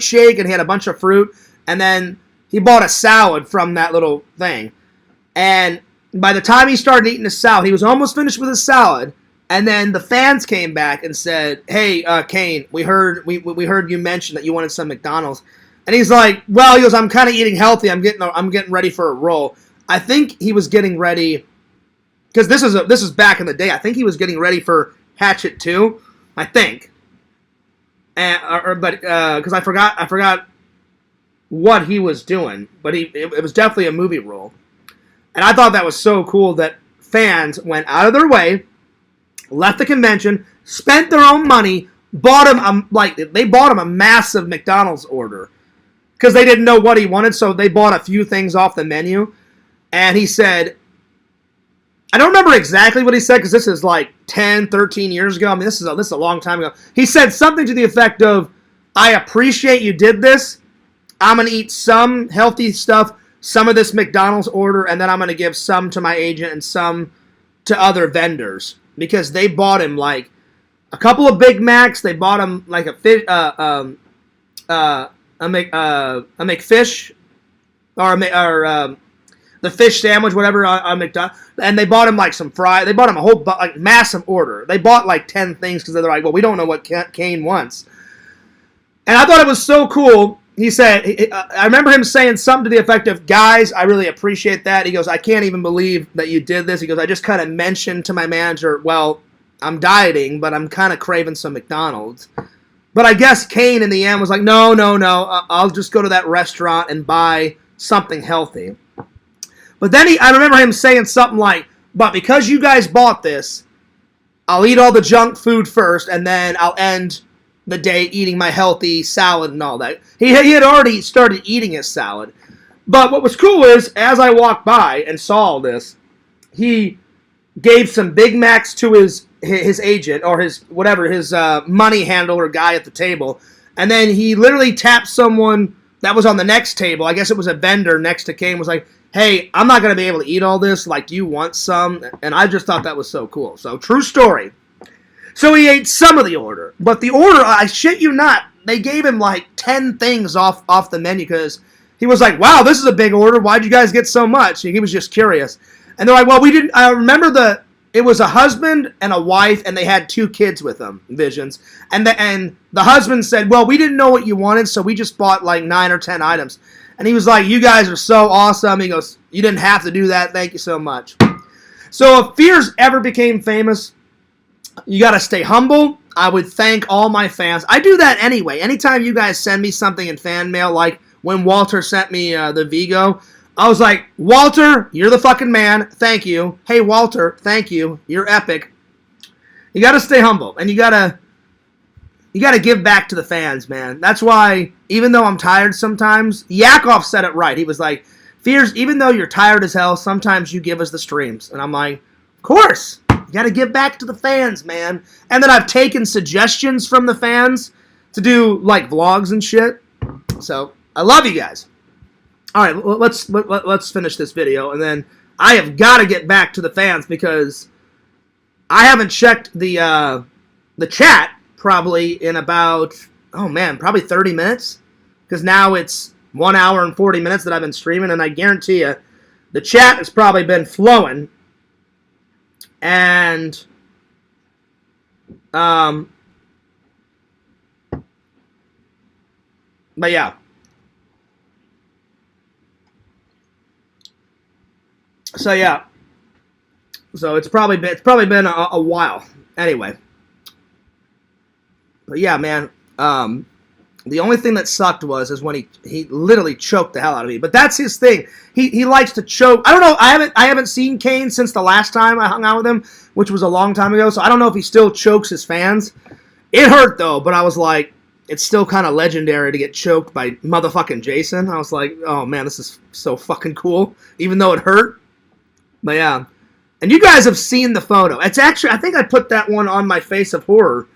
shake, and he had a bunch of fruit, and then he bought a salad from that little thing. And by the time he started eating the salad, he was almost finished with his salad, and then the fans came back and said, "Hey, Kane, we heard you mention that you wanted some McDonald's." And he's like, well, he goes, I'm kind of eating healthy. I'm getting ready for a role. I think he was getting ready, because this is back in the day. I think he was getting ready for Hatchet 2. I think, because I forgot what he was doing, but it was definitely a movie role. And I thought that was so cool that fans went out of their way, left the convention, spent their own money, bought him they bought him a massive McDonald's order. Because they didn't know what he wanted, so they bought a few things off the menu. And he said, I don't remember exactly what he said, because this is like 10, 13 years ago. I mean, this is a long time ago. He said something to the effect of, I appreciate you did this. I'm going to eat some healthy stuff, some of this McDonald's order, and then I'm going to give some to my agent and some to other vendors. Because they bought him like a couple of Big Macs. They bought him like a fish, a McFish, or the fish sandwich, whatever, on McDonald's, and they bought him like some fries. They bought him a whole massive order. They bought like 10 things because they're like, well, we don't know what Kane wants. And I thought it was so cool. He said, I remember him saying something to the effect of, guys, I really appreciate that. He goes, I can't even believe that you did this. He goes, I just kind of mentioned to my manager, well, I'm dieting, but I'm kind of craving some McDonald's. But I guess Kane in the end was like, no, I'll just go to that restaurant and buy something healthy. But then I remember him saying something like, but because you guys bought this, I'll eat all the junk food first, and then I'll end the day eating my healthy salad and all that. He had already started eating his salad. But what was cool is, as I walked by and saw all this, he gave some Big Macs to his agent, or his money handler guy at the table, and then he literally tapped someone that was on the next table. I guess it was a vendor next to Kane, was like, hey, I'm not going to be able to eat all this, like, do you want some? And I just thought that was so cool. So, true story. So he ate some of the order, but the order, I shit you not, they gave him like 10 things off the menu, because he was like, wow, this is a big order, why'd you guys get so much? He was just curious. And they're like, well, we didn't, I remember it was a husband and a wife, and they had 2 kids with them, Visions. And the husband said, well, we didn't know what you wanted, so we just bought like 9 or 10 items. And he was like, you guys are so awesome. He goes, you didn't have to do that. Thank you so much. So if Fears ever became famous, you got to stay humble. I would thank all my fans. I do that anyway. Anytime you guys send me something in fan mail, like when Walter sent me the Vigo, I was like, Walter, you're the fucking man. Thank you. Hey, Walter, thank you. You're epic. You got to stay humble, and you got to give back to the fans, man. That's why, even though I'm tired sometimes, Yakov said it right. He was like, Fears, even though you're tired as hell, sometimes you give us the streams. And I'm like, of course. You got to give back to the fans, man. And then I've taken suggestions from the fans to do, like, vlogs and shit. So, I love you guys. All right, let's finish this video. And then I have got to get back to the fans because I haven't checked the chat probably in about, oh, man, probably 30 minutes. Because now it's 1 hour and 40 minutes that I've been streaming. And I guarantee you, the chat has probably been flowing. And, but yeah. So yeah. So it's probably been a while. Anyway. But yeah, man. The only thing that sucked is when he literally choked the hell out of me. But that's his thing. He likes to choke. I don't know. I haven't seen Kane since the last time I hung out with him, which was a long time ago. So I don't know if he still chokes his fans. It hurt though, but I was like, it's still kind of legendary to get choked by motherfucking Jason. I was like, oh man, this is so fucking cool, even though it hurt. But yeah, and you guys have seen the photo. It's actually, I think I put that one on my Face of Horror.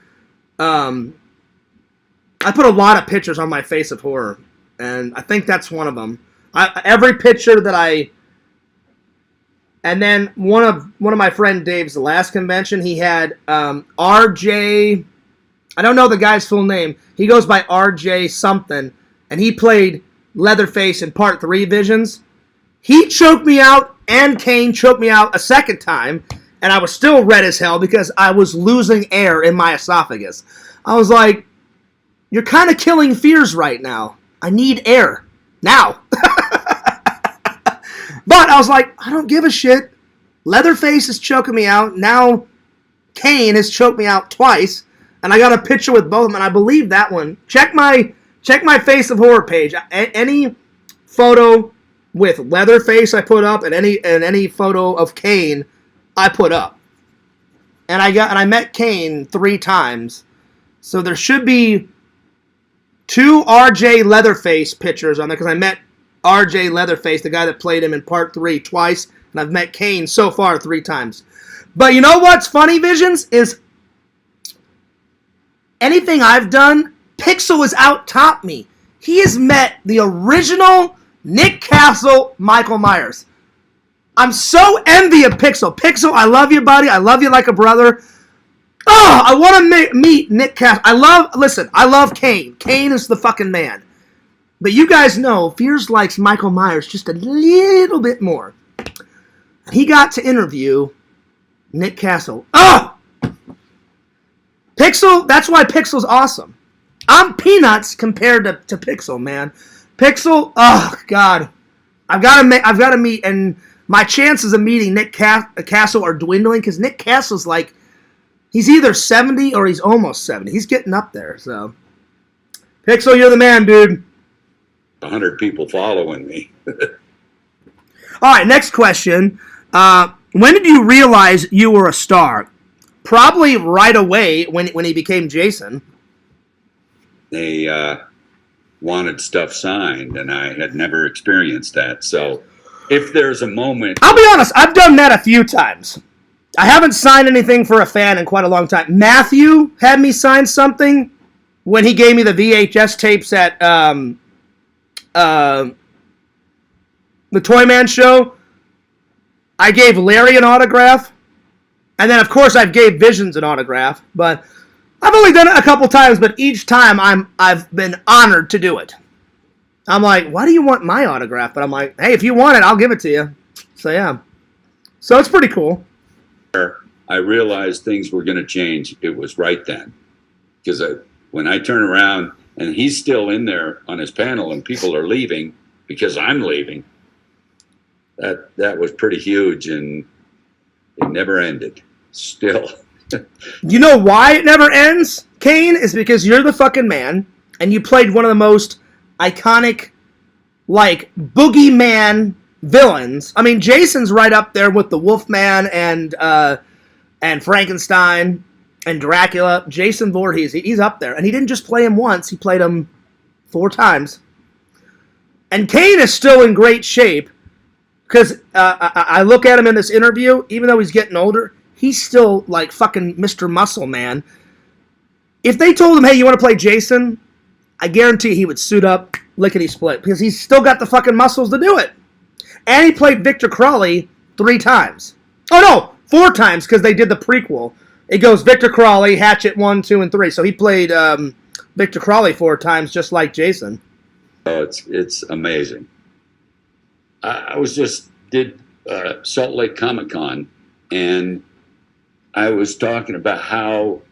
I put a lot of pictures on my Face of Horror, and I think that's one of them. Every picture that and then one of my friend Dave's last convention, he had RJ. I don't know the guy's full name. He goes by RJ something, and he played Leatherface in Part 3 Visions. He choked me out, and Kane choked me out a second time, and I was still red as hell because I was losing air in my esophagus. I was like, you're kind of killing fears right now. I need air. Now. But I was like, I don't give a shit. Leatherface is choking me out. Now Kane has choked me out twice. And I got a picture with both of them. And I believe that one. Check my Face of Horror page. Any photo with Leatherface I put up, and any photo of Kane I put up. And I met Kane 3 times. So there should be 2 RJ Leatherface pictures on there, because I met RJ Leatherface, the guy that played him in Part 3 twice, and I've met Kane so far 3 times. But you know what's funny, Visions, is anything I've done, Pixel has out-topped me. He has met the original Nick Castle, Michael Myers. I'm so envy of Pixel. Pixel, I love you, buddy. I love you like a brother. Oh, I want to meet Nick Castle. I love Kane. Kane is the fucking man. But you guys know, Fears likes Michael Myers just a little bit more. And he got to interview Nick Castle. Oh! Pixel, that's why Pixel's awesome. I'm peanuts compared to Pixel, man. Pixel, oh, God. I've got to meet, and my chances of meeting Nick Castle are dwindling, because Nick Castle's like, he's either 70 or he's almost 70. He's getting up there, so. Pixel, you're the man, dude. 100 people following me. All right, next question. When did you realize you were a star? Probably right away when he became Jason. They wanted stuff signed, and I had never experienced that. So if there's a moment... I'll be honest, I've done that a few times. I haven't signed anything for a fan in quite a long time. Matthew had me sign something when he gave me the VHS tapes at the Toy Man show. I gave Larry an autograph. And then, of course, I gave Visions an autograph. But I've only done it a couple times, but each time I've been honored to do it. I'm like, why do you want my autograph? But I'm like, hey, if you want it, I'll give it to you. So, yeah. So, it's pretty cool. I realized things were going to change. It was right then. Because when I turn around and he's still in there on his panel and people are leaving because I'm leaving, that was pretty huge, and it never ended. Still. You know why it never ends, Kane? Is because you're the fucking man, and you played one of the most iconic, like, boogeyman villains. I mean, Jason's right up there with the Wolfman and Frankenstein and Dracula. Jason Voorhees, he's up there. And he didn't just play him once, he played him 4 times. And Kane is still in great shape. Because I look at him in this interview, even though he's getting older, he's still like fucking Mr. Muscle Man. If they told him, hey, you want to play Jason, I guarantee he would suit up lickety-split because he's still got the fucking muscles to do it. And he played Victor Crawley 3 times. Oh, no, 4 times because they did the prequel. It goes Victor Crawley, Hatchet 1, 2, and 3. So he played Victor Crawley 4 times just like Jason. Oh, it's amazing. I did Salt Lake Comic Con, and I was talking about how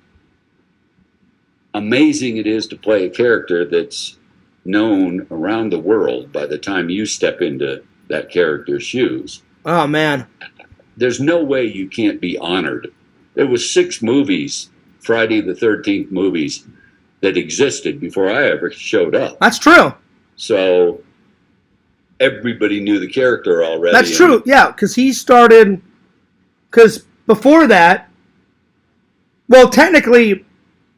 amazing it is to play a character that's known around the world by the time you step into that character's shoes. Oh, man. There's no way you can't be honored. There was 6 movies, Friday the 13th movies, that existed before I ever showed up. That's true. So everybody knew the character already. That's true, yeah, because he started... Because before that... Well, technically,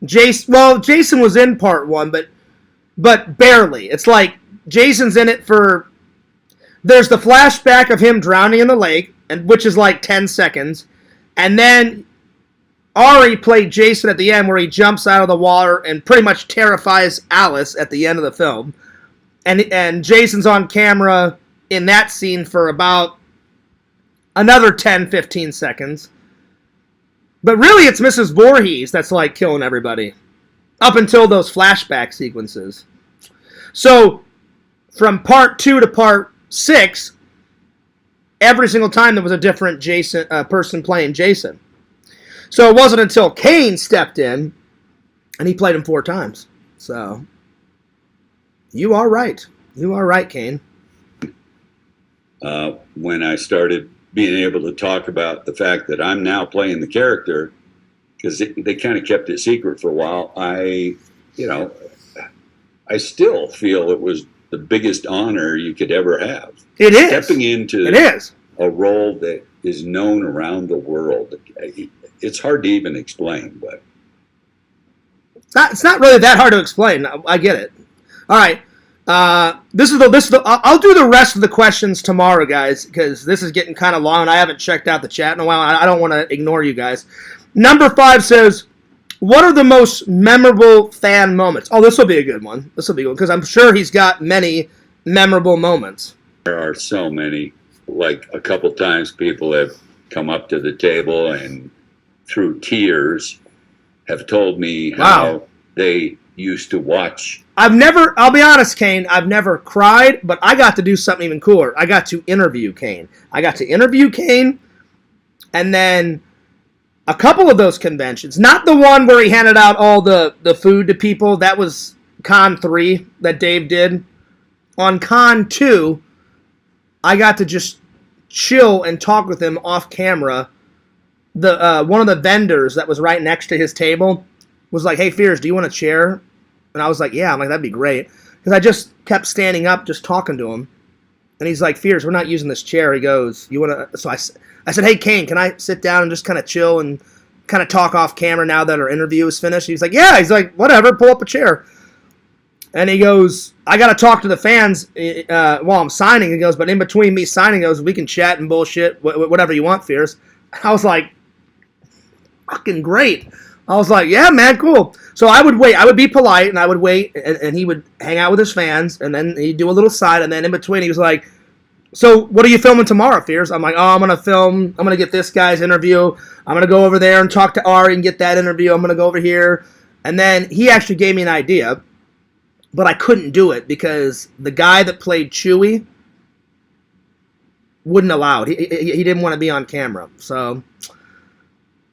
Jason was in part 1, but barely. It's like Jason's in it for... There's the flashback of him drowning in the lake, which is like 10 seconds. And then Ari played Jason at the end where he jumps out of the water and pretty much terrifies Alice at the end of the film. And Jason's on camera in that scene for about another 10, 15 seconds. But really, it's Mrs. Voorhees that's like killing everybody. Up until those flashback sequences. So, from part 2 to part 6, every single time there was a different person playing Jason. So it wasn't until Kane stepped in, and he played him 4 times. So, you are right. You are right, Kane. When I started being able to talk about the fact that I'm now playing the character, because they kind of kept it secret for a while, I still feel it was the biggest honor you could ever have. It is. Stepping into a role that is known around the world. It's hard to even explain, but it's not really that hard to explain. I get it. All right. I'll do the rest of the questions tomorrow, guys, because this is getting kind of long, and I haven't checked out the chat in a while. I don't want to ignore you guys. Number 5 says, what are the most memorable fan moments? Oh, this will be a good one. This will be good because I'm sure he's got many memorable moments. There are so many. Like a couple times people have come up to the table and through tears have told me how they used to watch. I'll be honest, Kane, I've never cried, but I got to do something even cooler. I got to interview Kane. And then a couple of those conventions, not the one where he handed out all the food to people. That was Con 3 that Dave did. On Con 2, I got to just chill and talk with him off camera. One of the vendors that was right next to his table was like, hey, Fears, do you want a chair? And I was like, yeah. I'm like, that'd be great. Because I just kept standing up, just talking to him. And he's like, Fears, we're not using this chair. He goes, you want to... So I said, hey, Kane, can I sit down and just kind of chill and kind of talk off camera now that our interview is finished? He's like, yeah. He's like, whatever, pull up a chair. And he goes, I got to talk to the fans while I'm signing. He goes, but in between me signing, he goes, we can chat and bullshit, whatever you want, Fears. I was like, fucking great. I was like, yeah, man, cool. So I would wait. I would be polite, and I would wait, and he would hang out with his fans, and then he'd do a little side, and then in between he was like, so what are you filming tomorrow, Fears? I'm like, I'm going to get this guy's interview. I'm going to go over there and talk to Ari and get that interview. I'm going to go over here. And then he actually gave me an idea, but I couldn't do it because the guy that played Chewie wouldn't allow it. He didn't want to be on camera. So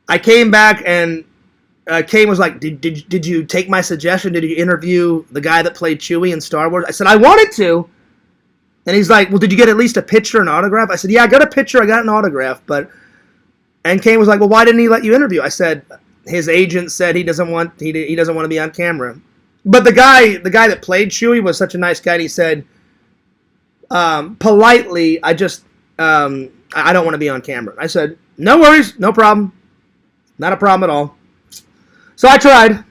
I came back, and Kane was like, did you take my suggestion? Did you interview the guy that played Chewie in Star Wars? I said, I wanted to. And he's like, well, did you get at least a picture and autograph? I said, yeah, I got a picture. I got an autograph. And Kane was like, well, why didn't he let you interview? I said, his agent said he doesn't want to be on camera. But the guy that played Chewie was such a nice guy. And he said, politely, I don't want to be on camera. I said, no worries, no problem. Not a problem at all. So I tried.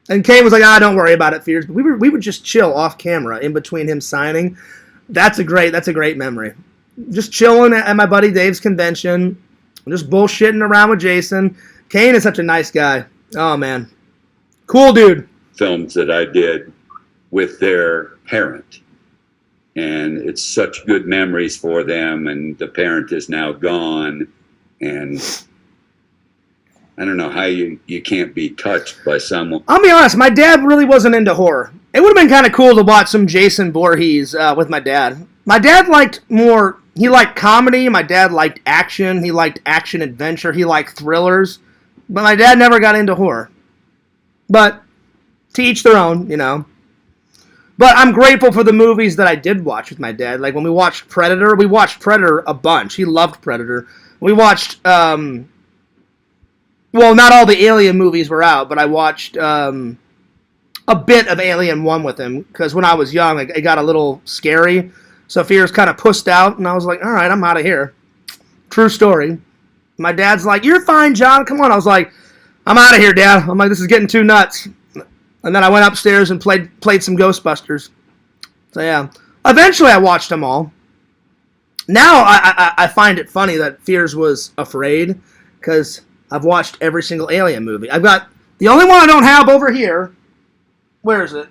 And Kane was like, don't worry about it, Fears. But we would just chill off camera in between him signing. That's a great memory. just chilling at my buddy Dave's convention, just bullshitting around with Jason. Kane is such a nice guy. Oh, man. Cool dude. Films that I did with their parent. And it's such good memories for them, and the parent is now gone. And I don't know how you can't be touched by someone. I'll be honest, my dad really wasn't into horror. It would have been kind of cool to watch some Jason Voorhees with my dad. My dad he liked comedy. My dad liked action. He liked action adventure. He liked thrillers. But my dad never got into horror. But to each their own, you know. But I'm grateful for the movies that I did watch with my dad. Like when we watched Predator a bunch. He loved Predator. We watched, well, not all the Alien movies were out, but I watched a bit of Alien 1 with him. Because when I was young, it got a little scary. So Fears kind of pushed out, and I was like, all right, I'm out of here. True story. My dad's like, you're fine, John. Come on. I was like, I'm out of here, Dad. I'm like, this is getting too nuts. And then I went upstairs and played some Ghostbusters. So, yeah. Eventually, I watched them all. Now, I find it funny that Fears was afraid, because I've watched every single Alien movie. I've got, the only one I don't have over here, where is it?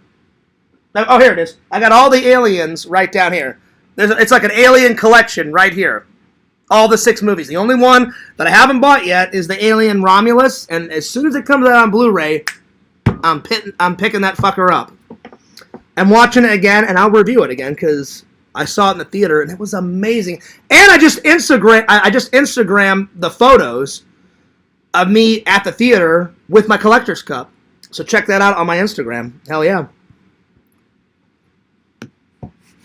Oh, here it is. I got all the Aliens right down here. It's like an Alien collection right here. All the 6 movies. The only one that I haven't bought yet is the Alien Romulus, and as soon as it comes out on Blu-ray, I'm picking that fucker up. I'm watching it again, and I'll review it again, because I saw it in the theater, and it was amazing. And I just Instagram the photos of me at the theater with my collector's cup. So check that out on my Instagram. Hell yeah.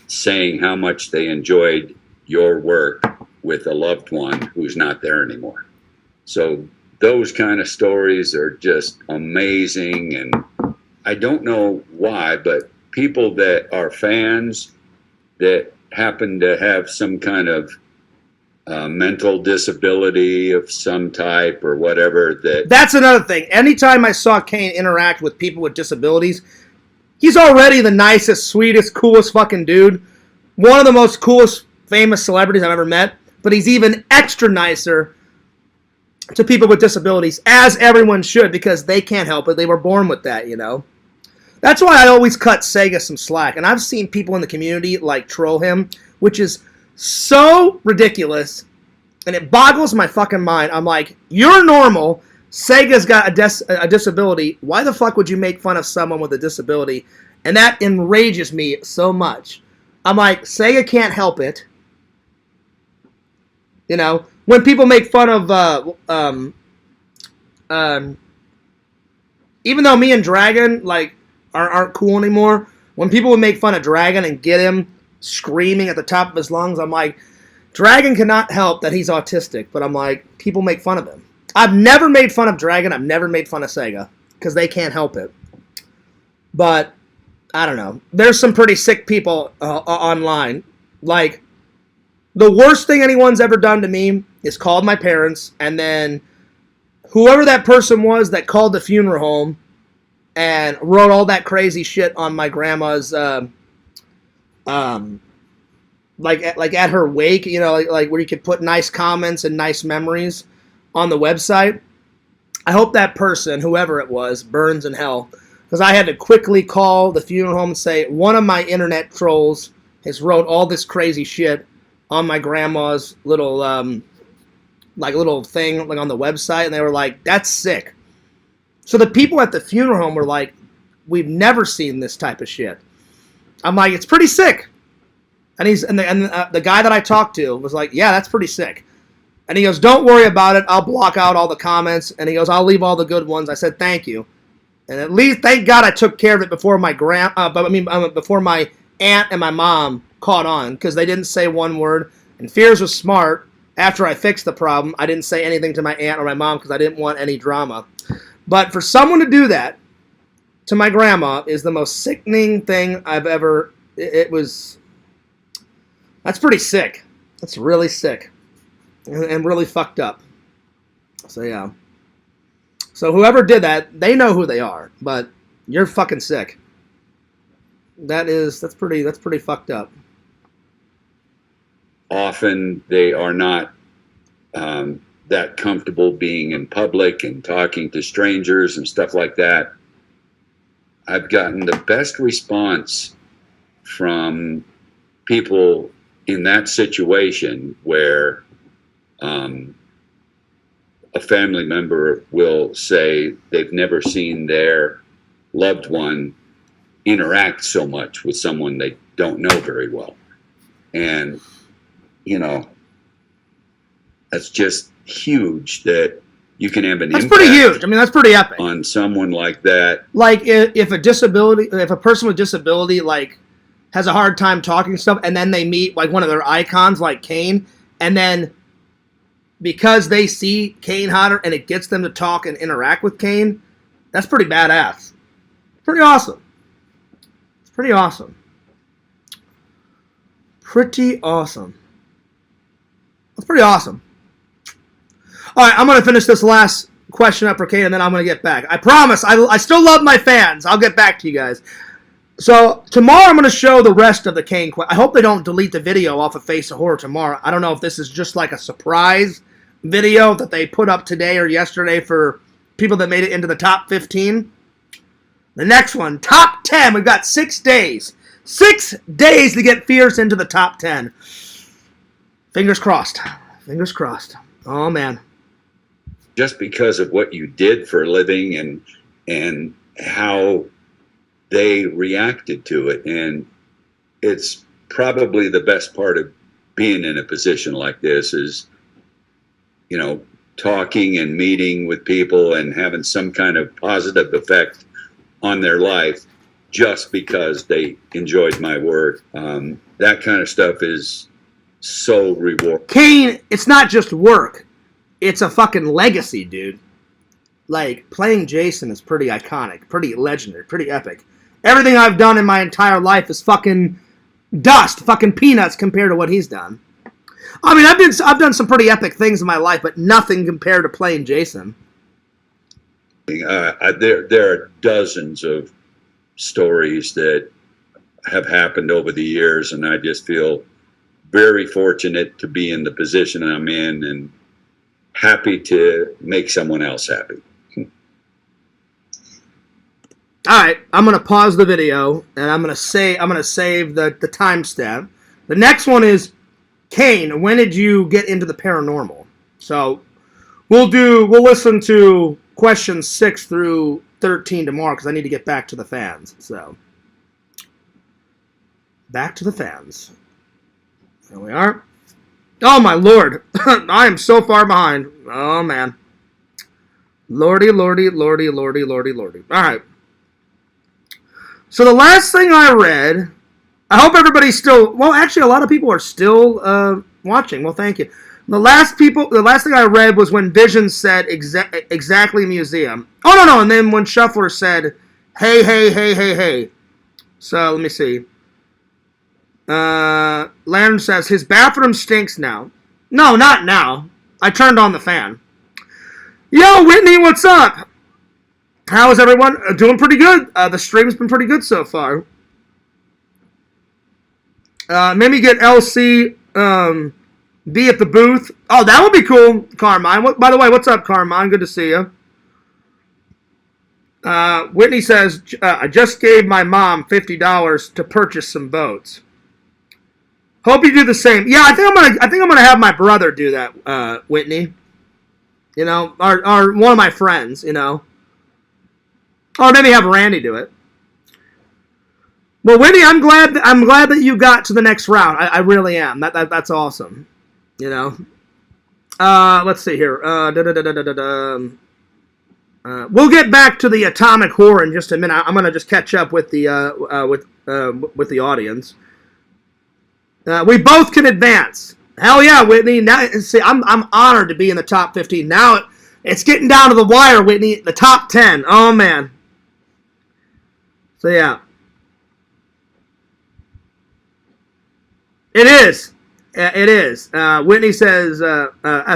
Saying how much they enjoyed your work with a loved one who's not there anymore. So those kind of stories are just amazing, and I don't know why, but people that are fans that happen to have some kind of mental disability of some type or whatever. That's another thing. Anytime I saw Kane interact with people with disabilities, he's already the nicest, sweetest, coolest fucking dude. One of the most coolest, famous celebrities I've ever met. But he's even extra nicer to people with disabilities, as everyone should, because they can't help it. They were born with that, you know. That's why I always cut Sega some slack. And I've seen people in the community, like, troll him, which is so ridiculous. And it boggles my fucking mind. I'm like, you're normal. Sega's got a disability. Why the fuck would you make fun of someone with a disability? And that enrages me so much. I'm like, Sega can't help it. You know, when people make fun of, even though me and Dragon, like, aren't cool anymore, when people would make fun of Dragon and get him screaming at the top of his lungs, I'm like, Dragon cannot help that he's autistic, but I'm like, people make fun of him. I've never made fun of Dragon, I've never made fun of Sega, because they can't help it. But, I don't know. There's some pretty sick people online. Like, the worst thing anyone's ever done to me is called my parents, and then whoever that person was that called the funeral home and wrote all that crazy shit on my grandma's, like at her wake, you know, like where you could put nice comments and nice memories on the website. I hope that person, whoever it was, burns in hell, because I had to quickly call the funeral home and say, one of my internet trolls has wrote all this crazy shit on my grandma's little little thing, like, on the website, and they were like, that's sick. So the people at the funeral home were like, we've never seen this type of shit. I'm like, it's pretty sick. And the guy that I talked to was like, yeah, that's pretty sick. And he goes, don't worry about it. I'll block out all the comments. And he goes, I'll leave all the good ones. I said, thank you. And at least, thank God, I took care of it before my before my aunt and my mom caught on, because they didn't say one word. And Fears was smart. After I fixed the problem, I didn't say anything to my aunt or my mom because I didn't want any drama. But for someone to do that to my grandma is the most sickening thing I've ever... That's pretty sick. That's really sick. And really fucked up. So, yeah. So whoever did that, they know who they are. But you're fucking sick. That's pretty fucked up. often they are not that comfortable being in public and talking to strangers and stuff like that. I've gotten the best response from people in that situation where a family member will say they've never seen their loved one interact so much with someone they don't know very well. And, you know, that's just huge that you can have an That's impact pretty huge. I mean, that's pretty epic. on someone like that. Like if a person with disability like has a hard time talking stuff, and then they meet like one of their icons like Kane, and then because they see Kane Hodder and it gets them to talk and interact with Kane, that's pretty badass. Pretty awesome. It's pretty awesome. Pretty awesome. That's pretty awesome. All right, I'm going to finish this last question up for Kane, and then I'm going to get back. I promise. I still love my fans. I'll get back to you guys. So tomorrow I'm going to show the rest of the Kane. I hope they don't delete the video off of Face of Horror tomorrow. I don't know if this is just like a surprise video that they put up today or yesterday for people that made it into the top 15. The next one, top 10. We've got 6 days. 6 days to get Fierce into the top 10. Fingers crossed. Fingers crossed. Oh, man. Just because of what you did for a living and how they reacted to it. And it's probably the best part of being in a position like this is, you know, talking and meeting with people and having some kind of positive effect on their life just because they enjoyed my work. That kind of stuff is so rewarding. Kane, it's not just work. It's a fucking legacy, dude. Like, playing Jason is pretty iconic, pretty legendary, pretty epic. Everything I've done in my entire life is fucking dust, fucking peanuts compared to what he's done. I mean, I've done some pretty epic things in my life, but nothing compared to playing Jason. There are dozens of stories that have happened over the years, and I just feel very fortunate to be in the position I'm in and happy to make someone else happy. All right, I'm gonna pause the video and I'm gonna save the timestamp. The next one is Kane. When did you get into the paranormal? So we'll listen to questions 6 through 13 tomorrow because I need to get back to the fans. So back to the fans. There we are. Oh my lord, I am so far behind. Oh man, lordy, lordy, lordy, lordy, lordy, lordy. All right. So the last thing I read, I hope everybody's still, well, actually a lot of people are still watching. Well, thank you. The last thing I read was when Vision said exactly museum. Oh, no, and then when Shuffler said, hey, hey, hey, hey, hey. So, let me see. Landon says, his bathroom stinks now. No, not now. I turned on the fan. Yo, Whitney, what's up? How is everyone? Doing pretty good. The stream's been pretty good so far. Maybe get LC be at the booth. Oh, that would be cool, Carmine. By the way, what's up, Carmine? Good to see you. Whitney says, I just gave my mom $50 to purchase some boats. Hope you do the same. Yeah, I think I'm gonna have my brother do that, Whitney. You know, or one of my friends, you know. Or maybe have Randy do it. Well, Whitney, I'm glad that you got to the next round. I really am. That's awesome. You know. Let's see here. We'll get back to the atomic horror in just a minute. I'm gonna just catch up with the audience. We both can advance. Hell yeah, Whitney. Now, see, I'm honored to be in the top 15. Now it's getting down to the wire, Whitney. The top 10. Oh man. So yeah. It is. It is. Whitney says,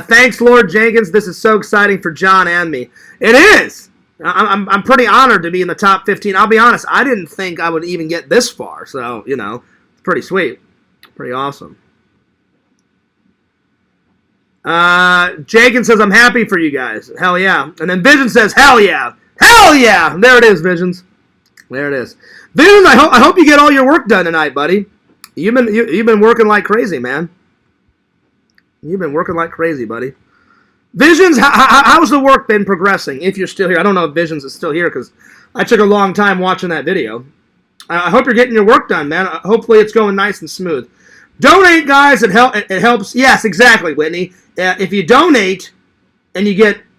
thanks, Lord Jenkins. This is so exciting for John and me. It is. I'm pretty honored to be in the top 15. I'll be honest. I didn't think I would even get this far. So, you know, it's pretty sweet. Pretty awesome. Jagan says, I'm happy for you guys. Hell yeah. And then Vision says, hell yeah. Hell yeah. There it is, Visions. There it is. Visions, I hope you get all your work done tonight, buddy. You've been working like crazy, man. You've been working like crazy, buddy. Visions, how's the work been progressing, if you're still here? I don't know if Visions is still here, because I took a long time watching that video. I hope you're getting your work done, man. Hopefully it's going nice and smooth. Donate, guys. It helps. Yes, exactly, Whitney. If you donate, and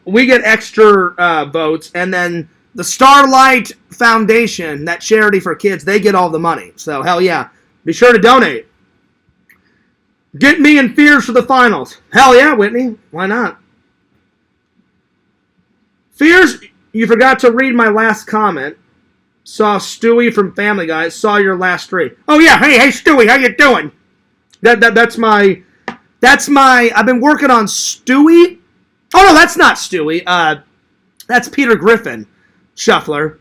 we get extra votes, and then the Starlight Foundation, that charity for kids, they get all the money. So, hell yeah. Be sure to donate. Get me and Fears for the finals. Hell yeah, Whitney. Why not? Fears, you forgot to read my last comment. Saw Stewie from Family Guy. Saw your last stream. Oh yeah, hey Stewie, how you doing? That's my. I've been working on Stewie. Oh no, that's not Stewie. That's Peter Griffin, Shuffler.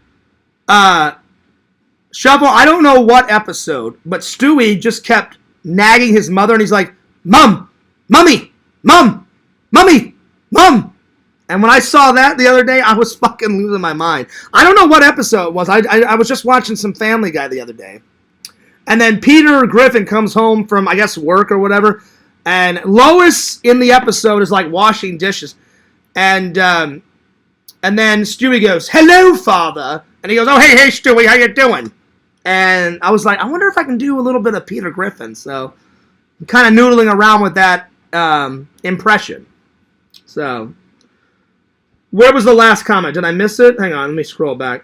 Shuffle. I don't know what episode, but Stewie just kept nagging his mother, and he's like, "Mom, Mommy, Mom, Mommy, Mom." And when I saw that the other day, I was fucking losing my mind. I don't know what episode it was. I was just watching some Family Guy the other day. And then Peter Griffin comes home from, I guess, work or whatever. And Lois in the episode is like washing dishes. And then Stewie goes, "Hello, Father." And he goes, "Oh, hey, Stewie, how you doing?" And I was like, I wonder if I can do a little bit of Peter Griffin. So I'm kind of noodling around with that impression. So... where was the last comment? Did I miss it? Hang on, let me scroll back.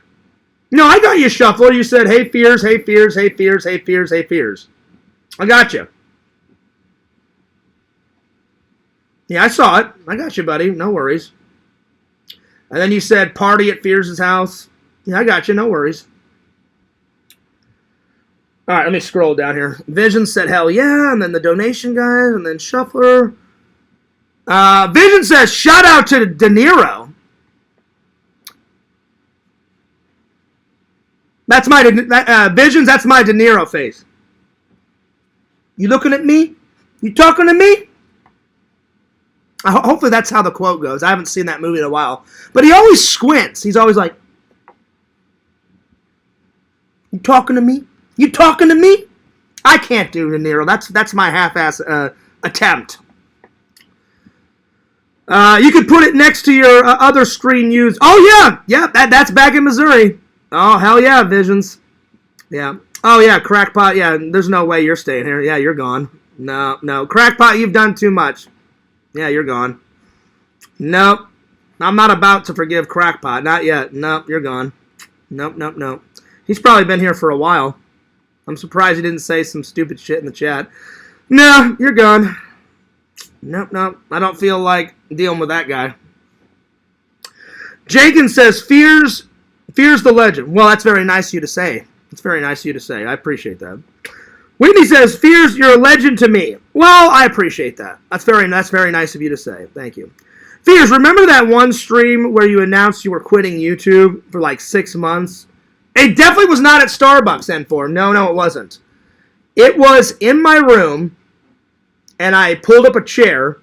No, I got you, Shuffler. You said, hey, Fears, hey, Fears, hey, Fears, hey, Fears, hey, Fears. I got you. Yeah, I saw it. I got you, buddy. No worries. And then you said, party at Fears' house. Yeah, I got you. No worries. All right, let me scroll down here. Vision said, hell yeah. And then the donation guys. And then Shuffler. Vision says, shout out to De Niro. That's my Visions. That's my De Niro face. You looking at me? You talking to me? Hopefully that's how the quote goes. I haven't seen that movie in a while, but he always squints. He's always like, "You talking to me? You talking to me?" I can't do De Niro. That's my half-ass attempt. You could put it next to your other screen used. Oh yeah, that's back in Missouri. Oh, hell yeah, Visions. Yeah. Oh, yeah, Crackpot. Yeah, there's no way you're staying here. Yeah, you're gone. No. Crackpot, you've done too much. Yeah, you're gone. Nope. I'm not about to forgive Crackpot. Not yet. Nope, you're gone. Nope. He's probably been here for a while. I'm surprised he didn't say some stupid shit in the chat. No, you're gone. Nope. I don't feel like dealing with that guy. Jagan says, Fears the legend. Well, that's very nice of you to say. It's very nice of you to say. I appreciate that. Whitney says, Fears, you're a legend to me. Well, I appreciate that. That's very nice of you to say. Thank you. Fears, remember that one stream where you announced you were quitting YouTube for like 6 months? It definitely was not at Starbucks, N4. No, it wasn't. It was in my room, and I pulled up a chair.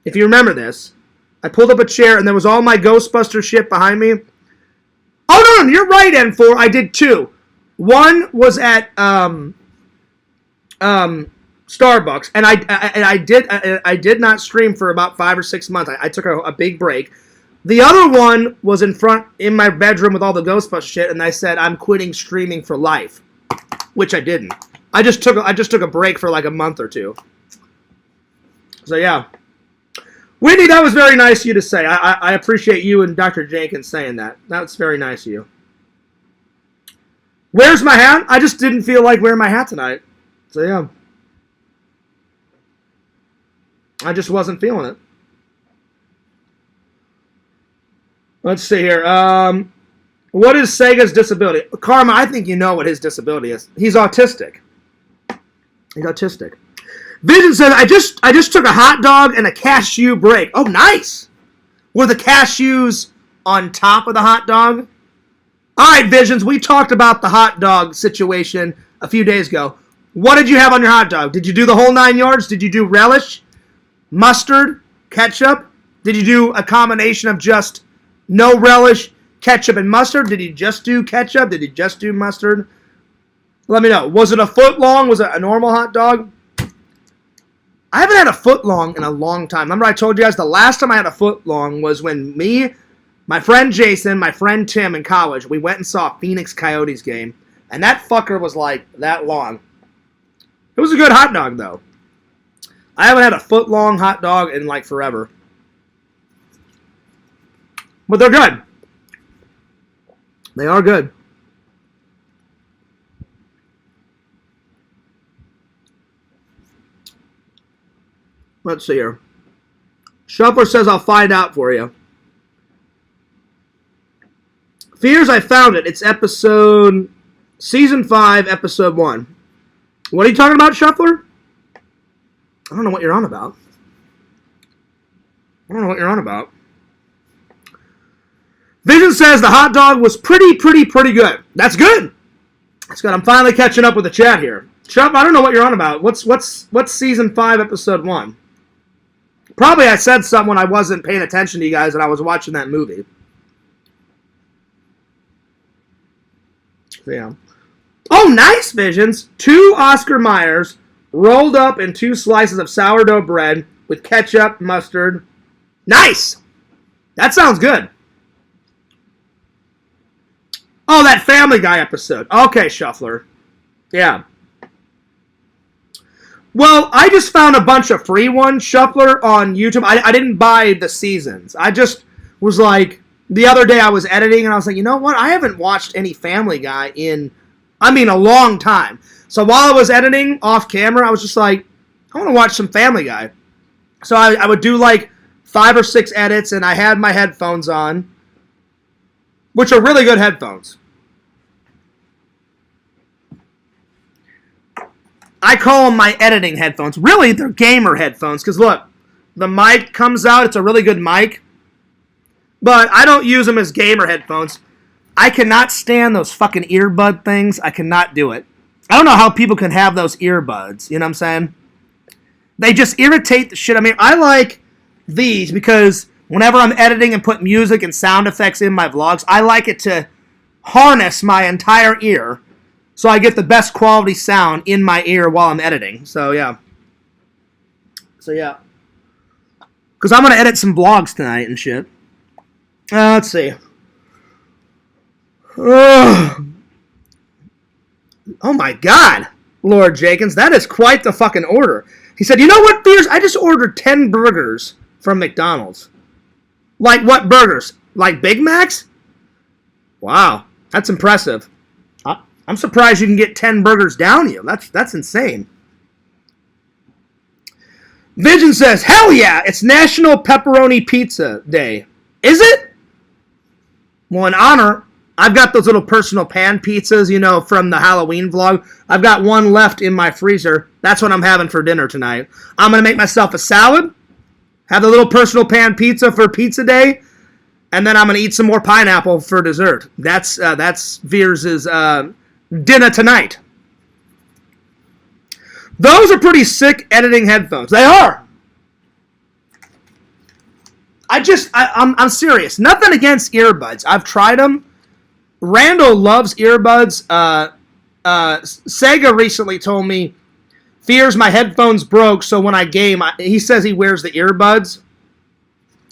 If you remember this, I pulled up a chair, and there was all my Ghostbuster shit behind me. Oh, no, you're right, N4. I did 2. One was at Starbucks, and I did not stream for about 5 or 6 months. I took a big break. The other one was in my bedroom with all the Ghostbusters shit, and I said I'm quitting streaming for life, which I didn't. I just took a break for like a month or 2. So yeah, Whitney, that was very nice of you to say. I appreciate you and Dr. Jenkins saying that. That's very nice of you. Where's my hat? I just didn't feel like wearing my hat tonight. So yeah. I just wasn't feeling it. Let's see here. What is Sega's disability? Karma, I think you know what his disability is. He's autistic. Vision says, I just took a hot dog and a cashew break. Oh, nice. Were the cashews on top of the hot dog? All right, Visions, we talked about the hot dog situation a few days ago. What did you have on your hot dog? Did you do the whole 9 yards? Did you do relish, mustard, ketchup? Did you do a combination of just no relish, ketchup, and mustard? Did you just do ketchup? Did you just do mustard? Let me know. Was it a foot long? Was it a normal hot dog? I haven't had a foot long in a long time. Remember I told you guys the last time I had a foot long was when me, my friend Jason, my friend Tim in college, we went and saw a Phoenix Coyotes game, and that fucker was like that long. It was a good hot dog, though. I haven't had a foot long hot dog in like forever. But they're good. They are good. Let's see here. Shuffler says I'll find out for you. Fears, I found it. It's season 5, episode 1. What are you talking about, Shuffler? I don't know what you're on about. Vision says the hot dog was pretty good. That's good. That's good. I'm finally catching up with the chat here. Shuffler, I don't know what you're on about. What's season 5, episode 1? Probably I said something when I wasn't paying attention to you guys and I was watching that movie. Yeah. Oh, nice, Visions. 2 Oscar Mayers rolled up in 2 slices of sourdough bread with ketchup, mustard. Nice. That sounds good. Oh, that Family Guy episode. Okay, Shuffler. Yeah. Well, I just found a bunch of free ones, Shuffler, on YouTube. I didn't buy the seasons. I just was like, the other day I was editing, and I was like, you know what? I haven't watched any Family Guy in, a long time. So while I was editing off camera, I was just like, I want to watch some Family Guy. So I would do like 5 or 6 edits, and I had my headphones on, which are really good headphones. I call them my editing headphones. Really, they're gamer headphones, because look, the mic comes out. It's a really good mic. But I don't use them as gamer headphones. I cannot stand those fucking earbud things. I cannot do it. I don't know how people can have those earbuds. You know what I'm saying? They just irritate the shit. I like these because whenever I'm editing and put music and sound effects in my vlogs, I like it to harness my entire ear so I get the best quality sound in my ear while I'm editing. So, yeah. Because I'm going to edit some vlogs tonight and shit. Let's see. Oh my God, Lord Jenkins, that is quite the fucking order. He said, you know what, Fears? I just ordered 10 burgers from McDonald's. Like what burgers? Like Big Macs? Wow, that's impressive. I'm surprised you can get 10 burgers down you. That's insane. Vision says, hell yeah, it's National Pepperoni Pizza Day. Is it? Well, in honor, I've got those little personal pan pizzas, from the Halloween vlog. I've got one left in my freezer. That's what I'm having for dinner tonight. I'm going to make myself a salad, have the little personal pan pizza for pizza day, and then I'm going to eat some more pineapple for dessert. That's Veers' dinner tonight. Those are pretty sick editing headphones. They are. I'm serious. Nothing against earbuds. I've tried them. Randall loves earbuds. Sega recently told me, Fears, my headphones broke, so when I game, he says he wears the earbuds.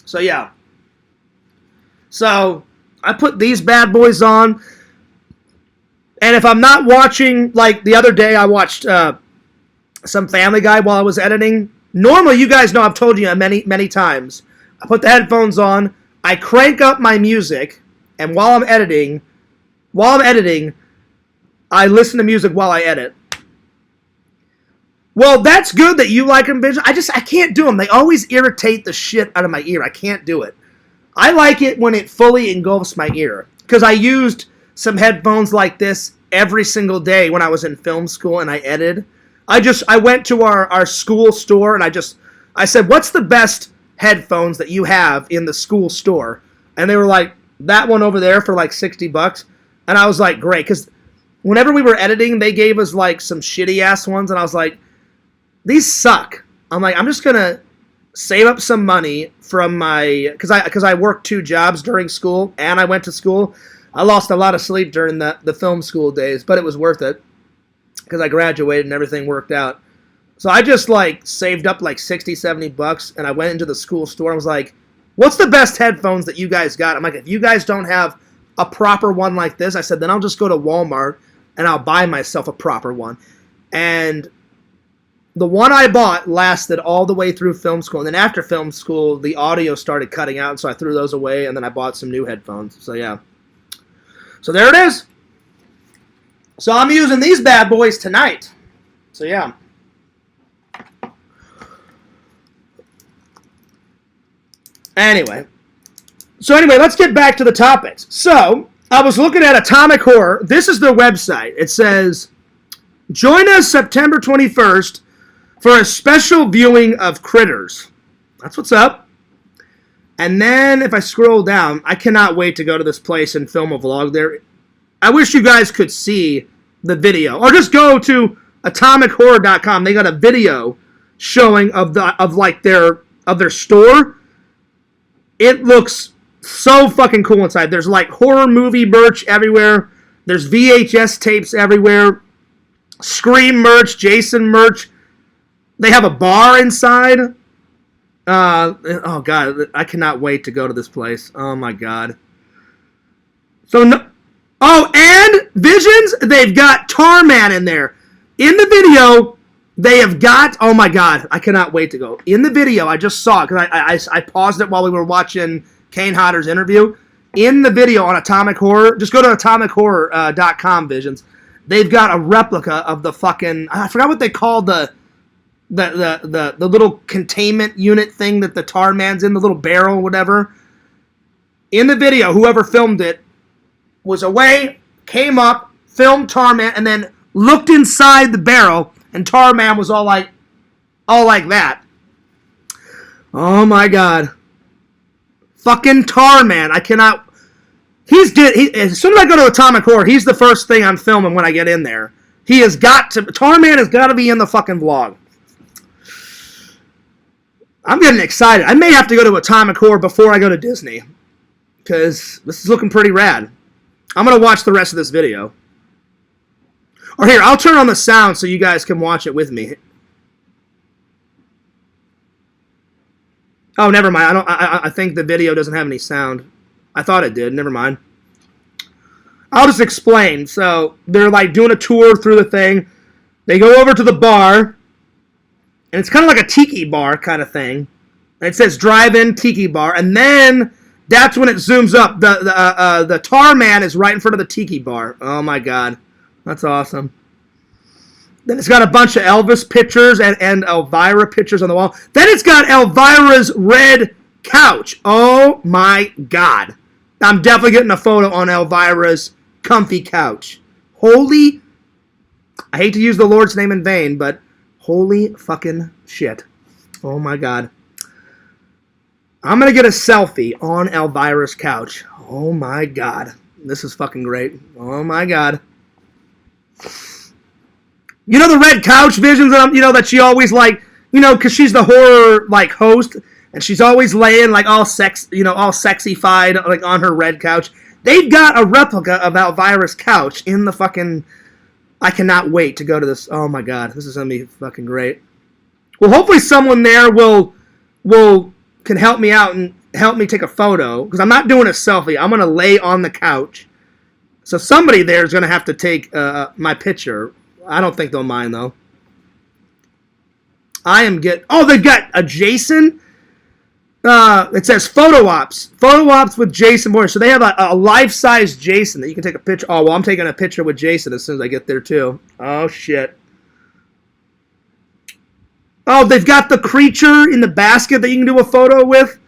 So, yeah. So, I put these bad boys on. And if I'm not watching, like the other day I watched some Family Guy while I was editing. Normally, you guys know I've told you many, many times. I put the headphones on, I crank up my music, and while I'm editing, I listen to music while I edit. Well, that's good that you like them, Vision. I can't do them. They always irritate the shit out of my ear. I can't do it. I like it when it fully engulfs my ear. Because I used some headphones like this every single day when I was in film school and I edited. I went to our school store and I said, what's the best headphones that you have in the school store? And they were like, that one over there for like $60. And I was like, great. Because whenever we were editing, they gave us like some shitty ass ones. And I was like, these suck. I'm like, I'm just going to save up some money from my, because I worked 2 jobs during school and I went to school. I lost a lot of sleep during the film school days, but it was worth it because I graduated and everything worked out. So I just like saved up like $60-70 and I went into the school store and was like, what's the best headphones that you guys got? I'm like, if you guys don't have a proper one like this, I said, then I'll just go to Walmart and I'll buy myself a proper one. And the one I bought lasted all the way through film school. And then after film school, the audio started cutting out, so I threw those away, and then I bought some new headphones. So yeah. So there it is. So I'm using these bad boys tonight. So yeah. Anyway, let's get back to the topics. So, I was looking at Atomic Horror. This is their website. It says, join us September 21st for a special viewing of Critters. That's what's up. And then, if I scroll down, I cannot wait to go to this place and film a vlog there. I wish you guys could see the video. Or just go to atomichorror.com. They got a video showing of their store. It looks so fucking cool inside. There's like horror movie merch everywhere. There's VHS tapes everywhere. Scream merch, Jason merch. They have a bar inside. Oh god, I cannot wait to go to this place. Oh my god. And Visions, they've got Tarman in there. In the video, they have got, oh my god, I cannot wait to go. In the video, I just saw it, because I paused it while we were watching Kane Hodder's interview. In the video on Atomic Horror, just go to atomichorror.com, Visions. They've got a replica of the fucking, I forgot what they called the little containment unit thing that the tar man's in, the little barrel, whatever. In the video, whoever filmed it was away, came up, filmed Tarman, and then looked inside the barrel, and Tarman was all like that. Oh my god. Fucking Tarman. I cannot. As soon as I go to Atomic Horror, he's the first thing I'm filming when I get in there. Tarman has got to be in the fucking vlog. I'm getting excited. I may have to go to Atomic Horror before I go to Disney, because this is looking pretty rad. I'm going to watch the rest of this video. Or here, I'll turn on the sound so you guys can watch it with me. Oh, never mind. I think the video doesn't have any sound. I thought it did. Never mind. I'll just explain. So, they're like doing a tour through the thing. They go over to the bar. And it's kind of like a tiki bar kind of thing. And it says drive-in tiki bar. And then that's when it zooms up. The tar man is right in front of the tiki bar. Oh my god. That's awesome. Then it's got a bunch of Elvis pictures and Elvira pictures on the wall. Then it's got Elvira's red couch. Oh my god. I'm definitely getting a photo on Elvira's comfy couch. Holy, I hate to use the Lord's name in vain, but holy fucking shit. Oh my god. I'm going to get a selfie on Elvira's couch. Oh my god. This is fucking great. Oh my god. You know the red couch Visions that she always like, because she's the horror like host, and she's always laying like all sexified like on her red couch. They've got a replica of Elvira's couch in the fucking. I cannot wait to go to this. Oh my god, this is gonna be fucking great. Well, hopefully someone there can help me out and help me take a photo, because I'm not doing a selfie. I'm gonna lay on the couch. So somebody there is going to have to take my picture. I don't think they'll mind, though. They've got a Jason. It says photo ops. Photo ops with Jason Moore. So they have a life-size Jason that you can take a picture. Oh, well, I'm taking a picture with Jason as soon as I get there, too. Oh, shit. Oh, they've got the creature in the basket that you can do a photo with.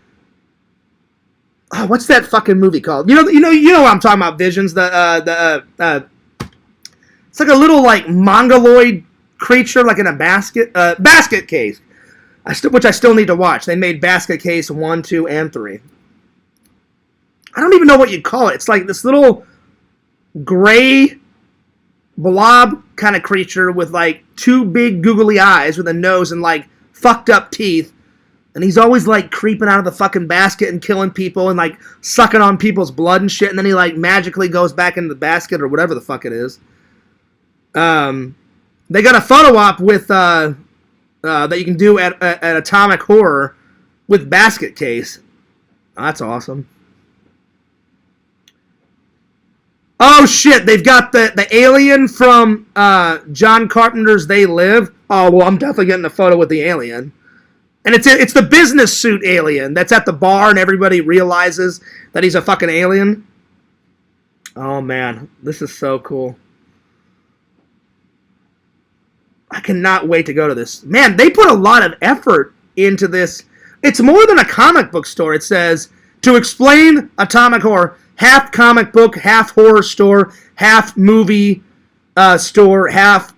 Oh, what's that fucking movie called? You know what I'm talking about, Visions. It's like a little like mongoloid creature, like in a basket case. Which I still need to watch. They made Basket Case 1, 2, and 3. I don't even know what you'd call it. It's like this little gray blob kind of creature with like 2 big googly eyes with a nose and like fucked up teeth. And he's always, like, creeping out of the fucking basket and killing people and, like, sucking on people's blood and shit. And then he, like, magically goes back into the basket or whatever the fuck it is. They got a photo op with, that you can do at Atomic Horror with basket case. Oh, that's awesome. Oh, shit. They've got the alien from John Carpenter's They Live. Oh, well, I'm definitely getting a photo with the alien. And it's the business suit alien that's at the bar and everybody realizes that he's a fucking alien. Oh, man. This is so cool. I cannot wait to go to this. Man, they put a lot of effort into this. It's more than a comic book store. It says, to explain Atomic Horror, half comic book, half horror store, half movie store, half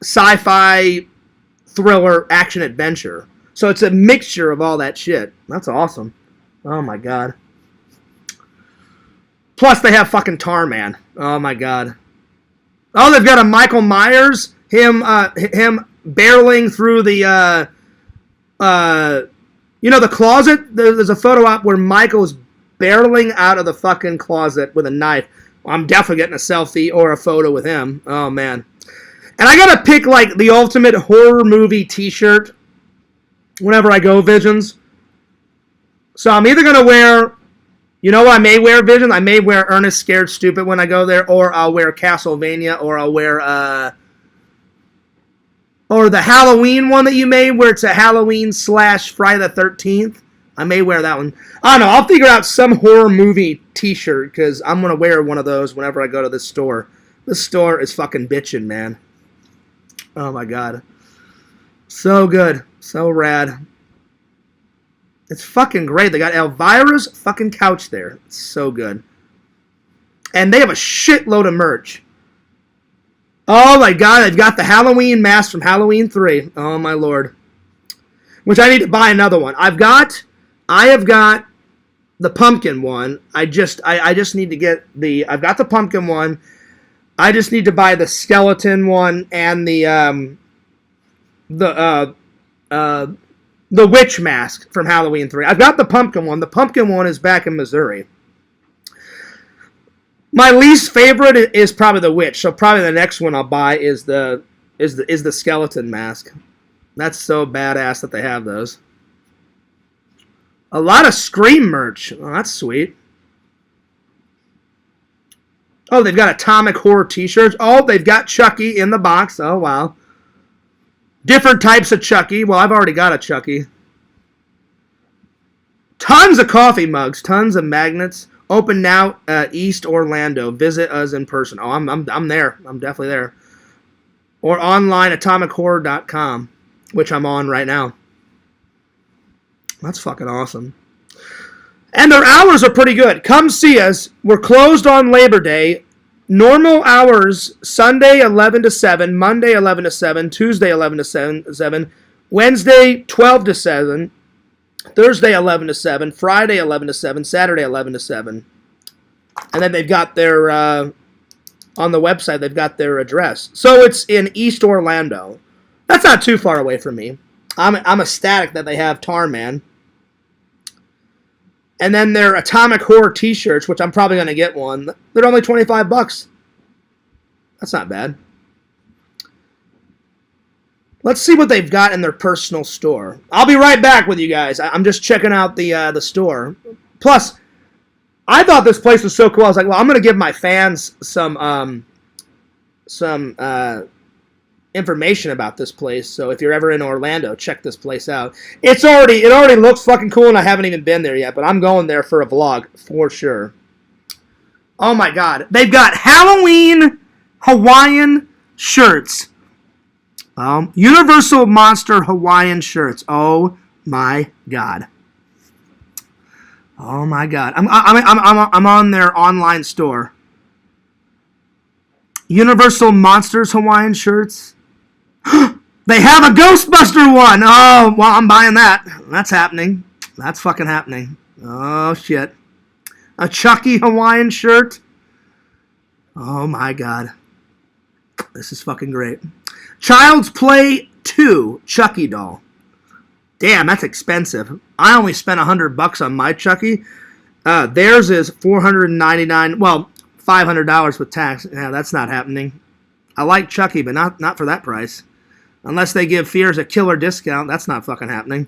sci-fi thriller, action, adventure. So it's a mixture of all that shit. That's awesome. Oh my god. Plus they have fucking Tarman. Oh my god. Oh, they've got a Michael Myers. Him barreling through the the closet. There's a photo op where Michael's barreling out of the fucking closet with a knife. I'm definitely getting a selfie or a photo with him. Oh man. And I gotta pick, like, the ultimate horror movie t-shirt whenever I go, Visions. So I'm either gonna wear, you know what I may wear, Visions? I may wear Ernest Scared Stupid when I go there, or I'll wear Castlevania, or I'll wear, or the Halloween one that you made, where it's a Halloween / Friday the 13th. I may wear that one. I don't know. I'll figure out some horror movie t-shirt, because I'm gonna wear one of those whenever I go to this store. This store is fucking bitchin', man. Oh my god. So good. So rad. It's fucking great. They got Elvira's fucking couch there. It's so good. And they have a shitload of merch. Oh my god, they've got the Halloween mask from Halloween 3. Oh my lord. Which I need to buy another one. I have got the pumpkin one. I just need to get I've got the pumpkin one. I just need to buy the skeleton one and the witch mask from Halloween 3. I've got the pumpkin one. The pumpkin one is back in Missouri. My least favorite is probably the witch. So probably the next one I'll buy is the skeleton mask. That's so badass that they have those. A lot of Scream merch. Oh, that's sweet. Oh, they've got Atomic Horror t-shirts. Oh, they've got Chucky in the box. Oh, wow. Different types of Chucky. Well, I've already got a Chucky. Tons of coffee mugs. Tons of magnets. Open now, East Orlando. Visit us in person. Oh, I'm there. I'm definitely there. Or online, atomichorror.com, which I'm on right now. That's fucking awesome. And their hours are pretty good. Come see us. We're closed on Labor Day. Normal hours, Sunday 11 to 7, Monday 11 to 7, Tuesday 11 to 7, Wednesday 12 to 7, Thursday 11 to 7, Friday 11 to 7, Saturday 11 to 7. And then they've got their, on the website, they've got their address. So it's in East Orlando. That's not too far away from me. I'm ecstatic that they have Tarman. And then their Atomic Horror t-shirts, which I'm probably going to get one. They're only $25. That's not bad. Let's see what they've got in their personal store. I'll be right back with you guys. I'm just checking out the store. Plus, I thought this place was so cool. I was like, well, I'm going to give my fans some information about this place. So if you're ever in Orlando, check this place out. It already looks fucking cool, and I haven't even been there yet, but I'm going there for a vlog for sure. Oh my god. They've got Halloween Hawaiian shirts. Universal Monster Hawaiian shirts. Oh my god. Oh my god. I'm on their online store. Universal Monsters Hawaiian shirts. They have a Ghostbuster one. Oh, well, I'm buying that. That's happening. That's fucking happening. Oh, shit. A Chucky Hawaiian shirt. Oh, my God. This is fucking great. Child's Play 2 Chucky doll. Damn, that's expensive. I only spent $100 on my Chucky. Theirs is $499. Well, $500 with tax. Yeah, that's not happening. I like Chucky, but not for that price. Unless they give Fears a killer discount, that's not fucking happening.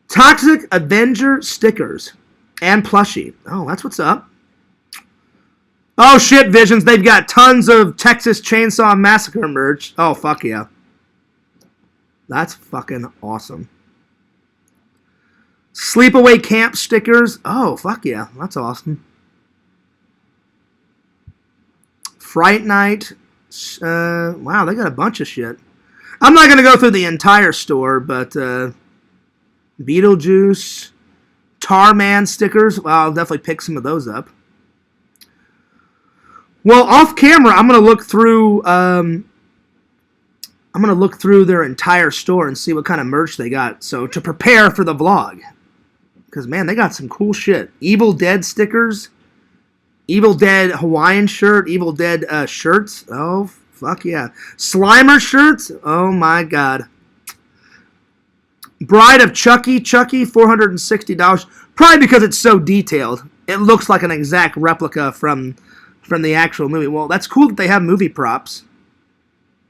Toxic Avenger stickers and plushie. Oh, that's what's up. Oh shit, Visions, they've got tons of Texas Chainsaw Massacre merch. Oh, fuck yeah. That's fucking awesome. Sleepaway Camp stickers. Oh, fuck yeah. That's awesome. Fright Night. Wow, they got a bunch of shit. I'm not going to go through the entire store, but Beetlejuice, Tarman stickers. Well, I'll definitely pick some of those up. Well, off camera, I'm going to look through their entire store and see what kind of merch they got. So to prepare for the vlog. Because, man, they got some cool shit. Evil Dead stickers. Evil Dead Hawaiian shirt. Evil Dead shirts. Oh, fuck yeah. Slimer shirts. Oh, my God. Bride of Chucky. Chucky, $460. Probably because it's so detailed. It looks like an exact replica from the actual movie. Well, that's cool that they have movie props.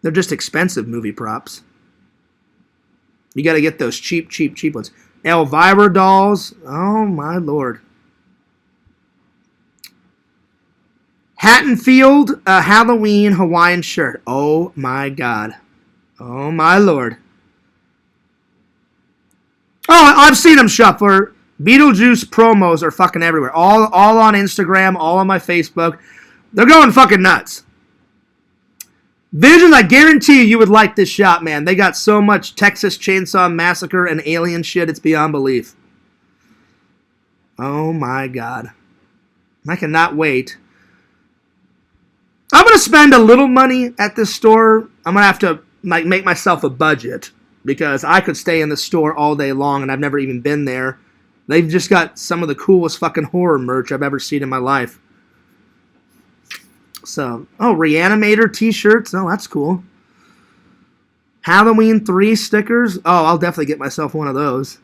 They're just expensive movie props. You got to get those cheap ones. Elvira dolls. Oh, my Lord. Hattonfield Halloween Hawaiian shirt. Oh, my God. Oh, my Lord. Oh, I've seen them, Shuffler. Beetlejuice promos are fucking everywhere. All on Instagram, all on my Facebook. They're going fucking nuts. Vision, I guarantee you would like this shop, man. They got so much Texas Chainsaw Massacre and alien shit, it's beyond belief. Oh my God. I cannot wait. I'm going to spend a little money at this store. I'm going to have to make myself a budget because I could stay in the store all day long and I've never even been there. They've just got some of the coolest fucking horror merch I've ever seen in my life. So, oh, Reanimator t-shirts. Oh, that's cool. Halloween 3 stickers. Oh, I'll definitely get myself one of those.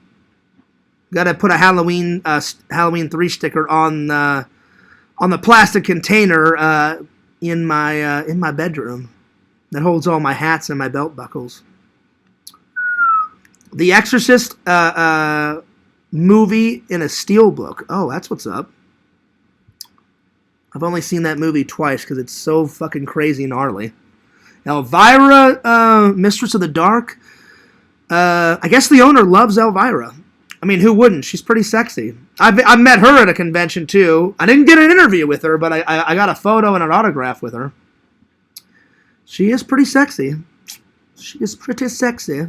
Got to put a Halloween 3 sticker on the plastic container in my bedroom that holds all my hats and my belt buckles. The Exorcist movie in a steelbook. Oh, that's what's up. I've only seen that movie twice because it's so fucking crazy gnarly. Elvira, Mistress of the Dark. I guess the owner loves Elvira. I mean, who wouldn't? She's pretty sexy. I've met her at a convention, too. I didn't get an interview with her, but I got a photo and an autograph with her. She is pretty sexy. She is pretty sexy.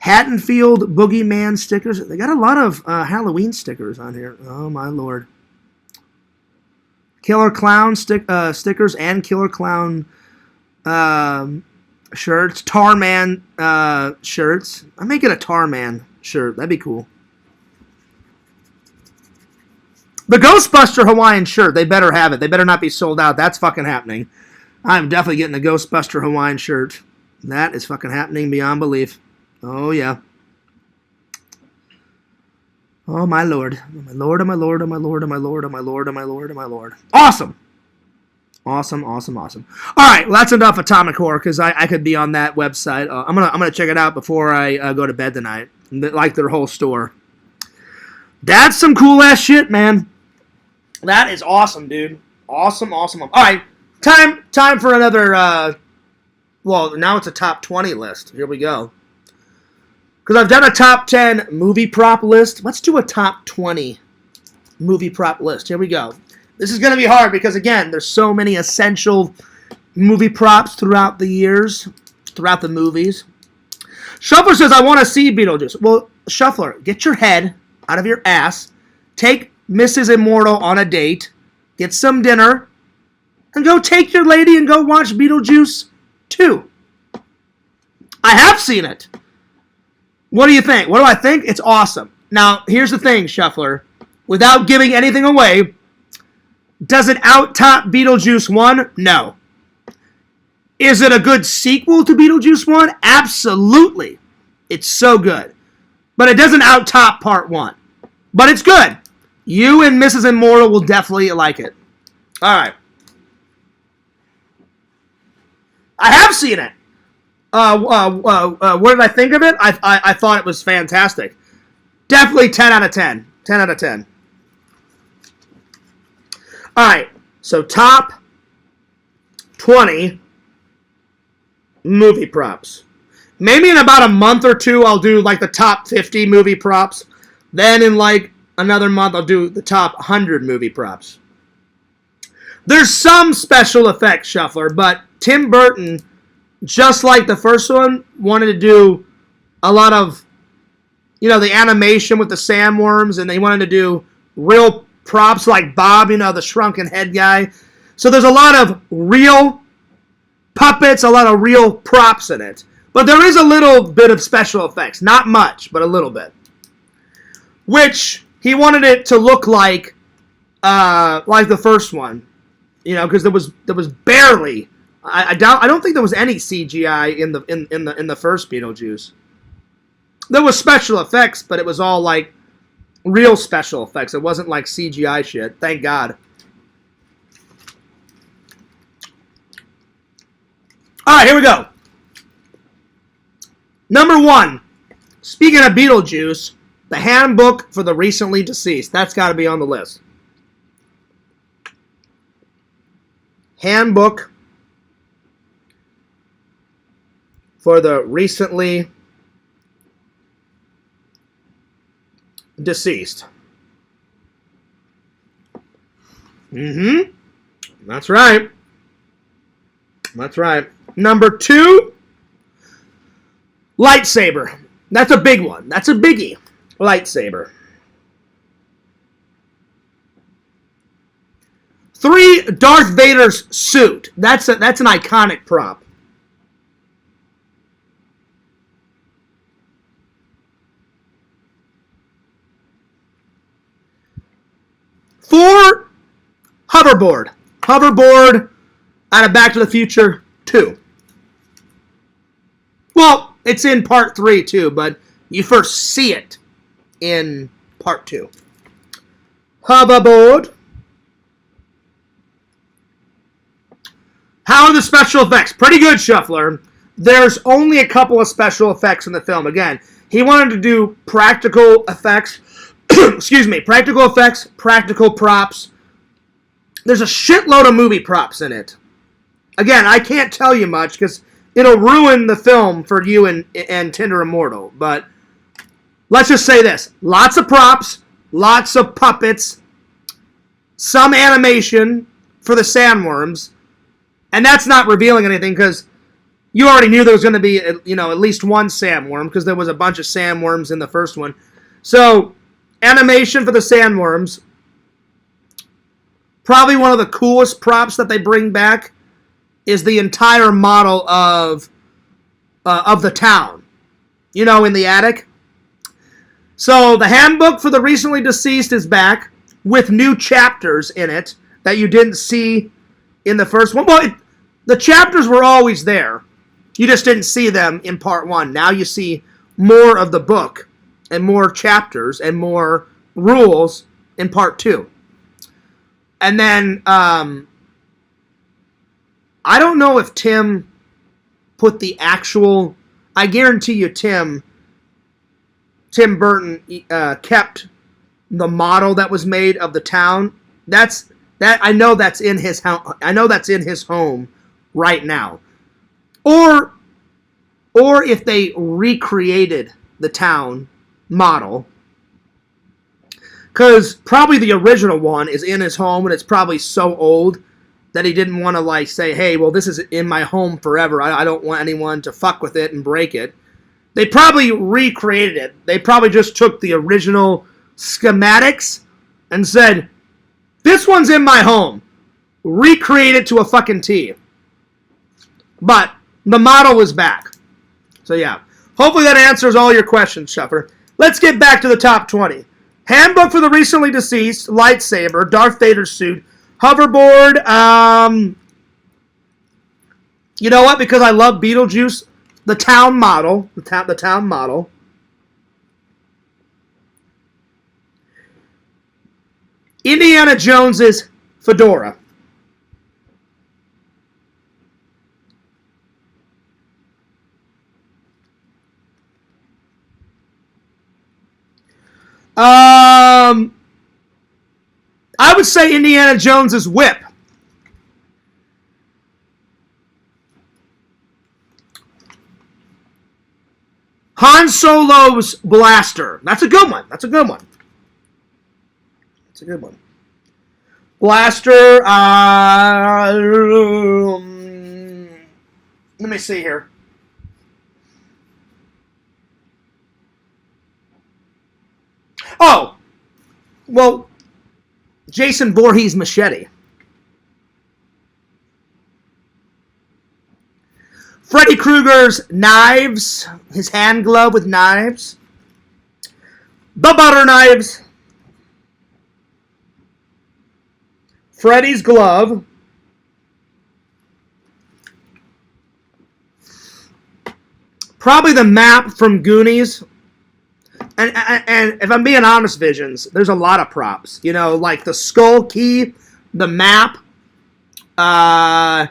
Hattonfield Boogeyman stickers. They got a lot of Halloween stickers on here. Oh, my Lord. Killer Clown stickers and Killer Clown shirts. Tarman shirts. I may get a Tarman shirt. That'd be cool. The Ghostbuster Hawaiian shirt. They better have it. They better not be sold out. That's fucking happening. I'm definitely getting a Ghostbuster Hawaiian shirt. That is fucking happening beyond belief. Oh, yeah. Oh, my Lord. Oh, my Lord, oh, my Lord, oh, my Lord, oh, my Lord, oh, my Lord, oh, my Lord, oh, my Lord. Awesome. Awesome, awesome, awesome. All right, well, that's enough Atomic Horror, because I could be on that website. I'm gonna check it out before I go to bed tonight. Like their whole store. That's some cool-ass shit, man. That is awesome, dude. Awesome, awesome. All right, time for another, well, now it's a top 20 list. Here we go. Because I've done a top 10 movie prop list. Let's do a top 20 movie prop list. Here we go. This is going to be hard because, again, there's so many essential movie props throughout the years, throughout the movies. Shuffler says, I want to see Beetlejuice. Well, Shuffler, get your head out of your ass, take Mrs. Immortal on a date, get some dinner, and go take your lady and go watch Beetlejuice 2. I have seen it. What do you think? What do I think? It's awesome. Now, here's the thing, Shuffler. Without giving anything away, does it out-top Beetlejuice 1? No. Is it a good sequel to Beetlejuice 1? Absolutely. It's so good. But it doesn't out-top part 1. But it's good. You and Mrs. Immortal will definitely like it. All right. I have seen it. What did I think of it? I thought it was fantastic. Definitely 10 out of 10. 10 out of 10. All right. So top 20 movie props. Maybe in about a month or two, I'll do like the top 50 movie props. Then in like another month, I'll do the top 100 movie props. There's some special effects, Shuffler, but Tim Burton, just like the first one, wanted to do a lot of, the animation with the sandworms, and they wanted to do real props like Bob, the shrunken head guy. So there's a lot of real puppets, a lot of real props in it. But there is a little bit of special effects. Not much, but a little bit. Which he wanted it to look like the first one. Because there was barely. I don't think there was any CGI in the first Beetlejuice. There was special effects, but it was all like real special effects. It wasn't like CGI shit. Thank God. All right, here we go. Number 1. Speaking of Beetlejuice, the handbook for the recently deceased. That's got to be on the list. Handbook for the recently deceased. That's right. That's right. Number 2, lightsaber. That's a big one. That's a biggie. Lightsaber. 3, Darth Vader's suit. That's an iconic prop. 4, hoverboard. Hoverboard out of Back to the Future 2. Well, it's in part 3 too, but you first see it in part 2. Hoverboard. How are the special effects? Pretty good, Shuffler. There's only a couple of special effects in the film. Again, he wanted to do practical effects. Excuse me. Practical effects, practical props. There's a shitload of movie props in it. Again, I can't tell you much because it'll ruin the film for you and Tinder Immortal. But let's just say this. Lots of props, lots of puppets, some animation for the sandworms. And that's not revealing anything because you already knew there was going to be, at least one sandworm because there was a bunch of sandworms in the first one. So, animation for the sandworms. Probably one of the coolest props that they bring back is the entire model of the town. In the attic. So, the handbook for the recently deceased is back with new chapters in it that you didn't see in the first one. Well, the chapters were always there. You just didn't see them in part 1. Now you see more of the book and more chapters and more rules in part 2. And then, I don't know if Tim put the actual... I guarantee you Tim Burton kept the model that was made of the town. I know that's in his house. I know that's in his home right now. Or if they recreated the town model, because probably the original one is in his home and it's probably so old that he didn't want to say, hey, well, this is in my home forever. I don't want anyone to fuck with it and break it. They probably recreated it. They probably just took the original schematics and said, this one's in my home. Recreate it to a fucking T. But the model is back. So yeah. Hopefully that answers all your questions, Shuffer. Let's get back to the top 20. Handbook for the recently deceased, lightsaber, Darth Vader suit, hoverboard, You know what? Because I love Beetlejuice, the town model, the town model. Indiana Jones's fedora. I would say Indiana Jones's whip. Han Solo's blaster. That's a good one. That's a good one. That's a good one. Blaster. Let me see here. Oh, well, Jason Voorhees machete. Freddy Krueger's knives, his hand glove with knives. The butter knives. Freddy's glove. Probably the map from Goonies. And if I'm being honest, Visions, there's a lot of props. You know, like the skull key, the map, all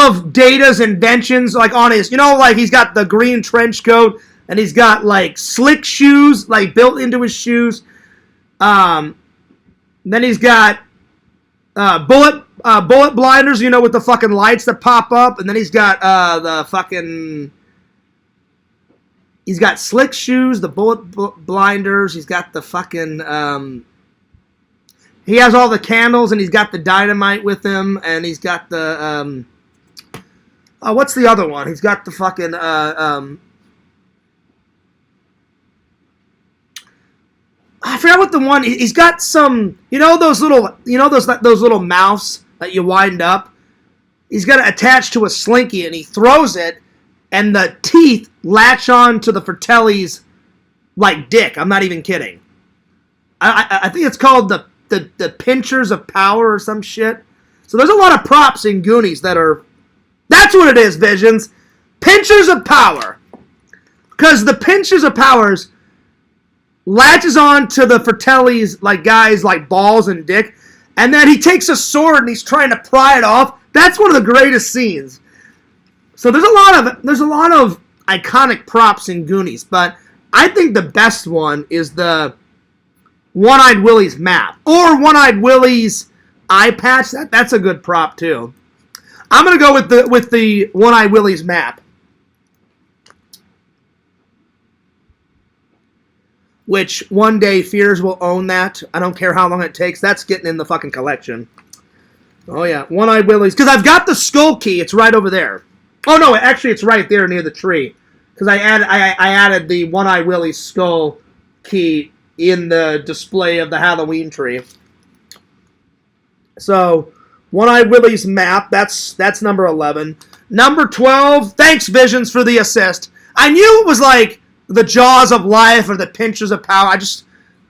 of Data's inventions, like on his, you know, like he's got the green trench coat, and he's got like slick shoes, like built into his shoes. Then he's got bullet blinders, you know, with the fucking lights that pop up, and then he's got the fucking. He's got slick shoes, the bullet blinders. He's got the fucking. He has all the candles, and he's got the dynamite with him, and he's got the. What's the other one? He's got the fucking. I forgot what the one. He's got some. You know those little. You know those little mouths that you wind up. He's got it attached to a slinky, and he throws it. And the teeth latch on to the Fratelli's like dick. I'm not even kidding. I think it's called the pinchers of power or some shit. So there's a lot of props in Goonies that are... That's what it is, Visions. Pinchers of power. Because the pinchers of powers latches on to the Fratelli's like guys like balls and dick. And then he takes a sword and he's trying to pry it off. That's one of the greatest scenes. So there's a lot of iconic props in Goonies, but I think the best one is the One-Eyed Willie's map or One-Eyed Willie's eye patch. That's a good prop too. I'm gonna go with the One-Eyed Willie's map, which one day Fears will own that. I don't care how long it takes. That's getting in the fucking collection. Oh yeah, One-Eyed Willie's, because I've got the skull key. It's right over there. Oh no, actually it's right there near the tree. Because I added the One-Eye Willie's skull key in the display of the Halloween tree. So, One-Eye Willie's map, that's number 11. Number 12, thanks Visions for the assist. I knew it was like the Jaws of Life or the Pinchers of Power.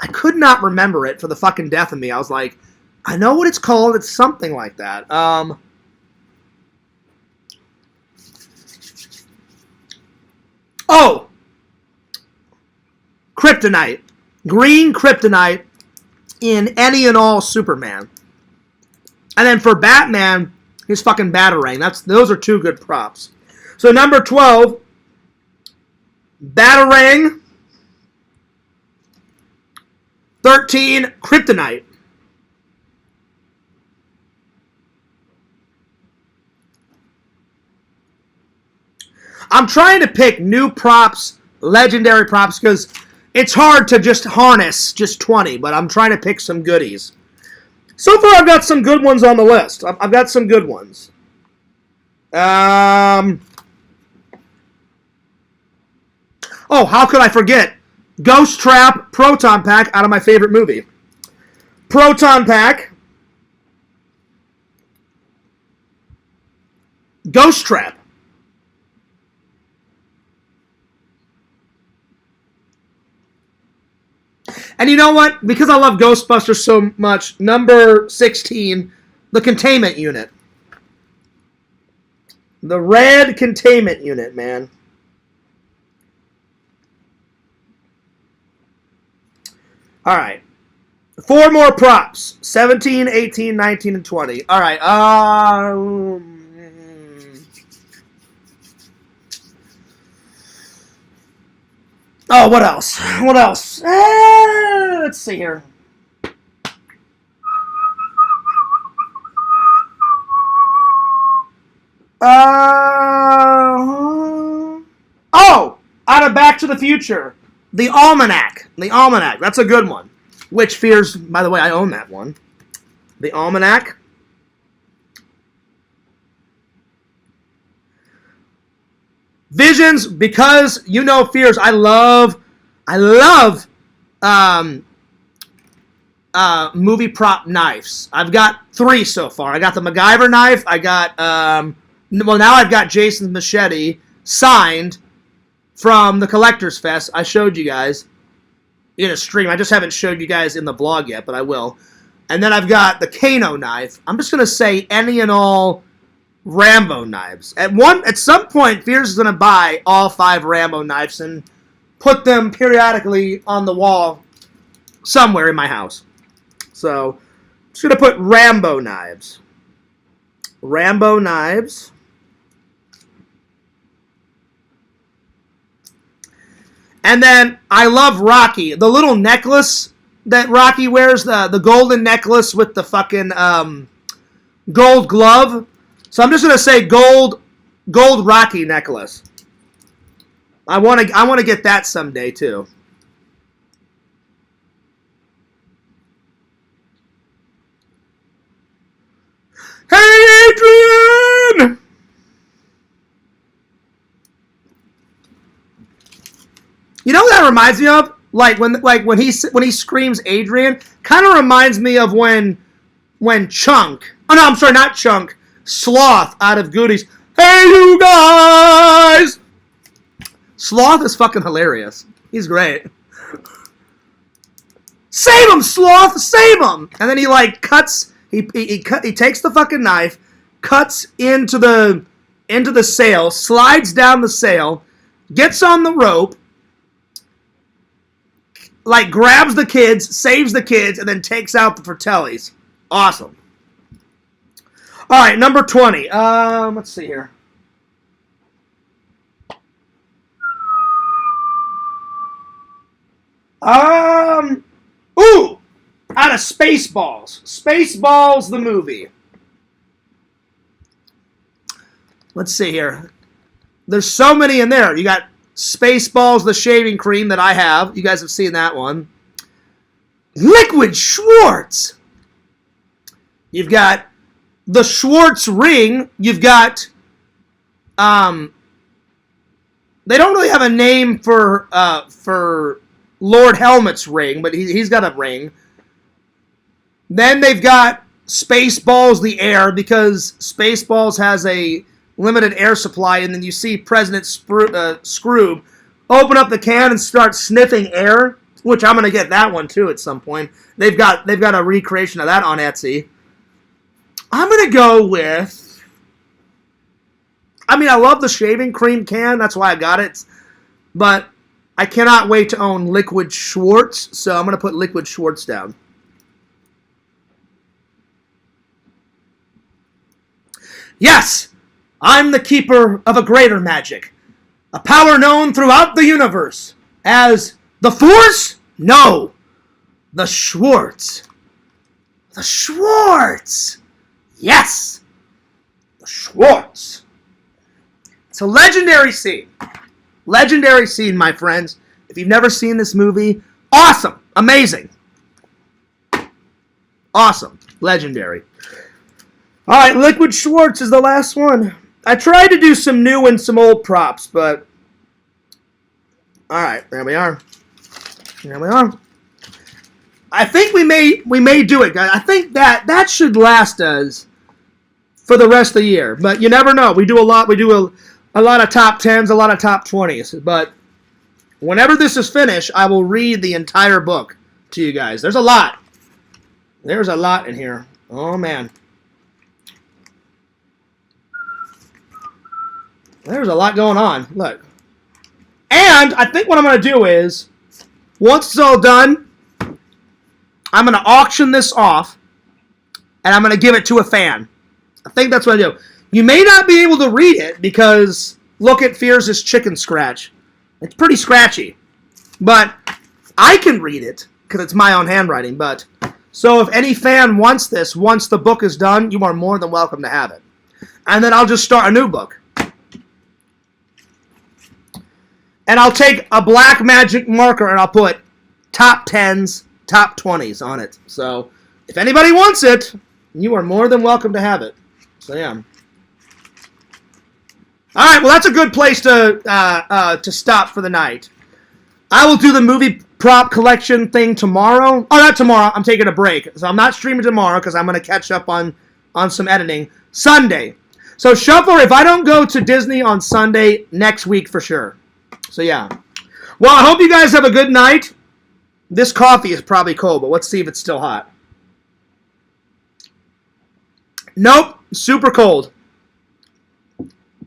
I could not remember it for the fucking death of me. I was like, I know what it's called. It's something like that. Oh! Kryptonite. Green Kryptonite in any and all Superman. And then for Batman, his fucking Batarang. Those are two good props. So number 12, Batarang. 13, Kryptonite. I'm trying to pick new props, legendary props, because it's hard to just harness just 20, but I'm trying to pick some goodies. So far, I've got some good ones on the list. I've got some good ones. Oh, how could I forget? Ghost Trap Proton Pack out of my favorite movie. Proton Pack. Ghost Trap. And you know what? Because I love Ghostbusters so much, number 16, the containment unit. The red containment unit, man. All right. 4 more props. 17, 18, 19, and 20. All right. Oh, what else? What else? Let's see here. Oh! Out of Back to the Future. The Almanac. The Almanac. That's a good one. Which Fears, by the way, I own that one. The Almanac. Visions, because you know Fears, I love movie prop knives. I've got 3 so far. I got the MacGyver knife. I got well, now I've got Jason's machete signed from the Collector's Fest. I showed you guys in a stream. I just haven't showed you guys in the vlog yet, but I will. And then I've got the Kano knife. I'm just gonna say any and all Rambo knives. At some point, Fears is gonna buy all 5 Rambo knives and put them periodically on the wall somewhere in my house. So, I'm just gonna put Rambo knives. Rambo knives. And then, I love Rocky. The little necklace that Rocky wears, the golden necklace with the fucking gold glove. So I'm just gonna say gold Rocky necklace. I want to get that someday too. Hey, Adrian! You know what that reminds me of? Like when he screams Adrian, kind of reminds me of when Chunk. Oh no, I'm sorry, not Chunk. Sloth out of Goodies. Hey, you guys! Sloth is fucking hilarious. He's great. Save him, Sloth! Save him! And then he like cuts. He takes the fucking knife, cuts into the sail, slides down the sail, gets on the rope, like grabs the kids, saves the kids, and then takes out the Fratellis. Awesome. All right, number 20. Let's see here. Ooh! Out of Spaceballs. Spaceballs, the movie. Let's see here. There's so many in there. You got Spaceballs, the shaving cream that I have. You guys have seen that one. Liquid Schwartz. You've got the Schwartz ring. You've got, they don't really have a name for Lord Helmet's ring, but he's got a ring. Then they've got Spaceballs, the air, because Spaceballs has a limited air supply, and then you see President Scroob open up the can and start sniffing air, which I'm gonna get that one too at some point. They've got a recreation of that on Etsy. I'm gonna go with. I mean, I love the shaving cream can. That's why I got it. But I cannot wait to own Liquid Schwartz, so I'm gonna put Liquid Schwartz down. Yes, I'm the keeper of a greater magic, a power known throughout the universe as the Force? No, the Schwartz. The Schwartz. Yes, the Schwartz. It's a legendary scene. Legendary scene, my friends. If you've never seen this movie, awesome, amazing. Awesome, legendary. All right, Liquid Schwartz is the last one. I tried to do some new and some old props, but all right, there we are. There we are. I think we may do it, guys. I think that should last us for the rest of the year. But you never know. We do a lot. We do a lot of top 10s, a lot of top 20s. But whenever this is finished, I will read the entire book to you guys. There's a lot. There's a lot in here. Oh man. There's a lot going on. Look. And I think what I'm going to do is, once it's all done, I'm going to auction this off, and I'm going to give it to a fan. I think that's what I do. You may not be able to read it because look at Fears' chicken scratch. It's pretty scratchy. But I can read it because it's my own handwriting. But so if any fan wants this, once the book is done, you are more than welcome to have it. And then I'll just start a new book. And I'll take a black magic marker and I'll put top 10s, top 20s on it. So if anybody wants it, you are more than welcome to have it. So yeah. All right, well that's a good place to stop for the night. I will do the movie prop collection thing tomorrow. Oh, not tomorrow. I'm taking a break, so I'm not streaming tomorrow because I'm going to catch up on some editing Sunday. So Shuffler, if I don't go to Disney on Sunday, next week for sure. So yeah. Well, I hope you guys have a good night. This coffee is probably cold, but let's see if it's still hot. Nope, super cold.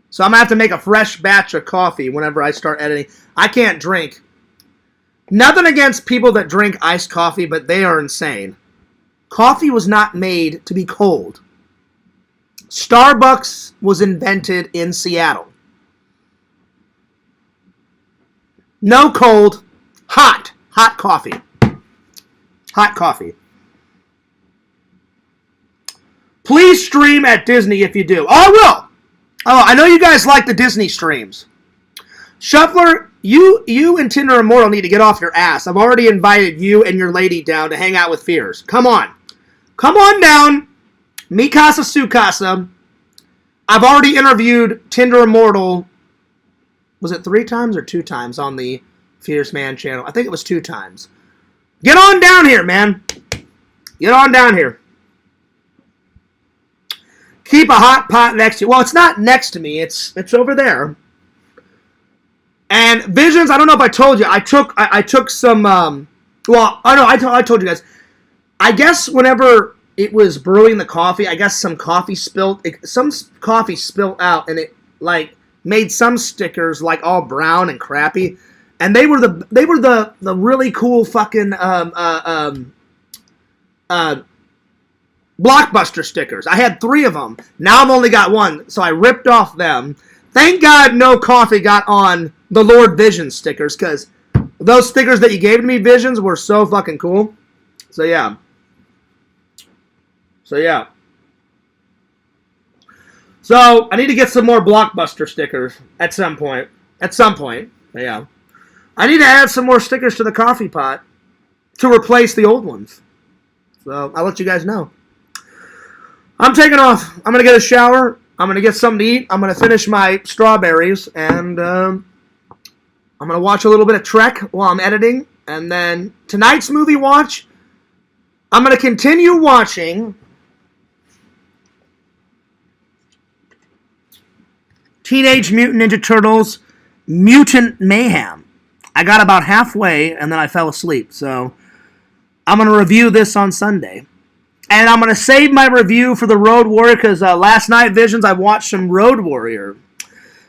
So I'm going to have to make a fresh batch of coffee whenever I start editing. I can't drink. Nothing against people that drink iced coffee, but they are insane. Coffee was not made to be cold. Starbucks was invented in Seattle. No cold, hot coffee. Hot coffee. Please stream at Disney if you do. Oh, I will. Oh, I know you guys like the Disney streams. Shuffler, you and Tinder Immortal need to get off your ass. I've already invited you and your lady down to hang out with Fears. Come on. Come on down. Mi casa, su casa. I've already interviewed Tinder Immortal. Was it 3 times or 2 times on the Fierce Man channel? I think it was 2 times. Get on down here, man. Get on down here. Keep a hot pot next to you. Well, it's not next to me. It's over there. And Visions, I don't know if I told you. I took some. Well, I know I told you guys. I guess whenever it was brewing the coffee, I guess some coffee spilled. Some coffee spilled out, and it like made some stickers like all brown and crappy. And they were the really cool fucking Blockbuster stickers. I had 3 of them. Now I've only got 1, so I ripped off them. Thank God no coffee got on the Lord Vision stickers, because those stickers that you gave to me, Visions, were so fucking cool. So yeah. So I need to get some more Blockbuster stickers at some point. Yeah. I need to add some more stickers to the coffee pot to replace the old ones. So I'll let you guys know. I'm taking off. I'm going to get a shower. I'm going to get something to eat. I'm going to finish my strawberries. And I'm going to watch a little bit of Trek while I'm editing. And then tonight's movie watch, I'm going to continue watching Teenage Mutant Ninja Turtles Mutant Mayhem. I got about halfway and then I fell asleep. So I'm going to review this on Sunday. And I'm going to save my review for the Road Warrior because last night, Visions, I watched some Road Warrior.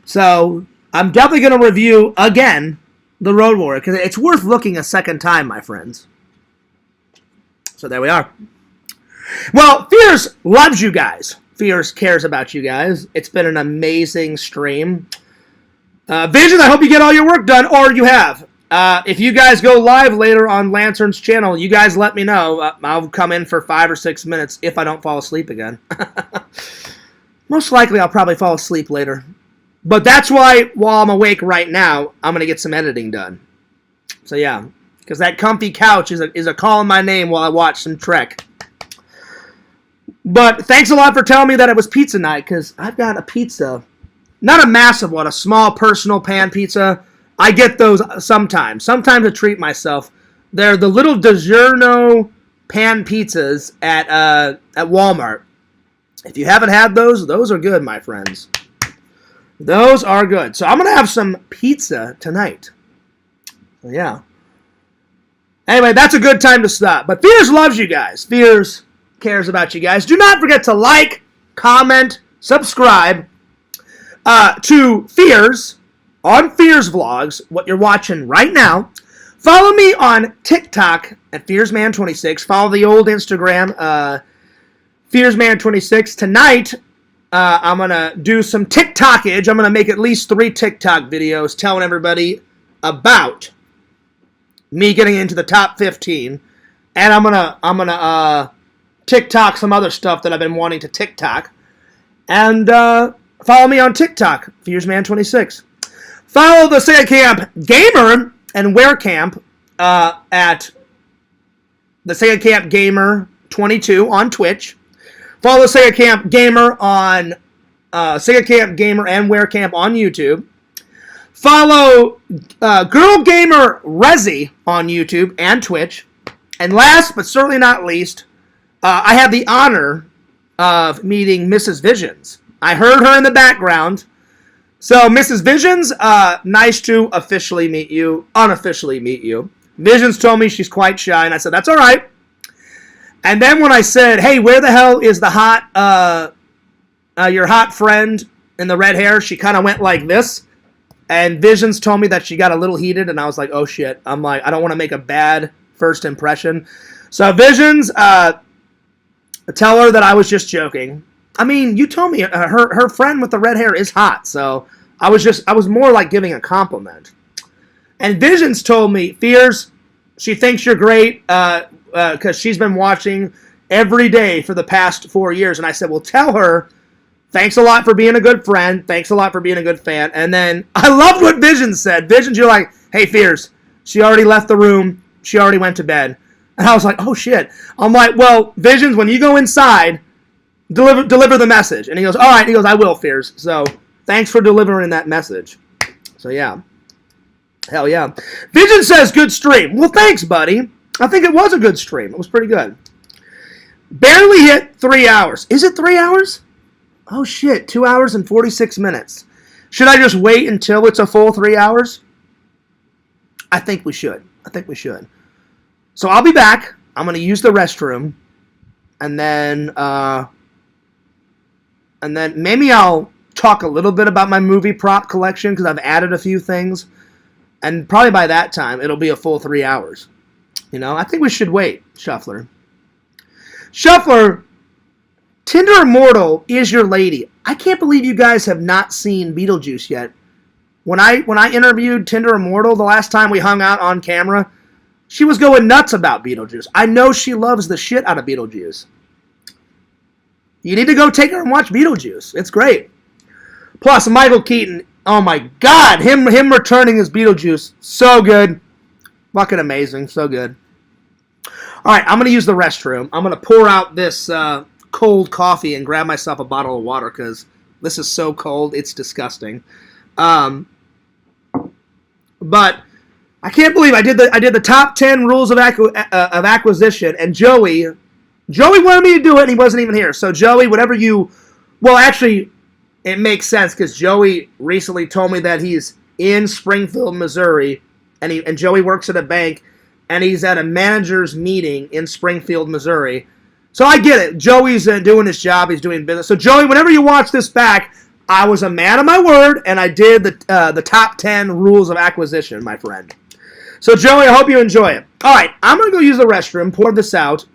So I'm definitely going to review, again, the Road Warrior because it's worth looking a second time, my friends. So there we are. Well, Fears loves you guys. Fears cares about you guys. It's been an amazing stream. Visions, I hope you get all your work done, or you have. If you guys go live later on Lantern's channel, you guys let me know. I'll come in for 5 or 6 minutes if I don't fall asleep again. Most likely I'll probably fall asleep later. But that's why, while I'm awake right now, I'm going to get some editing done. So yeah, because that comfy couch is a call in my name while I watch some Trek. But thanks a lot for telling me that it was pizza night, because I've got a pizza. Not a massive one, a small personal pan pizza. I get those sometimes. Sometimes I treat myself. They're the little DiGiorno pan pizzas at Walmart. If you haven't had those are good, my friends. Those are good. So I'm going to have some pizza tonight. So yeah. Anyway, that's a good time to stop. But Fears loves you guys. Fears cares about you guys. Do not forget to like, comment, subscribe. to Fears, on Fears Vlogs, what you're watching right now. Follow me on TikTok at FearsMan26. Follow the old Instagram, FearsMan26. Tonight, I'm going to do some TikTokage. I'm going to make at least 3 TikTok videos telling everybody about me getting into the top 15. And I'm gonna TikTok some other stuff that I've been wanting to TikTok. And follow me on TikTok, FearsMan26. Follow the Sega Camp Gamer and Wear Camp at the Sega Camp Gamer 22 on Twitch. Follow the Sega Camp Gamer on Sega Camp Gamer and Wear Camp on YouTube. Follow Girl Gamer Resi on YouTube and Twitch. And last but certainly not least, I had the honor of meeting Mrs. Visions. I heard her in the background. So, Mrs. Visions, nice to officially meet you, unofficially meet you. Visions told me she's quite shy, and I said, that's all right. And then when I said, hey, where the hell is the your hot friend in the red hair, she kind of went like this. And Visions told me that she got a little heated, and I was like, oh, shit. I'm like, I don't want to make a bad first impression. So, Visions, tell her that I was just joking. I mean, you told me her friend with the red hair is hot, so I was more like giving a compliment. And Visions told me, Fears, she thinks you're great because she's been watching every day for the past 4 years. And I said, well, tell her, thanks a lot for being a good friend. Thanks a lot for being a good fan. And then I loved what Visions said. Visions, you're like, hey, Fears, she already left the room. She already went to bed. And I was like, oh, shit. I'm like, well, Visions, when you go inside, deliver the message. And he goes, all right. He goes, I will, Fears. So thanks for delivering that message. So, yeah. Hell yeah. Vision says, good stream. Well, thanks, buddy. I think it was a good stream. It was pretty good. Barely hit 3 hours. Is it 3 hours? Oh, shit. 2 hours and 46 minutes. Should I just wait until it's a full 3 hours? I think we should. So I'll be back. I'm going to use the restroom. And then maybe I'll talk a little bit about my movie prop collection because I've added a few things. And probably by that time, it'll be a full 3 hours. You know, I think we should wait, Shuffler. Shuffler, Tinder Immortal is your lady. I can't believe you guys have not seen Beetlejuice yet. When I interviewed Tinder Immortal the last time we hung out on camera, she was going nuts about Beetlejuice. I know she loves the shit out of Beetlejuice. You need to go take her and watch Beetlejuice. It's great. Plus, Michael Keaton, oh my God, him returning as Beetlejuice, so good. Fucking amazing, so good. All right, I'm going to use the restroom. I'm going to pour out this cold coffee and grab myself a bottle of water because this is so cold, it's disgusting. But I can't believe I did the top 10 rules of acquisition, and Joey wanted me to do it, and he wasn't even here. So Joey, whatever you, well, actually, it makes sense because Joey recently told me that he's in Springfield, Missouri, and Joey works at a bank, and he's at a manager's meeting in Springfield, Missouri. So I get it. Joey's doing his job. He's doing business. So Joey, whenever you watch this back, I was a man of my word, and I did the top 10 rules of acquisition, my friend. So, Joey, I hope you enjoy it. All right, I'm going to go use the restroom, pour this out.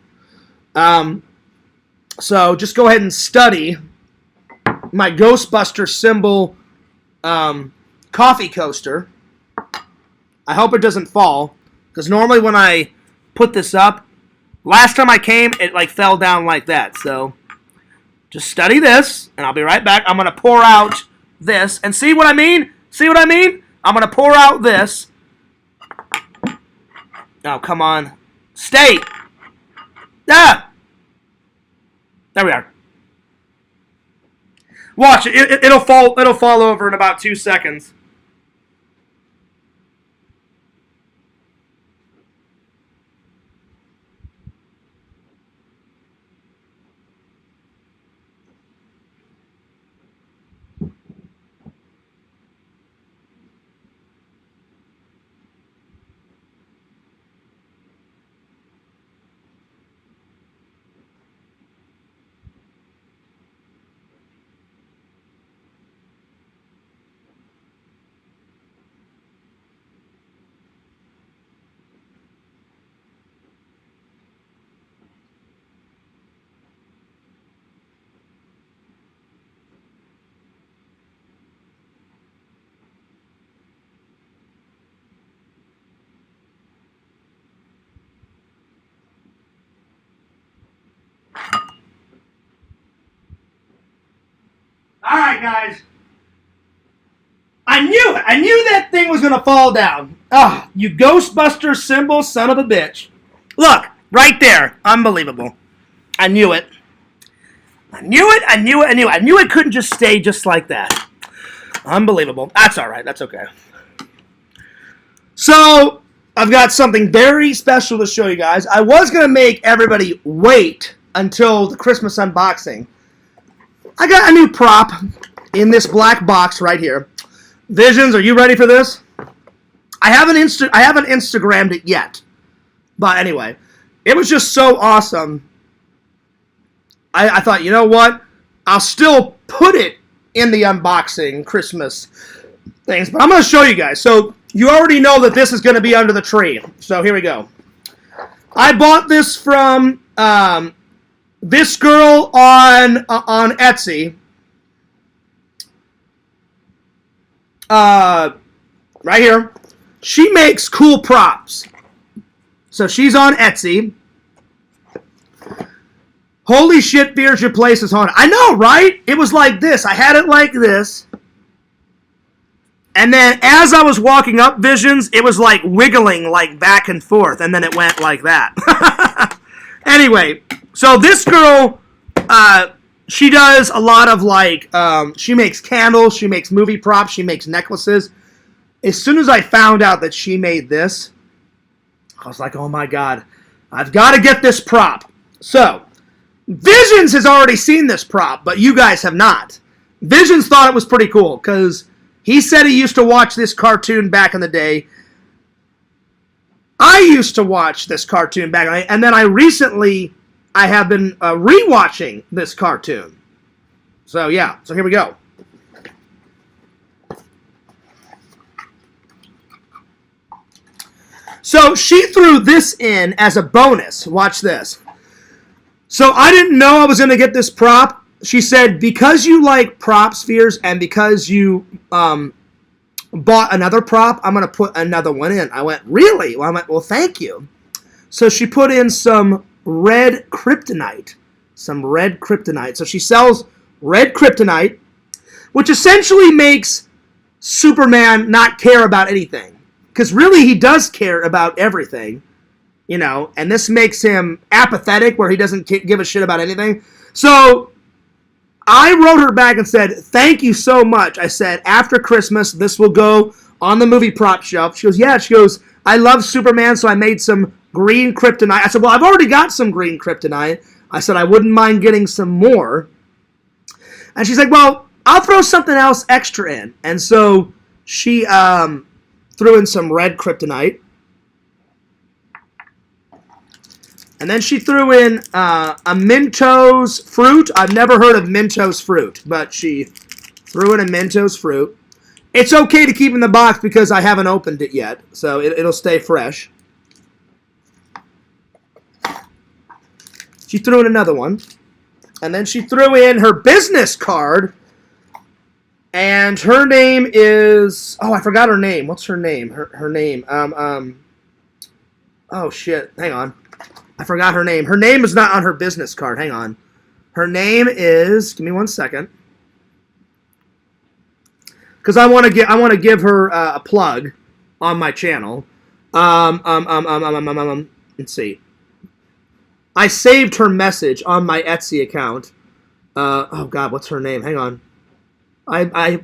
So, just go ahead and study my Ghostbuster symbol coffee coaster. I hope it doesn't fall, because normally when I put this up, last time I came, it like fell down like that. So, just study this, and I'll be right back. I'm going to pour out this, and see what I mean? See what I mean? I'm going to pour out this. Oh, come on. Stay! Ah! There we are. Watch, it'll fall over in about 2 seconds. All right, guys. I knew it. I knew that thing was going to fall down. Ah, you Ghostbuster symbol son of a bitch. Look, right there. Unbelievable. I knew it. I knew it. I knew it. I knew it. I knew it couldn't just stay just like that. Unbelievable. That's all right. That's okay. So, I've got something very special to show you guys. I was going to make everybody wait until the Christmas unboxing. I got a new prop in this black box right here. Visions, are you ready for this? I haven't Instagrammed it yet. But anyway, it was just so awesome. I thought, you know what? I'll still put it in the unboxing Christmas things. But I'm going to show you guys. So, you already know that this is going to be under the tree. So, here we go. I bought this from this girl on Etsy. Right here. She makes cool props. So she's on Etsy. Holy shit, fears your place is haunted. I know, right? It was like this. I had it like this. And then as I was walking up Visions, it was like wiggling like back and forth. And then it went like that. Anyway, so this girl, she does a lot of like, she makes candles, she makes movie props, she makes necklaces. As soon as I found out that she made this, I was like, oh my God, I've got to get this prop. So, Visions has already seen this prop, but you guys have not. Visions thought it was pretty cool, because he said he used to watch this cartoon back in the day. I used to watch this cartoon back in the day, and then I have been rewatching this cartoon. So, yeah. So, here we go. So, she threw this in as a bonus. Watch this. So, I didn't know I was going to get this prop. She said, because you like prop spheres and because you bought another prop, I'm going to put another one in. I went, really? Well, I went, well, thank you. So, she put in some red kryptonite. So she sells red kryptonite, which essentially makes Superman not care about anything. Because really he does care about everything, you know, and this makes him apathetic where he doesn't give a shit about anything. So I wrote her back and said, thank you so much. I said, after Christmas, this will go on the movie prop shelf. She goes, yeah. She goes, I love Superman, so I made some green kryptonite. I said, well, I've already got some green kryptonite. I said, I wouldn't mind getting some more. And she's like, well, I'll throw something else extra in. And so she threw in some red kryptonite. And then she threw in a Mentos fruit. I've never heard of Mentos fruit, but she threw in a Mentos fruit. It's okay to keep in the box because I haven't opened it yet, so it'll stay fresh. She threw in another one. And then she threw in her business card. And her name is... Oh, I forgot her name. What's her name? Her name. Oh, shit. Hang on. I forgot her name. Her name is not on her business card. Hang on. Her name is... Give me 1 second. Because I want to give her a plug on my channel. Let's see. I saved her message on my Etsy account. Oh God, what's her name? Hang on. I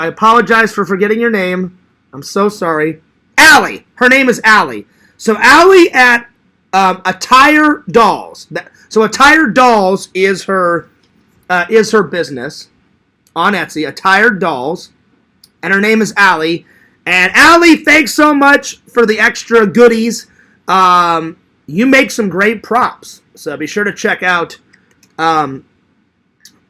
apologize for forgetting your name. I'm so sorry. Allie. Her name is Allie. So Allie at Attire Dolls. So Attire Dolls is her business on Etsy. Attire Dolls, and her name is Allie. And Allie, thanks so much for the extra goodies. You make some great props, so be sure to check out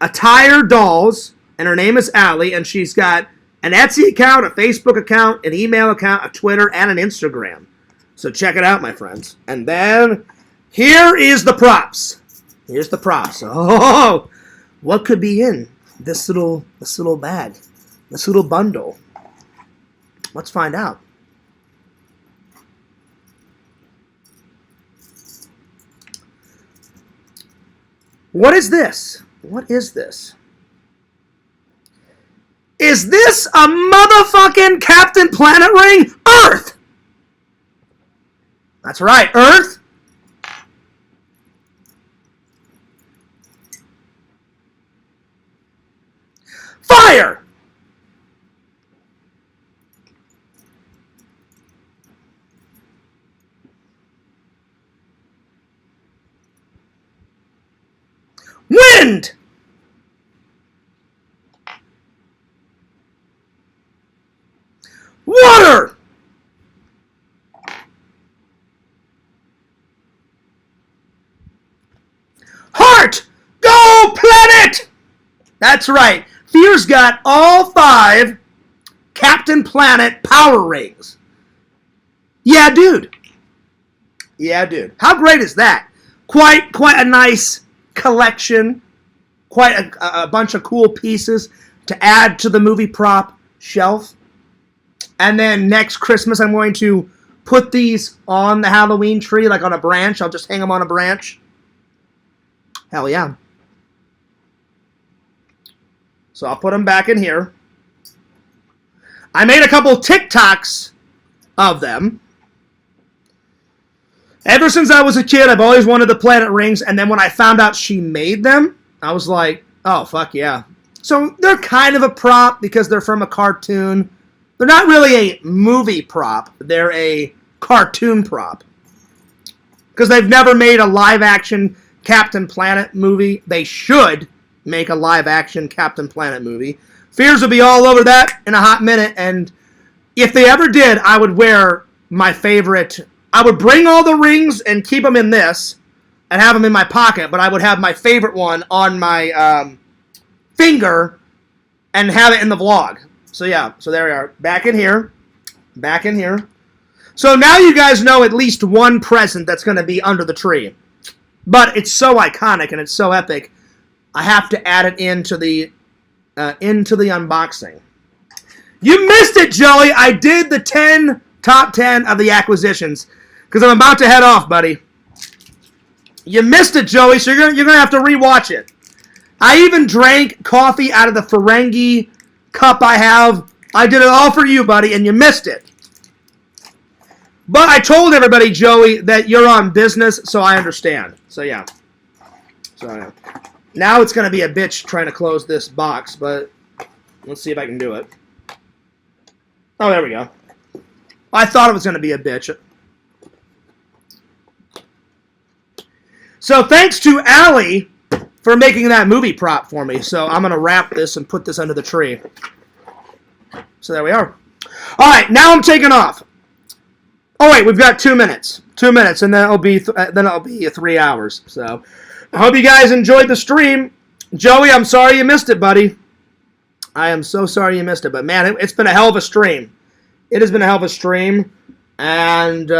Attire Dolls, and her name is Allie, and she's got an Etsy account, a Facebook account, an email account, a Twitter, and an Instagram. So check it out, my friends. And then here is the props. Here's the props. Oh, what could be in this little bag, this little bundle? Let's find out. What is this? What is this? Is this a motherfucking Captain Planet ring? Earth! That's right, Earth. Fire! Wind! Water! Heart! Go Planet! That's right. Fear's got all 5 Captain Planet power rings. Yeah, dude. Yeah, dude. How great is that? Quite a nice collection. Quite a bunch of cool pieces to add to the movie prop shelf. And then next Christmas, I'm going to put these on the Halloween tree, like on a branch. I'll just hang them on a branch. Hell yeah. So I'll put them back in here. I made a couple TikToks of them. Ever since I was a kid, I've always wanted the planet rings, and then when I found out she made them, I was like, oh, fuck yeah. So they're kind of a prop because they're from a cartoon. They're not really a movie prop. They're a cartoon prop. Because they've never made a live-action Captain Planet movie. They should make a live-action Captain Planet movie. Fears will be all over that in a hot minute, and if they ever did, I would wear my favorite. I would bring all the rings and keep them in this and have them in my pocket, but I would have my favorite one on my finger and have it in the vlog. So yeah, so there we are. Back in here. Back in here. So now you guys know at least one present that's going to be under the tree. But it's so iconic and it's so epic, I have to add it into the unboxing. You missed it, Joey. I did the top 10 of the acquisitions because I'm about to head off, buddy. You missed it, Joey, so you're going to have to rewatch it. I even drank coffee out of the Ferengi cup I have. I did it all for you, buddy, and you missed it. But I told everybody, Joey, that you're on business, so I understand. So, yeah. So, now it's going to be a bitch trying to close this box, but let's see if I can do it. Oh, there we go. I thought it was going to be a bitch. So, thanks to Allie for making that movie prop for me. So, I'm going to wrap this and put this under the tree. So, there we are. All right, now I'm taking off. Oh, wait, we've got 2 minutes. 2 minutes, and then it'll be 3 hours. So, I hope you guys enjoyed the stream. Joey, I'm sorry you missed it, buddy. I am so sorry you missed it. But, man, it's been a hell of a stream. It has been a hell of a stream. And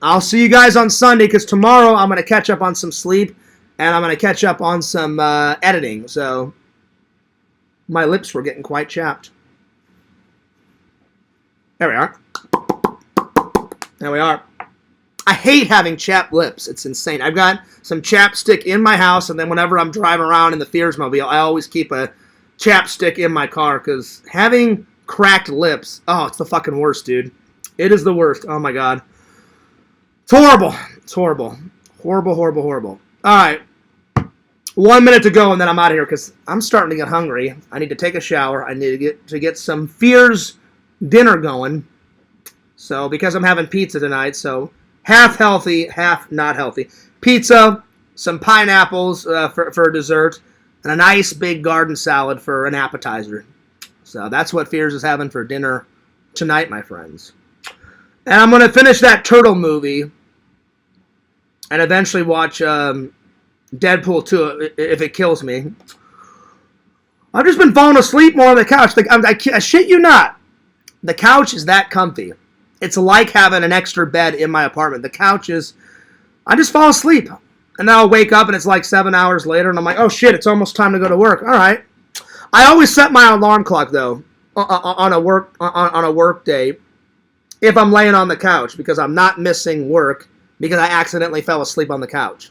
I'll see you guys on Sunday, because tomorrow I'm going to catch up on some sleep, and I'm going to catch up on some editing. So, my lips were getting quite chapped. There we are. There we are. I hate having chapped lips. It's insane. I've got some chapstick in my house, and then whenever I'm driving around in the Fears Mobile, I always keep a chapstick in my car, because having cracked lips, oh, it's the fucking worst, dude. It is the worst. Oh, my God. It's horrible. It's horrible. Horrible, horrible, horrible. All right. 1 minute to go, and then I'm out of here, because I'm starting to get hungry. I need to take a shower. I need to get some Fears dinner going. So, because I'm having pizza tonight, so half healthy, half not healthy. Pizza, some pineapples for dessert, and a nice big garden salad for an appetizer. So, that's what Fears is having for dinner tonight, my friends. And I'm going to finish that turtle movie and eventually watch Deadpool 2 if it kills me. I've just been falling asleep more on the couch. I shit you not. The couch is that comfy. It's like having an extra bed in my apartment. The couch is, I just fall asleep. And then I'll wake up and it's like 7 hours later and I'm like, oh shit, it's almost time to go to work. All right. I always set my alarm clock though on a work day if I'm laying on the couch, because I'm not missing work because I accidentally fell asleep on the couch.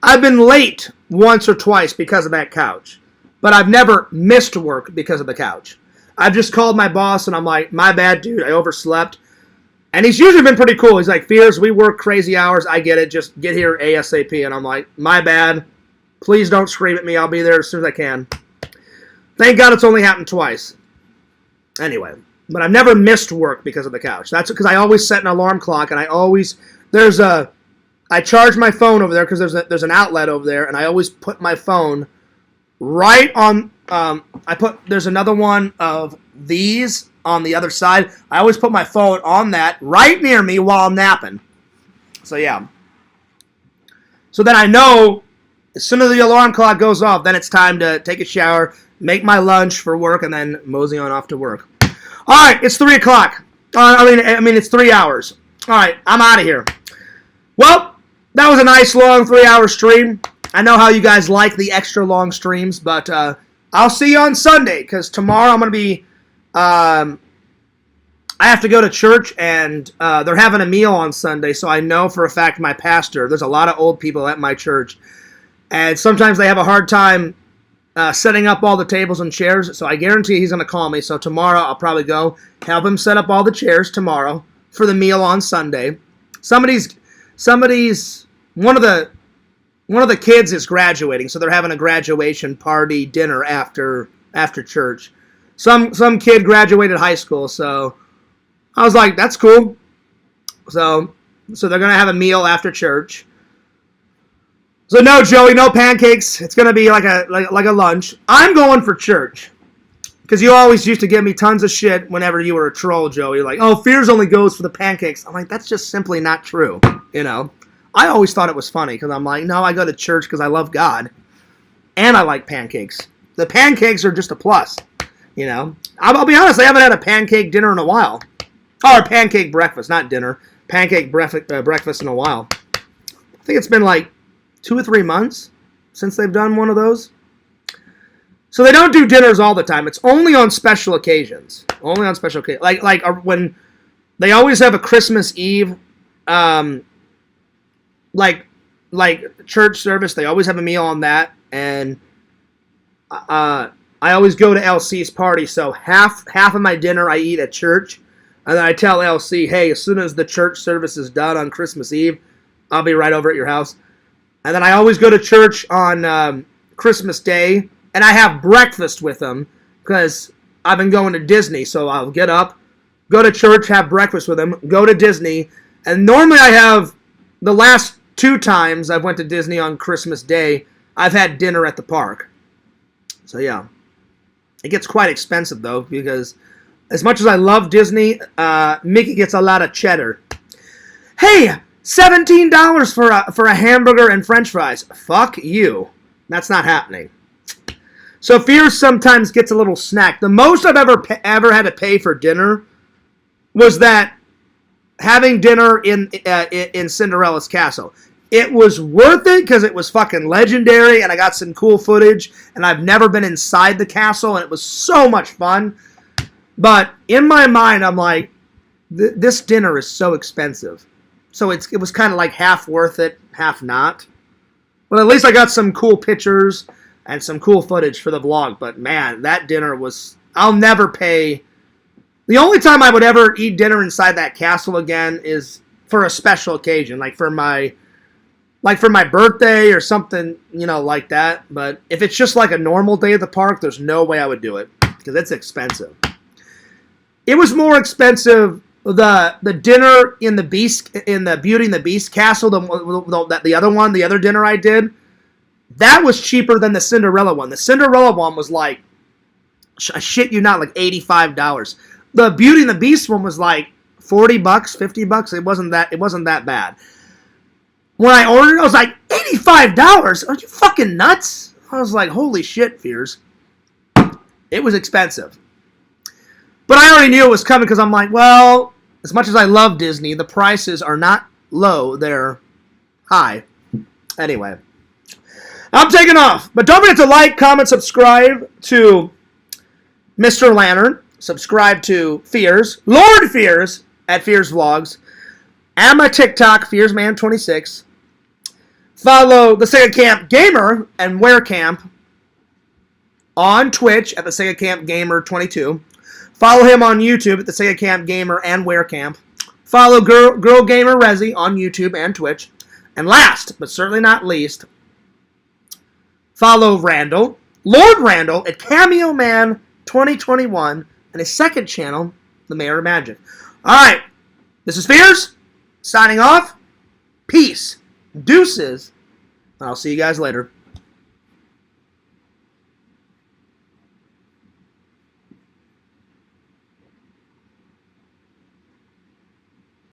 I've been late once or twice because of that couch. but I've never missed work because of the couch. I've just called my boss, and I'm like, my bad, dude, I overslept. And he's usually been pretty cool. He's like, Fears, we work crazy hours. I get it. Just get here ASAP. And I'm like, my bad. Please don't scream at me. I'll be there as soon as I can. Thank God it's only happened twice. Anyway, but I've never missed work because of the couch. That's because I always set an alarm clock, and I charge my phone over there because there's an outlet over there, and I always put my phone right on. There's another one of these on the other side. I always put my phone on that right near me while I'm napping. So yeah. So then I know as soon as the alarm clock goes off, then it's time to take a shower, make my lunch for work, and then mosey on off to work. All right, it's 3 o'clock. I mean, it's 3 hours. All right, I'm out of here. Well, that was a nice long 3-hour stream. I know how you guys like the extra long streams, but I'll see you on Sunday because tomorrow I'm going to be. I have to go to church, and they're having a meal on Sunday, so I know for a fact my pastor. There's a lot of old people at my church, and sometimes they have a hard time setting up all the tables and chairs, so I guarantee he's going to call me. So tomorrow I'll probably go help him set up all the chairs tomorrow for the meal on Sunday. One of the kids is graduating, so they're having a graduation party dinner after church. Some kid graduated high school, so I was like, that's cool. So they're going to have a meal after church. So no, Joey, no pancakes. It's going to be like a lunch. I'm going for church. Because you always used to give me tons of shit whenever you were a troll, Joey. Like, oh, Fears only goes for the pancakes. I'm like, that's just simply not true, you know. I always thought it was funny because I'm like, no, I go to church because I love God. And I like pancakes. The pancakes are just a plus, you know. I'll be honest, I haven't had a pancake dinner in a while. Or a pancake breakfast, not dinner. Pancake breakfast in a while. I think it's been like 2 or 3 months since they've done one of those. So they don't do dinners all the time. It's only on special occasions. Only on special occasions. Like when they always have a Christmas Eve, like church service. They always have a meal on that, and I always go to LC's party. So half of my dinner I eat at church, and then I tell LC, hey, as soon as the church service is done on Christmas Eve, I'll be right over at your house. And then I always go to church on Christmas Day, and I have breakfast with them because I've been going to Disney. So I'll get up, go to church, have breakfast with them, go to Disney. And normally I have, the last 2 times I've went to Disney on Christmas Day, I've had dinner at the park. So yeah. It gets quite expensive though, because as much as I love Disney, Mickey gets a lot of cheddar. Hey! $17 for a hamburger and french fries. Fuck you. That's not happening. So Fears sometimes gets a little snack. The most I've ever had to pay for dinner was that having dinner in Cinderella's castle. It was worth it because it was fucking legendary and I got some cool footage and I've never been inside the castle and it was so much fun. But in my mind, I'm like, this dinner is so expensive. So it was kind of like half worth it, half not. But at least I got some cool pictures and some cool footage for the vlog. But man, that dinner was... I'll never pay... The only time I would ever eat dinner inside that castle again is for a special occasion. Like for my birthday or something, you know, like that. But if it's just like a normal day at the park, there's no way I would do it. Because it's expensive. It was more expensive... The dinner in the Beauty and the Beast castle, the other dinner I did, that was cheaper than the Cinderella one. The Cinderella one was like, I shit you not, like $85. The Beauty and the Beast one was like $40, $50. It wasn't that bad. When I ordered it, I was like, $85? Are you fucking nuts? I was like, holy shit, Fears. It was expensive. But I already knew it was coming because I'm like, well, as much as I love Disney, the prices are not low, they're high. Anyway, I'm taking off. But don't forget to like, comment, subscribe to Mr. Lantern. Subscribe to Fears, Lord Fears, at Fears Vlogs. And my TikTok, FearsMan26. Follow the Sega Camp Gamer and Wear Camp on Twitch at the Sega Camp Gamer 22. Follow him on YouTube at the Sega Camp Gamer and WearCamp. Follow Girl Gamer Resi on YouTube and Twitch. And last, but certainly not least, follow Randall, Lord Randall, at Cameo Man 2021 and his second channel, The Mayor of Magic. All right, this is Fears, signing off. Peace, deuces, and I'll see you guys later.